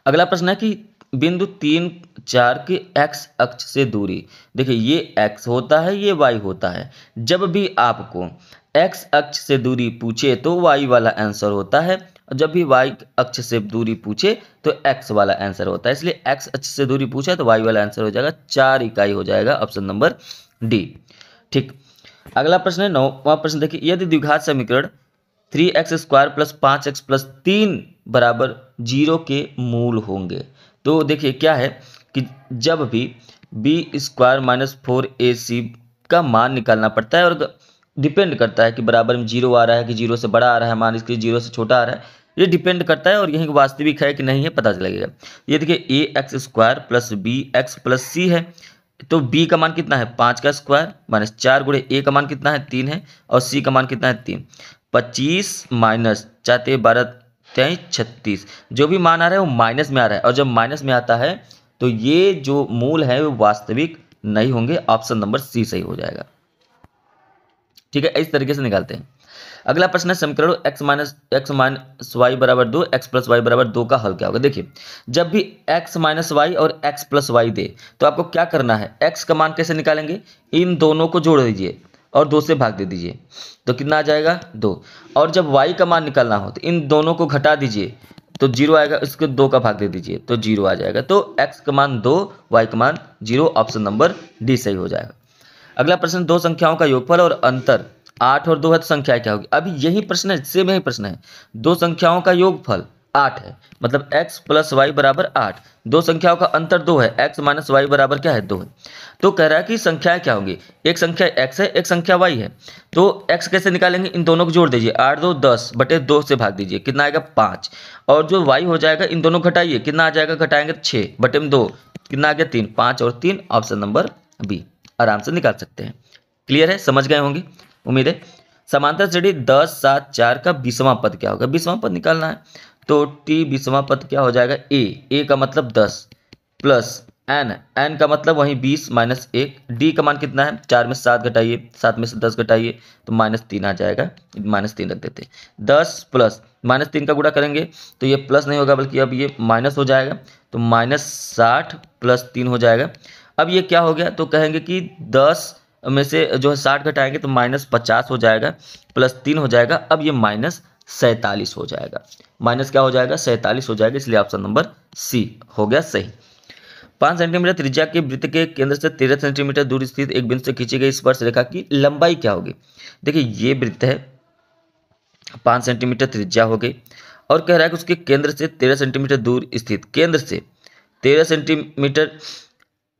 अगला प्रश्न है कि बिंदु 3 4 की x अक्ष से दूरी, देखिए ये x होता है ये y होता है, जब भी आपको x अक्ष से दूरी पूछे तो y वाला आंसर होता है, और जब भी y अक्ष से दूरी पूछे तो x वाला आंसर होता है, इसलिए x अक्ष से दूरी पूछा तो y वाला आंसर हो जाएगा 4 इकाई हो जाएगा, ऑप्शन नंबर डी। ठीक, अगला प्रश्न है 9वां प्रश्न देखिए, यदि द्विघात समीकरण 3x² + 5x + 3 बराबर 0 के मूल होंगे, तो देखिए क्या है कि जब भी b² - 4ac का मान निकालना पड़ता है, और डिपेंड करता है कि बराबर में 0 आ रहा है कि 0 से बड़ा आ रहा है मान, इसके 0 से छोटा आ रहा है, ये डिपेंड करता है, और यही वास्तविक है कि नहीं है पता चलेगा। ये देखिए ax² + bx + c है, तो b का मान कितना है 5 का स्क्वायर माइनस 4 गुणे a का मान कितना है 3 है, और c का मान कितना है 3, 25 माइनस 4 12 23 36, जो भी मान आ रहा है वो माइनस में आ रहा है, और जब माइनस में आता है तो ये जो मूल है वो वास्तविक नहीं होंगे, ऑप्शन नंबर सी सही हो जाएगा। ठीक है, इस तरीके से निकालते हैं। अगला प्रश्न है समीकरण x माइनस वाई बराबर 2 x प्लस वाई बराबर 2 का हल क्या होगा। देखिए, जब भी x माइनस वाई और x प्लस वाई दे तो आपको क्या करना है, x का मान कैसे निकालेंगे, इन दोनों को जोड़ दीजिए और 2 से भाग दे दीजिए, तो कितना आ जाएगा 2। और जब y का मान निकालना हो तो इन दोनों को घटा दीजिए तो 0 आएगा, इसको 2 का भाग दे दीजिए तो 0 आ जाएगा। तो x का मान 2, y का मान 0, ऑप्शन नंबर डी सही हो जाएगा। अगला प्रश्न, दो संख्याओं का योगफल और अंतर 8 और 2 है तो संख्या क्या होगी। अभी यही प्रश्न है, सेम यही प्रश्न है। दो संख्याओं का योगफल 8 है, मतलब x प्लस वाई बराबर 8। दो संख्याओं का अंतर 2 है, x माइनस वाई बराबर क्या है 2 है। तो कह रहा है कि संख्याएं क्या होंगी, एक संख्या x है, एक संख्या y है। तो x कैसे निकालेंगे, इन दोनों को जोड़ दीजिए, 8 2 10 बटे 2 से भाग दीजिए, कितना आएगा 5। और जो y हो जाएगा इन दोनों घटाइए, कितना आ जाएगा, घटाएंगे 6 बटे में 2, कितना आ गया 3, 5 और 3, ऑप्शन नंबर बी आराम से निकाल सकते हैं। क्लियर है, समझ गए होंगे उम्मीद है। समांतर श्रेणी 10 7 4 का 20वां पद क्या होगा, 20वां पद निकालना है तो टी 20वां पद क्या हो जाएगा, ए का मतलब 10 प्लस एन का मतलब वही 20 माइनस 1, डी का मान कितना है, 4 में 7 घटाइए, 7 में से 10 घटाइए तो -3 आ जाएगा, -3 रख देते। 10 प्लस -3 का गुणा करेंगे तो ये प्लस नहीं होगा बल्कि अब ये माइनस हो जाएगा, तो -60 प्लस 3 हो जाएगा। अब ये क्या हो गया, तो कहेंगे कि 10 में से जो है 60 घटाएंगे तो -50 हो जाएगा, प्लस 3 हो जाएगा, अब ये -47 हो जाएगा। माइनस क्या हो जाएगा, 47 हो जाएगा, इसलिए ऑप्शन नंबर सी हो गया सही। 5 सेंटीमीटर त्रिज्या के वृत्त के केंद्र से 13 सेंटीमीटर दूर स्थित एक बिंदु से खींची गई स्पर्श रेखा की लंबाई क्या होगी। देखिए, ये वृत्त है, 5 सेंटीमीटर त्रिज्या हो गई और कह रहा है कि उसके केंद्र से 13 सेंटीमीटर दूर स्थित, केंद्र से 13 सेंटीमीटर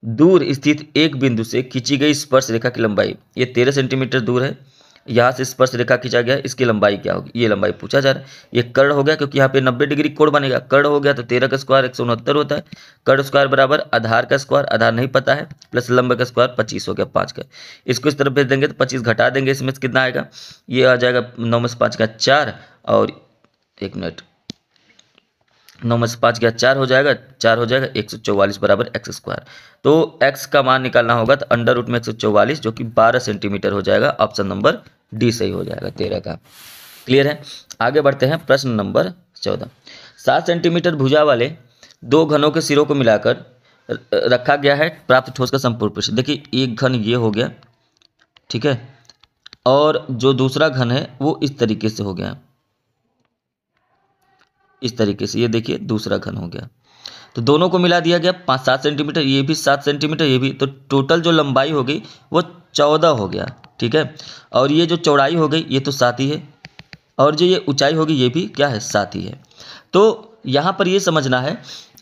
दूर स्थित एक बिंदु से खींची गई स्पर्श रेखा की लंबाई, ये 13 सेंटीमीटर दूर है, यहाँ से स्पर्श रेखा खींचा गया, इसकी लंबाई क्या होगी, ये लंबाई पूछा जा रहा है। ये कर्ण हो गया क्योंकि यहाँ पे 90 डिग्री कोण बनेगा, कर्ण हो गया तो 13 का स्क्वायर 169 होता है, कर्ण स्क्वायर बराबर आधार का स्क्वायर, आधार नहीं पता है, प्लस लंब का स्क्वायर 25 हो गया 5 का। इसको इस तरफ भेज देंगे तो 25 घटा देंगे, इसमें से कितना आएगा, ये आ जाएगा 9 में से 5 का 4 और 1 मिनट, 9 में से 5 गया 4 हो जाएगा, 4 हो जाएगा 144 बराबर एक्स स्क्वायर। तो x का मान निकालना होगा तो अंडर रूट में 144 जो कि 12 सेंटीमीटर हो जाएगा, ऑप्शन नंबर डी सही हो जाएगा 13 का। क्लियर है, आगे बढ़ते हैं प्रश्न नंबर 14। 7 सेंटीमीटर भुजा वाले दो घनों के सिरों को मिलाकर रखा गया है प्राप्त ठोस का संपूर्ण पृष्ठ। देखिए, एक घन ये हो गया, ठीक है, और जो दूसरा घन है वो इस तरीके से हो गया, इस तरीके से, ये देखिए दूसरा घन हो गया। तो दोनों को मिला दिया गया 7 सेंटीमीटर, ये भी 7 सेंटीमीटर, ये भी, तो टोटल जो लंबाई हो गई वो 14 हो गया, ठीक है। और ये जो चौड़ाई हो गई ये तो 7 ही है, और जो ये ऊंचाई होगी ये भी क्या है, 7 ही है। तो यहाँ पर ये समझना है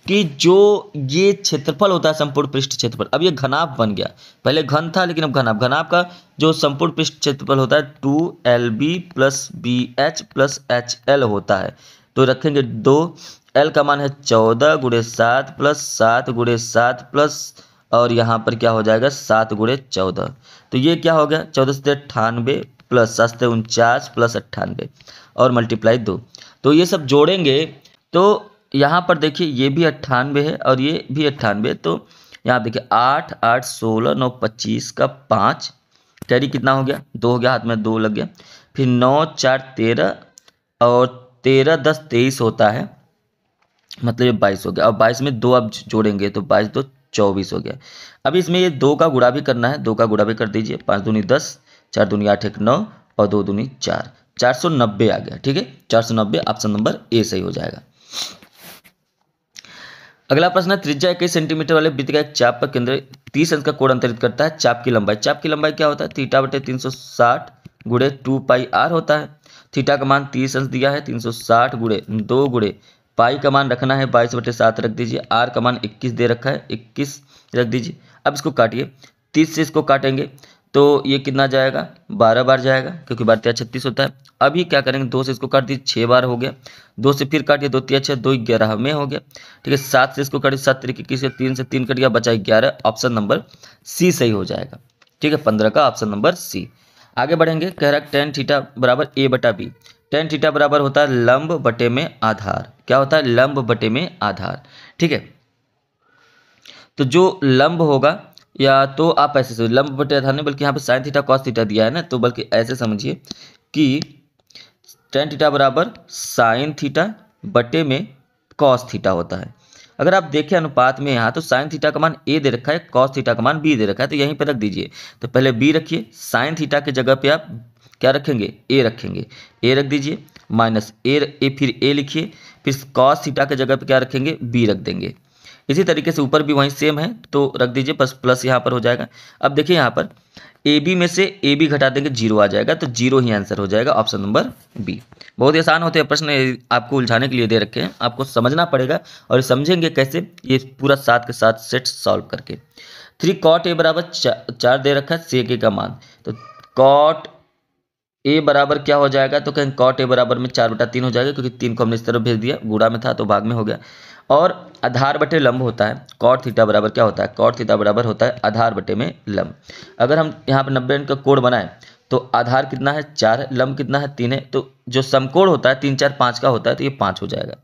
कि जो ये क्षेत्रफल होता है संपूर्ण पृष्ठ क्षेत्रफल, अब ये घनाभ बन गया, पहले घन था लेकिन अब घनाभ, घनाभ का जो संपूर्ण पृष्ठ क्षेत्रफल होता है 2LB plus BH plus HL होता है। तो रखेंगे 2, L का मान है 14 गुणे 7 प्लस 7 गुणे 7 प्लस, और यहाँ पर क्या हो जाएगा 7 गुणे 14, तो ये क्या हो गया 14 से 98 प्लस 7 से 49 प्लस 98 और मल्टीप्लाई 2। तो ये सब जोड़ेंगे तो यहाँ पर देखिए ये भी 98 है और ये भी 98, तो यहाँ देखिए 8 8 16 9 25 का 5, कैरी कितना हो गया 2 हो गया, हाथ में 2 लग गया, फिर 9 4 13 और 13 10 23 होता है, मतलब ये 22 हो गया। और 22 में 2 अब जोड़ेंगे तो 22 2 24 हो गया। अब इसमें ये 2 का गुणा भी करना है, 2 का गुणा भी कर दीजिए, 5 दूनी 10, 4 दूनी 8 1 9 और 2 दूनी 4, 490 आ गया, ठीक है, 490 ऑप्शन नंबर ए सही हो जाएगा। अगला प्रश्न है, त्रिज्या 21 सेंटीमीटर वाले वृत्त का एक चाप पर केंद्र 30 अंश का कोण अंतरित करता है, चाप की लंबाई, चाप की लंबाई क्या होता है, थीटा बटे 360 गुणे 2 पाई आर होता है। थीटा का मान 30 अंश दिया है, 360 गुणे 2 गुणे पाई का मान रखना है 22 बटे 7 रख दीजिए, आर का मान 21 दे रखा है 21 रख दीजिए। अब इसको काटिए, 30 से इसको काटेंगे तो ये कितना जाएगा 12 बार जाएगा, क्योंकि 12 36 होता है। अभी क्या करेंगे 2 से इसको काट दीजिए 6 बार हो गया, 2 से फिर काटिए 2 3 6 2 11 में हो गया, ठीक है। 7 से इसको काटिए 7 तरीके की से 3 से 3 कट गया, बचा 11, ऑप्शन नंबर सी सही हो जाएगा, ठीक है, 15 का ऑप्शन नंबर सी। आगे बढ़ेंगे, कह रहा है tan थीटा बराबर a बटा b, tan थीटा बराबर होता है लंब बटे में आधार, क्या होता है लंब बटे में आधार, ठीक है। तो जो लंब होगा, या तो आप ऐसे से लंब बटे आधार नहीं, बल्कि यहाँ पे साइन थीटा कॉस थीटा दिया है ना, तो बल्कि ऐसे समझिए कि टेन थीटा बराबर साइन थीटा बटे में कॉस थीटा होता है। अगर आप देखें अनुपात में यहाँ, तो साइन थीटा का मान ए दे रखा है, कॉस थीटा का मान बी दे रखा है, तो यहीं पे रख दीजिए। तो पहले बी रखिए, साइन थीटा के जगह पे आप क्या रखेंगे, ए रखेंगे, ए रख दीजिए, माइनस ए फिर ए लिखिए, फिर कॉस थीटा के जगह पे क्या रखेंगे, बी रख देंगे। इसी तरीके से ऊपर भी वहीं सेम है, तो रख दीजिए, बस प्लस यहाँ पर हो जाएगा। अब देखिए यहाँ पर ए बी में से ए बी घटा देंगे, जीरो आ जाएगा, तो जीरो ही आंसर हो जाएगा, ऑप्शन नंबर बी। बहुत ही आसान होते हैं प्रश्न, ये आपको उलझाने के लिए दे रखे हैं, आपको समझना पड़ेगा और समझेंगे कैसे, ये पूरा 7 के 7 सेट सॉल्व करके। 3 कॉट ए बराबर 4 दे रखा है, सेक ए का मान, तो कॉट ए बराबर क्या हो जाएगा, तो कहें कॉट ए बराबर में 4/3 हो जाएगा, क्योंकि 3 को हमने इस तरफ भेज दिया, गुणा में था तो भाग में हो गया। और आधार बटे लंब होता है, कॉट थीटा बराबर क्या होता है, कॉट थीटा बराबर होता है आधार बटे में लंब। अगर हम यहाँ पर 90 अंक का कोण बनाएं, तो आधार कितना है 4 है, लंब कितना है 3 है, तो जो समकोण होता है 3 4 5 का होता है, तो ये 5 हो जाएगा।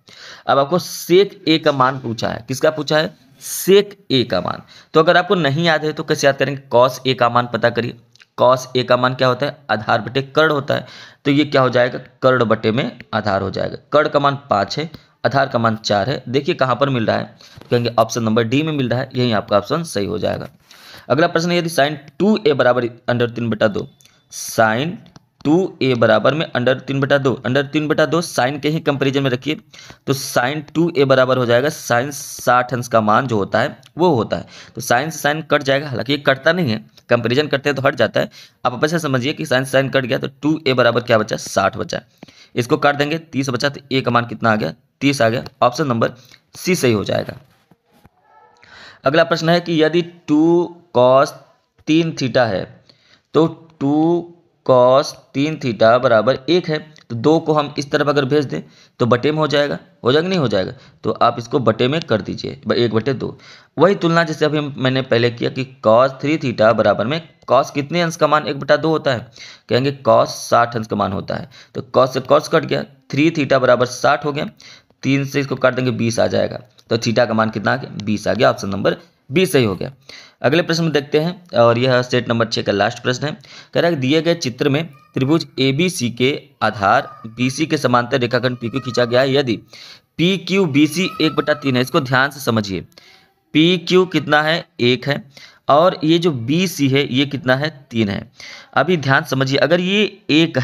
अब आपको सेक ए का मान पूछा है, किसका पूछा है, सेक ए का मान। तो अगर आपको नहीं याद है तो कैसे याद करेंगे, कॉस ए का मान पता करिए, कॉस ए का मान क्या होता है, आधार बटे कर्ण होता है, तो ये क्या हो जाएगा, कर्ण बटे में आधार हो जाएगा। कर्ण का मान 5 है, आधार का मान 4 है। देखिए कहाँ पर मिल रहा है, कहेंगे ऑप्शन नंबर डी में मिल रहा है, यही आपका ऑप्शन सही हो जाएगा। अगला प्रश्न है, यदि साइन 2a बराबर √3/2, साइन 2a बराबर में √3/2, √3/2 साइन के ही कंपेरिजन में रखिए, तो साइन 2a बराबर हो जाएगा साइन 60 अंश का मान जो होता है वो होता है, तो साइन से साइन कट जाएगा, हालांकि ये कटता नहीं है, कंपेरिजन करते हैं तो हट जाता है। आप अब ऐसे समझिए कि साइन साइन कट गया, तो 2a बराबर क्या बचा, 60 बचा, इसको काट देंगे 30 बचा, तो a का मान कितना आ गया, 30 आ गया, ऑप्शन नंबर सी सही हो जाएगा। अगला प्रश्न है कि यदि 2 cos 3 थीटा है, तो 2 cos 3 थीटा बराबर 1 है, तो 2 को हम इस तरफ अगर भेज दें तो बटे में हो जाएगा, नहीं हो जाएगा, तो आप इसको बटे में कर दीजिए, 1/2। वही तुलना जैसे अभी मैंने पहले किया कि cos 3 थीटा बराबर में cos कितने अंश का मान 1/2 होता है, कहेंगे cos 60 अंश का मान होता है, तो cos से cos कट गया, 3 थीटा बराबर 60 हो गया, 3 से इसको काट देंगे 20 आ जाएगा, तो थीटा का मान कितना आ गया, 20 आ गया, ऑप्शन नंबर बी सही हो गया। अगले प्रश्न में देखते हैं, और यह सेट नंबर 6 का लास्ट प्रश्न है। कह रहा है कि दिए गए चित्र में त्रिभुज ABC के आधार BC के समांतर रेखाखंड PQ खींचा गया है, यदि PQ BC 1/3 है, इसको ध्यान से समझिए, PQ कितना है, 1 है, और ये जो BC है ये कितना है, 3 है। अभी ध्यान समझिए, अगर ये 1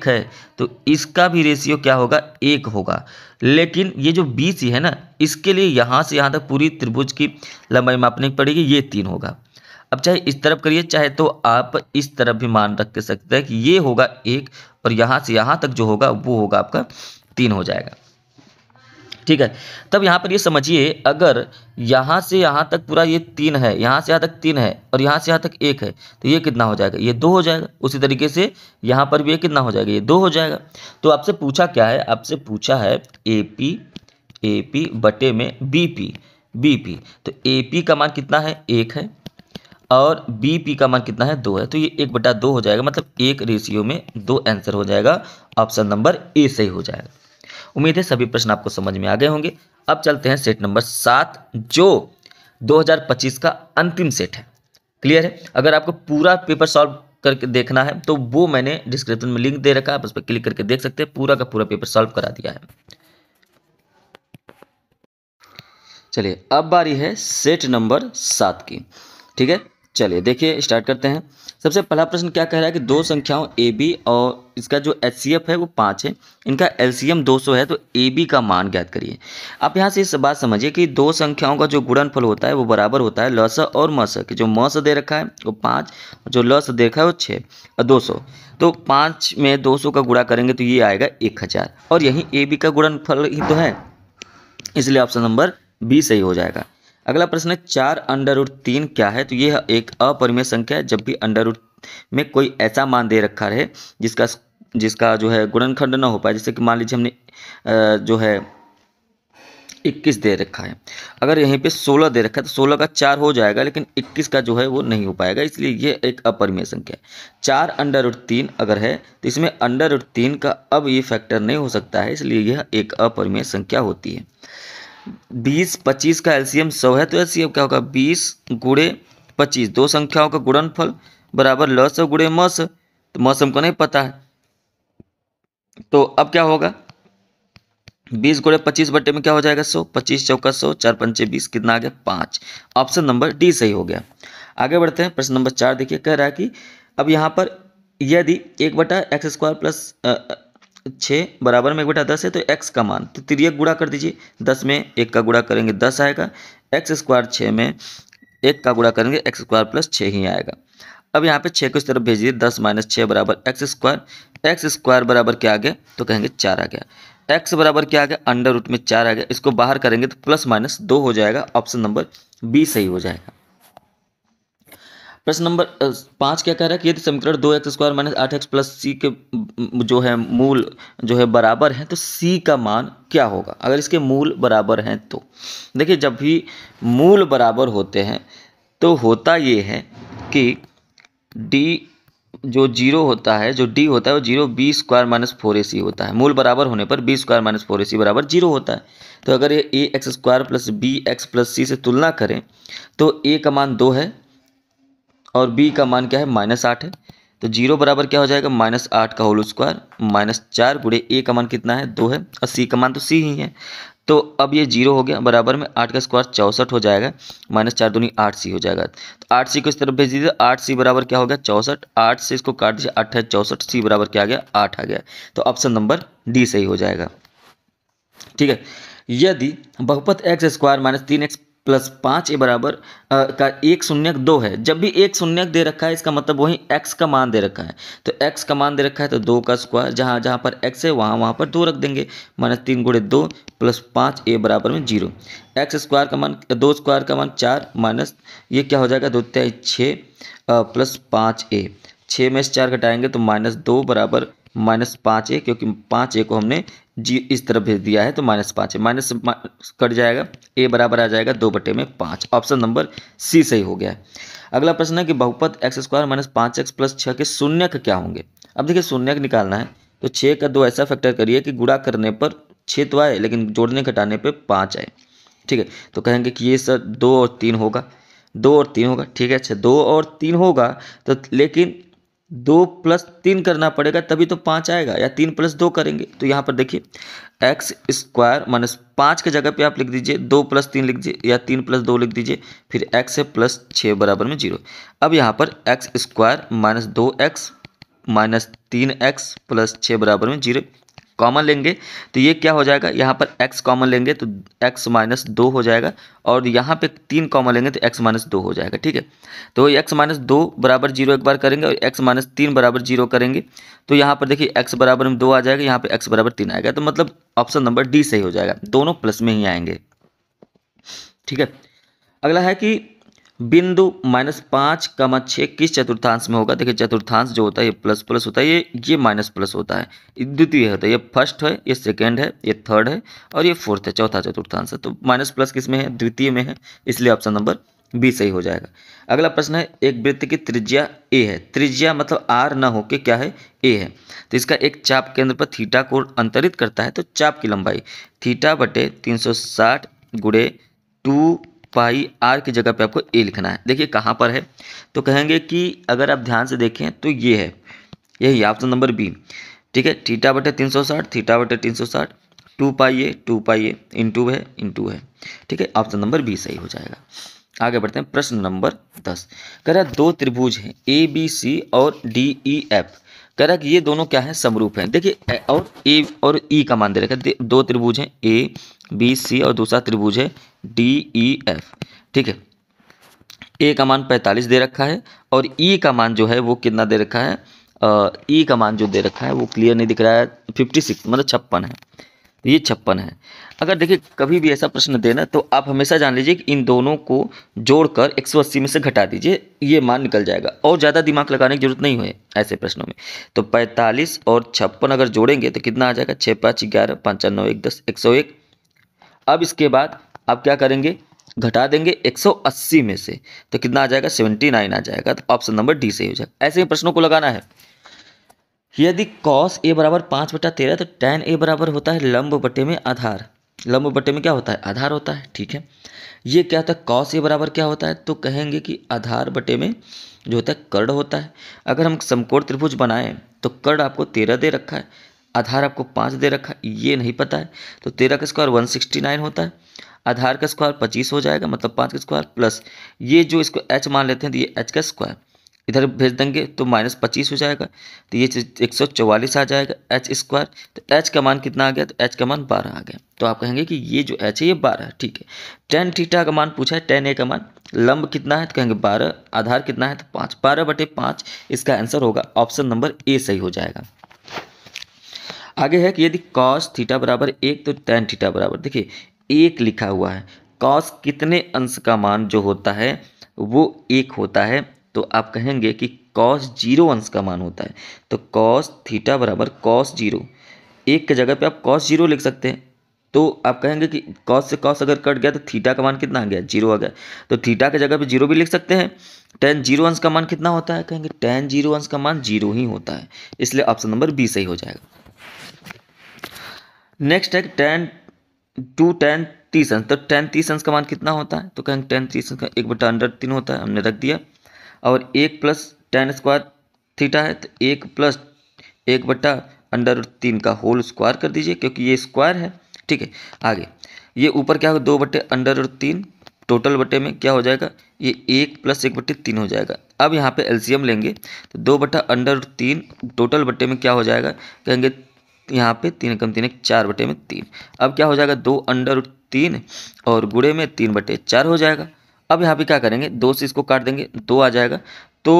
है, तो इसका भी रेशियो क्या होगा, 1 होगा, लेकिन ये जो BC है ना, इसके लिए यहाँ से यहाँ तक पूरी त्रिभुज की लंबाई मापनी पड़ेगी, ये 3 होगा। अब चाहे इस तरफ करिए, चाहे तो आप इस तरफ भी मान रख के सकते हैं कि ये होगा 1, और यहाँ से यहाँ तक जो होगा वो होगा आपका 3 हो जाएगा, ठीक है। तब यहाँ पर ये समझिए, अगर यहाँ से यहाँ तक पूरा ये 3 है, यहाँ से यहाँ तक 3 है, और यहाँ से यहाँ तक 1 है, तो ये कितना हो जाएगा, ये 2 हो जाएगा। उसी तरीके से यहाँ पर भी ये कितना हो जाएगा, ये 2 हो जाएगा। तो आपसे पूछा क्या है, आपसे पूछा है AP बटे में BP, तो AP का मान कितना है, 1 है, और BP का मान कितना है, 2 है, तो ये 1/2 हो जाएगा, मतलब 1 रेशियो में 2 आंसर हो जाएगा, ऑप्शन नंबर ए सही हो जाएगा। उम्मीद है सभी प्रश्न आपको समझ में आ गए होंगे। अब चलते हैं सेट नंबर 7, जो 2025 का अंतिम सेट है। क्लियर है, अगर आपको पूरा पेपर सॉल्व करके देखना है तो वो मैंने डिस्क्रिप्शन में लिंक दे रखा है, आप उस पर क्लिक करके देख सकते हैं, पूरा का पूरा पेपर सॉल्व करा दिया है। चलिए अब बारी है सेट नंबर 7 की, ठीक है। चलिए देखिए स्टार्ट करते हैं। सबसे पहला प्रश्न क्या कह रहा है कि दो संख्याओं AB और इसका जो HCF है वो 5 है, इनका LCM 200 है, तो AB का मान ज्ञात करिए। आप यहाँ से इस बात समझिए कि दो संख्याओं का जो गुणनफल होता है वो बराबर होता है लस और मस के, जो मस दे रखा है वो 5, जो लस दे रखा है वो 6 और 200, तो 5 में 200 का गुणा करेंगे तो ये आएगा 1000, और यही AB का गुणनफल ही तो है, इसलिए ऑप्शन नंबर बी सही हो जाएगा। अगला प्रश्न है 4√3 क्या है, तो यह एक अपरिमेय संख्या है। जब भी अंडर में कोई ऐसा मान दे रखा रहे जिसका जो है गुणनखंड ना हो पाए, जैसे कि मान लीजिए हमने जो है 21 दे रखा है, अगर यहीं पे 16 दे रखा है तो 16 का 4 हो जाएगा, लेकिन 21 का जो है वो नहीं हो पाएगा, इसलिए ये एक अपरिमेय संख्या है। 4√3 अगर है तो इसमें अंडर रूट 3 का अब ये फैक्टर नहीं हो सकता है, इसलिए यह एक अपरिमेय संख्या होती है। 20 25 का एलसीएम 100 है, तो एलसीएम क्या होगा 20 गुणे 25, दो संख्याओं का गुणनफल बराबर लस गुणे मस, तो मस हमको नहीं पता है, तो अब क्या होगा 20 गुणे 25 बट्टे में क्या हो जाएगा 100, 25 चौका 100, 4 पंचे 20, कितना आ गया 5। ऑप्शन नंबर डी सही हो गया। आगे बढ़ते हैं, प्रश्न नंबर 4 देखिए, कह रहा है कि अब यहाँ पर यदि 1/x² प्लस 6 बराबर में 1/10 है, तो x का मान, तो तिर्यक गुणा कर दीजिए, 10 में 1 का गुणा करेंगे 10 आएगा, x² 6 में 1 का गुणा करेंगे x² प्लस 6 ही आएगा। अब यहाँ पे 6 को इस तरफ भेज दीजिए, 10 - 6 बराबर x² बराबर क्या आ गया, तो कहेंगे 4 आ गया। x बराबर क्या आ गया, अंडर रूट में 4 आ गया, इसको बाहर करेंगे तो प्लस माइनस 2 हो जाएगा, ऑप्शन नंबर बी सही हो जाएगा। प्रश्न नंबर 5 क्या कह रहा है कि यदि समीकरण 2x² - 8x प्लस सी के जो है मूल जो है बराबर है, तो सी का मान क्या होगा अगर इसके मूल बराबर हैं तो। देखिए जब भी मूल बराबर होते हैं तो होता ये है कि डी जो जीरो होता है, जो डी होता है वो 0 b² - 4ac होता है। मूल बराबर होने पर b² - 4ac बराबर 0 होता है। तो अगर ये ax² plus bx plus c से तुलना करें तो a का मान 2 है और b का मान क्या है -8 है, तो 0 बराबर क्या हो जाएगा -8 का होल स्क्वायर -4 गुणे a का मान कितना है 2 है और c का मान तो c ही है। तो अब ये 0 हो गया, बराबर में 8 का स्क्वायर 64 हो जाएगा, -4 दूनी 8c हो जाएगा। तो 8c को इस तरफ भेज दीजिए, 8c बराबर क्या हो गया 64, 8 से इसको काट दीजिए, 8 है 64, c बराबर क्या आ गया 8 आ गया। तो ऑप्शन नंबर डी सही हो जाएगा। ठीक है, यदि बहुपद x² - 3x प्लस 5a बराबर का एक शून्यक 2 है, जब भी एक शून्यक दे रखा है इसका मतलब वही x का मान दे रखा है, तो x का मान दे रखा है तो 2 का स्क्वायर, जहाँ जहाँ पर x है वहाँ पर 2 रख देंगे, -3 गुणे 2 प्लस 5a बराबर में 0। x² का मान 2 स्क्वायर का मान 4 माइनस ये क्या हो जाएगा 2 तिहाई 6 प्लस 5a, 6 में से 4 घटाएंगे तो -2 बराबर -5a, क्योंकि 5a को हमने जी इस तरफ भेज दिया है तो -5 है, माइनस कट जाएगा, a बराबर आ जाएगा 2/5। ऑप्शन नंबर सी सही हो गया है। अगला प्रश्न है कि बहुपद x² - 5x प्लस 6 के शून्यक क्या होंगे। अब देखिए शून्यक निकालना है तो 6 का 2 ऐसा फैक्टर करिए कि गुणा करने पर 6 तो आए लेकिन जोड़ने घटाने पर 5 आए। ठीक है, तो कहेंगे कि ये सर 2 और 3 होगा, 2 और 3 होगा। ठीक है, अच्छा 2 और 3 होगा तो लेकिन 2 + 3 करना पड़ेगा तभी तो 5 आएगा, या 3 + 2 करेंगे तो यहाँ पर देखिए x² - 5 के जगह पे आप लिख दीजिए 2 + 3 लिख दीजिए या 3 + 2 लिख दीजिए, फिर x है प्लस 6 बराबर में 0। अब यहाँ पर x² - 2x - 3x प्लस 6 बराबर में 0 कॉमन लेंगे तो ये क्या हो जाएगा, यहाँ पर x कॉमन लेंगे तो x - 2 हो जाएगा और यहाँ पे 3 कॉमन लेंगे तो x - 2 हो जाएगा। ठीक है, तो x - 2 बराबर 0 एक बार करेंगे और x - 3 बराबर 0 करेंगे तो यहाँ पर देखिए x बराबर में 2 आ जाएगा, यहाँ पे x बराबर 3 आएगा, तो मतलब ऑप्शन नंबर डी सही हो जाएगा, दोनों प्लस में ही आएंगे। ठीक है, अगला है कि बिंदु -5, 6 किस चतुर्थांश में होगा। देखिए चतुर्थांश जो होता है ये प्लस प्लस होता है, ये माइनस प्लस होता है, द्वितीय होता है, ये फर्स्ट है, ये सेकेंड है, ये थर्ड है और ये फोर्थ है, चौथा चतुर्थांश है। तो माइनस प्लस किस में है, द्वितीय में है, इसलिए ऑप्शन नंबर बी सही हो जाएगा। अगला प्रश्न है एक वृत्त की त्रिज्या ए है, त्रिज्या मतलब आर न होके क्या है ए है, तो इसका एक चाप केंद्र पर थीटा को अंतरित करता है, तो चाप की लंबाई θ/360 गुणे 2 पाई आर की जगह पे आपको ए लिखना है। देखिए कहाँ पर है, तो कहेंगे कि अगर आप ध्यान से देखें तो ये है, यही ऑप्शन नंबर बी। ठीक है, θ/360 θ/360 2 पाई ए इंटू है। ठीक है, ऑप्शन नंबर बी सही हो जाएगा। आगे बढ़ते हैं, प्रश्न नंबर 10 कह रहा है दो त्रिभुज हैं ए बी सी और डी ई एफ, कह रहा है कि ये दोनों क्या है समरूप हैं। देखिए और ए और ई का मान दे रखा है, दो त्रिभुज हैं ए बी सी और दूसरा त्रिभुज है डी ई एफ। ठीक है, ए का मान 45 दे रखा है और ई का मान जो है वो कितना दे रखा है, ई का मान जो दे रखा है वो क्लियर नहीं दिख रहा है, 56 मतलब 56 है, ये 56 है। अगर देखिए कभी भी ऐसा प्रश्न देना तो आप हमेशा जान लीजिए कि इन दोनों को जोड़कर 180 में से घटा दीजिए, ये मान निकल जाएगा और ज़्यादा दिमाग लगाने की जरूरत नहीं है ऐसे प्रश्नों में। तो 45 और 56 अगर जोड़ेंगे तो कितना आ जाएगा, 6 5 11 5 9 1 10 101। अब इसके बाद आप क्या करेंगे, घटा देंगे 180 में से तो कितना आ जाएगा 79 आ जाएगा, तो ऑप्शन नंबर डी सही हो जाएगा। ऐसे ही प्रश्नों को लगाना है। यदि cos a बराबर 5/13 तो tan a बराबर होता है लंब बटे में आधार। लंब बटे में क्या होता है, आधार होता है। ठीक है, ये क्या होता है, कॉस ए बराबर क्या होता है, तो कहेंगे कि आधार बटे में जो होता है कर्ण होता है। अगर हम समकोण त्रिभुज बनाएं तो कर्ण आपको 13 दे रखा है, आधार आपको 5 दे रखा है, ये नहीं पता है, तो 13 का स्क्वायर 169 होता है, आधार का स्क्वायर 25 हो जाएगा, मतलब 5 का स्क्वायर प्लस ये जो इसको h मान लेते हैं तो ये h का स्क्वायर इधर भेज देंगे तो -25 हो जाएगा, तो ये 144 आ जाएगा एच स्क्वायर। तो एच का मान कितना आ गया, तो एच का मान 12 आ गया। तो आप कहेंगे कि ये जो एच है ये 12 है। ठीक है, टेन थीटा का मान पूछा है, टेन ए का मान, लंब कितना है तो कहेंगे 12, आधार कितना है तो 5, 12/5 इसका आंसर होगा, ऑप्शन नंबर ए सही हो जाएगा। आगे है कि यदि कॉस थीटा बराबर 1 तो टेन थीटा बराबर, देखिए 1 लिखा हुआ है, कॉस कितने अंश का मान जो होता है वो 1 होता है, तो आप कहेंगे कि कॉस 0 अंश का मान होता है। तो कॉस थीटा बराबर कॉस 0, 1 के जगह पे आप कॉस 0 लिख सकते हैं, तो आप कहेंगे कि कॉस से कॉस अगर कट गया तो थीटा का मान कितना आ गया, 0 आ गया, तो थीटा के जगह पे 0 भी लिख सकते हैं। टेन 0 अंश का मान कितना होता है, कहेंगे टेन 0 अंश का मान 0 ही होता है, इसलिए ऑप्शन नंबर बी सही हो जाएगा। नेक्स्ट है टेन टू टेन 30 अंश, तो टेन 30 अंश का मान कितना होता है, तो कहेंगे टेन 30 अंश का 1/√3 होता है, हमने रख दिया, और 1 प्लस टेन स्क्वायर थीटा है तो 1 प्लस 1/√3 का होल स्क्वायर कर दीजिए, क्योंकि ये स्क्वायर है। ठीक है, आगे ये ऊपर क्या होगा, 2/√3 टोटल बटे में क्या हो जाएगा, ये 1 प्लस 1/3 हो जाएगा। अब यहाँ पे एलसीएम लेंगे तो 2/√3 टोटल बटे में क्या हो जाएगा, कहेंगे यहाँ पे 3 कम 3 4/3। अब क्या हो जाएगा, 2/√3 और गुणे में 3/4 हो जाएगा। अब यहाँ पे क्या करेंगे, 2 से इसको काट देंगे, 2 आ जाएगा, तो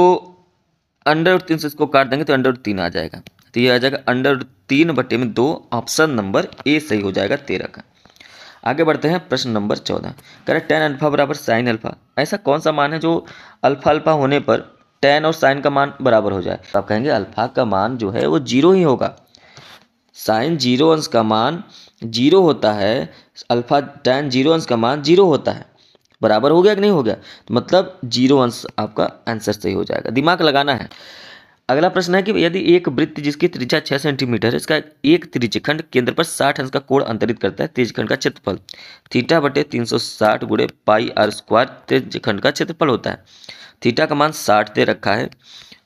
√3 से इसको काट देंगे तो √3 आ जाएगा, तो ये आ जाएगा √3/2, ऑप्शन नंबर ए सही हो जाएगा 13 का। आगे बढ़ते हैं प्रश्न नंबर 14, कह रहे टेन अल्फा बराबर साइन अल्फा, ऐसा कौन सा मान है जो अल्फा अल्फा होने पर टेन और साइन का मान बराबर हो जाए। तो आप कहेंगे अल्फा का मान जो है वो 0 ही होगा, साइन 0 अंश का मान 0 होता है, अल्फा टेन 0 अंश का मान 0 होता है, बराबर हो गया कि नहीं हो गया, तो मतलब 0 अंश आपका आंसर सही हो जाएगा, दिमाग लगाना है। अगला प्रश्न है कि यदि एक वृत्त जिसकी त्रिज्या 6 सेंटीमीटर है, इसका एक त्रिज्यखंड केंद्र पर 60 अंश का कोण अंतरित करता है, त्रिज्यखंड का क्षेत्रफल थीटा/360 गुणे पाई आर स्क्वायर त्रिज्यखंड का क्षेत्रफल होता है। थीटा का मान 60 दे रखा है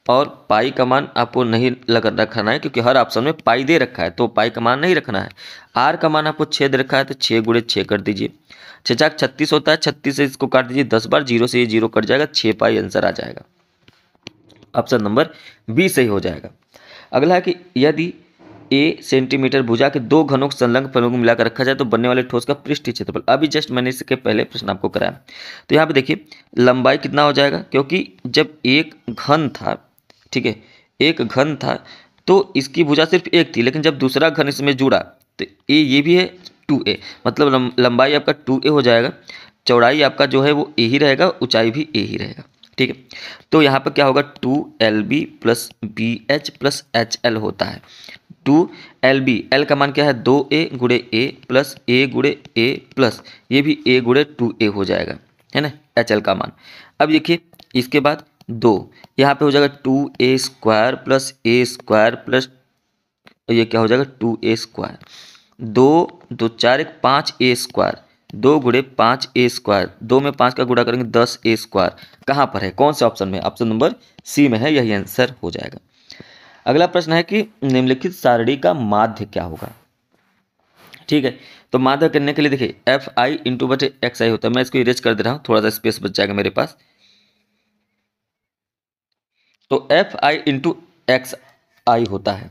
और पाई का मान आपको नहीं रखना है, क्योंकि हर ऑप्शन में पाई दे रखा है, तो पाई का मान नहीं रखना है। आर का मान आपको 6 दे रखा है, तो 6 गुणे 6 कर दीजिए, 6 36 होता है, 36 से इसको काट दीजिए 10 बार, 0 से ये 0 कट जाएगा, 6 पाई आंसर आ जाएगा, ऑप्शन नंबर बी सही हो जाएगा। अगला है कि यदि ए सेंटीमीटर भुजा के दो घनों को संलग्न फलकों को मिलाकर रखा जाए तो बनने वाले ठोस का पृष्ठीय क्षेत्रफल, अभी जस्ट मैंने इसके पहले प्रश्न आपको कराया, तो यहाँ पे देखिए लंबाई कितना हो जाएगा, क्योंकि जब एक घन था, ठीक है, एक घन था तो इसकी भुजा सिर्फ एक थी, लेकिन जब दूसरा घन इसमें जुड़ा तो ये भी है 2a, मतलब लंबाई आपका 2a हो जाएगा, चौड़ाई आपका जो है वो a ही रहेगा, ऊंचाई भी a ही रहेगा। ठीक है, तो यहाँ पर क्या होगा 2lb plus bh plus hl होता है, 2lb, l का मान क्या है 2a गुणे a प्लस a गुणे a प्लस ये भी a गुणे 2a हो जाएगा, है ना, hl का मान। अब देखिए इसके बाद 2 यहाँ पे हो जाएगा 2a square plus a square plus ये क्या हो जाएगा 2a स्क्वायर, 2 2 4 1 5a स्क्वायर, 2 गुणे 5a स्क्वायर, 2 में 5 का गुणा करेंगे 10a स्क्वायर, कहाँ पर है, कौन से ऑप्शन में, ऑप्शन नंबर सी में है, यही आंसर हो जाएगा। अगला प्रश्न है कि निम्नलिखित सारणी का माध्य क्या होगा। ठीक है, तो माध्य करने के लिए देखिए एफ आई इंटू बटे एक्स आई होता है, मैं इसको इरेज कर दे रहा हूँ, थोड़ा सा स्पेस बच जाएगा मेरे पास, तो F I into X I होता है,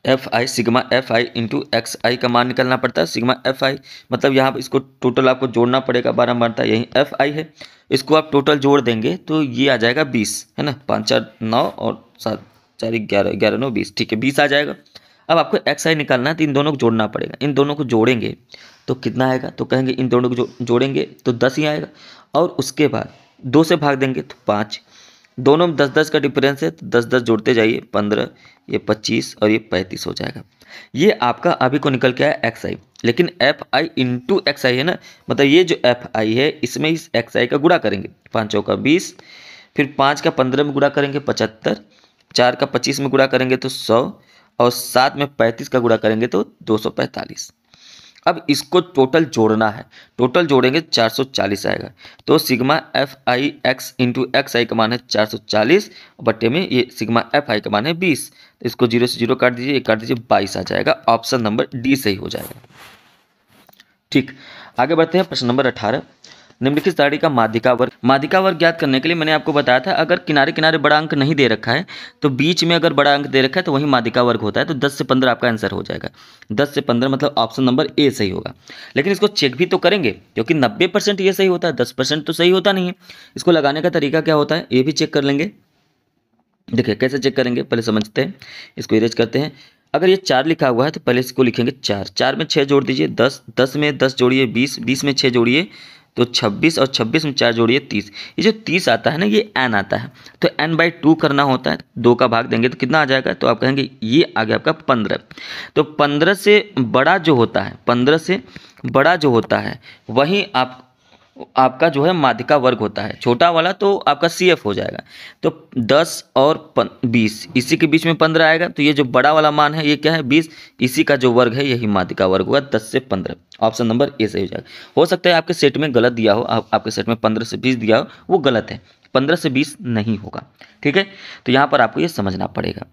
F I sigma F I into X I का मान निकलना पड़ता है, सिग्मा एफ आई मतलब यहाँ पर इसको टोटल आपको जोड़ना पड़ेगा, 12 बनता है, यही एफ आई है, इसको आप टोटल जोड़ देंगे तो ये आ जाएगा 20, है ना, 5 4 9 और 7 4 11 11 9 20, ठीक है 20 आ जाएगा। अब आपको एक्स आई निकालना है तो इन दोनों को जोड़ना पड़ेगा, इन दोनों को जोड़ेंगे तो कितना आएगा, तो कहेंगे इन दोनों को जोड़ेंगे तो 10 ही आएगा, और उसके बाद 2 से भाग देंगे तो 5, दोनों में 10 10 का डिफरेंस है तो 10 10 जोड़ते जाइए 15, ये 25 और ये 35 हो जाएगा। ये आपका अभी को निकल के आया एक्स आई, लेकिन एफ आई इंटू एक्स आई है ना, मतलब ये जो एफ आई है इसमें इस एक्स आई का गुणा करेंगे, 5 चौका 20, फिर 5 का 15 में गुणा करेंगे 75, 4 का 25 में गुणा करेंगे तो 100, और 7 में 35 का गुणा करेंगे तो 245। अब इसको टोटल जोड़ना है, टोटल जोड़ेंगे 440 आएगा। तो sigma F I X into X I का मान है 440 बट्टे में ये सिग्मा एफ आई का मान है 20। तो इसको 0 से 0 काट दीजिए, ये काट दीजिए, 22 आ जाएगा। ऑप्शन नंबर डी सही हो जाएगा। ठीक, आगे बढ़ते हैं प्रश्न नंबर 18। निम्नलिखित सारणी का माध्यिका वर्ग ज्ञात करने के लिए मैंने आपको बताया था, अगर किनारे किनारे बड़ा अंक नहीं दे रखा है तो बीच में अगर बड़ा अंक दे रखा है तो वही माध्यिका वर्ग होता है। तो 10 से 15 आपका आंसर हो जाएगा। 10 से 15 मतलब ऑप्शन नंबर ए सही होगा। लेकिन इसको चेक भी तो करेंगे, क्योंकि 90% ये सही होता है, 10% तो सही होता नहीं है। इसको लगाने का तरीका क्या होता है ये भी चेक कर लेंगे। देखिए कैसे चेक करेंगे, पहले समझते हैं। इसको इरेज करते हैं। अगर ये 4 लिखा हुआ है तो पहले इसको लिखेंगे 4, 4 में 6 जोड़ दीजिए 10, 10 में 10 जोड़िए 20, 20 में 6 जोड़िए तो 26 और 26 में 4 जोड़िए 30। ये जो 30 आता है ना ये n आता है, तो n/2 करना होता है। 2 का भाग देंगे तो कितना आ जाएगा, तो आप कहेंगे ये आ गया आपका 15। तो 15 से बड़ा जो होता है, 15 से बड़ा जो होता है वही आपका जो है माध्यिका वर्ग होता है। छोटा वाला तो आपका CF हो जाएगा। तो 10 और 20 इसी के बीच में 15 आएगा। तो ये जो बड़ा वाला मान है ये क्या है 20, इसी का जो वर्ग है यही माध्यिका वर्ग होगा 10 से 15। ऑप्शन नंबर ए सही हो जाएगा। हो सकता है आपके सेट में गलत दिया हो, आपके सेट में 15 से 20 दिया हो, वो गलत है, 15 से 20 नहीं होगा। ठीक है, तो यहाँ पर आपको ये समझना पड़ेगा।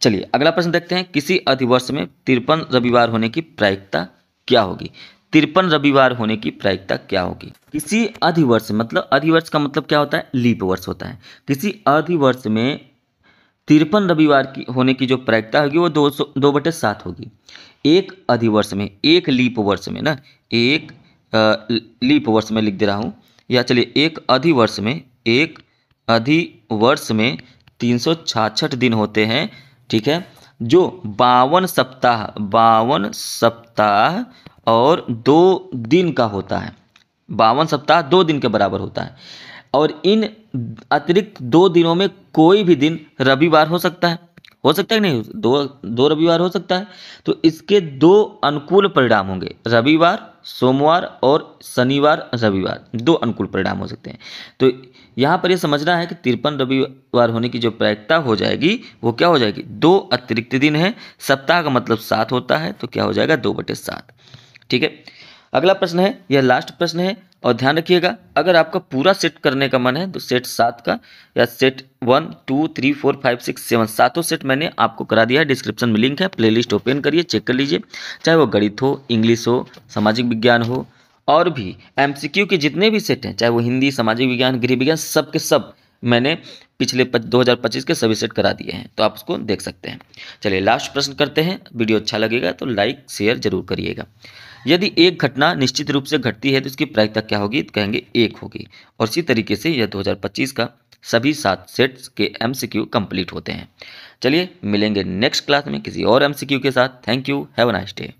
चलिए अगला प्रश्न देखते हैं। किसी अधिवर्ष में 53 रविवार होने की प्रायिकता क्या होगी। 53 रविवार होने की प्रायिकता क्या होगी। किसी अधिवर्ष मतलब अधिवर्ष का मतलब क्या होता है, लीप वर्ष होता है। किसी अधिवर्ष में 53 रविवार की होने की जो प्रायिकता होगी वो 2/7 होगी। एक अधिवर्ष में, एक लीप वर्ष में ना, एक लीप वर्ष में लिख दे रहा हूँ, या चलिए एक अधिवर्ष में 366 दिन होते हैं। ठीक है, जो 52 सप्ताह और 2 दिन का होता है। 52 सप्ताह 2 दिन के बराबर होता है। और इन अतिरिक्त 2 दिनों में कोई भी दिन रविवार हो सकता है कि नहीं, दो रविवार हो सकता है। तो इसके 2 अनुकूल परिणाम होंगे, रविवार सोमवार और शनिवार रविवार, 2 अनुकूल परिणाम हो सकते हैं। तो यहाँ पर ये समझना है कि 53 रविवार होने की जो प्रायिकता हो जाएगी वो क्या हो जाएगी, 2 अतिरिक्त दिन है। सप्ताह का मतलब 7 होता है, तो क्या हो जाएगा 2/7। ठीक है, अगला प्रश्न है, यह लास्ट प्रश्न है और ध्यान रखिएगा, अगर आपका पूरा सेट करने का मन है तो सेट 7 का या सेट 1 2 3 4 5 6 7 सातों सेट मैंने आपको करा दिया है। डिस्क्रिप्शन में लिंक है, प्लेलिस्ट ओपन करिए, चेक कर लीजिए। चाहे वो गणित हो, इंग्लिश हो, सामाजिक विज्ञान हो, और भी MCQ के जितने भी सेट हैं, चाहे वो हिंदी, सामाजिक विज्ञान, गृह विज्ञान, सब के सब मैंने पिछले 2025 के सभी सेट करा दिए हैं, तो आप उसको देख सकते हैं। चलिए लास्ट प्रश्न करते हैं। वीडियो अच्छा लगेगा तो लाइक शेयर जरूर करिएगा। यदि एक घटना निश्चित रूप से घटती है तो इसकी प्रायिकता क्या होगी, तो कहेंगे 1 होगी। और इसी तरीके से यह 2025 का सभी 7 सेट्स के MCQ कंप्लीट होते हैं। चलिए मिलेंगे नेक्स्ट क्लास में किसी और MCQ के साथ। Thank you, have a nice day.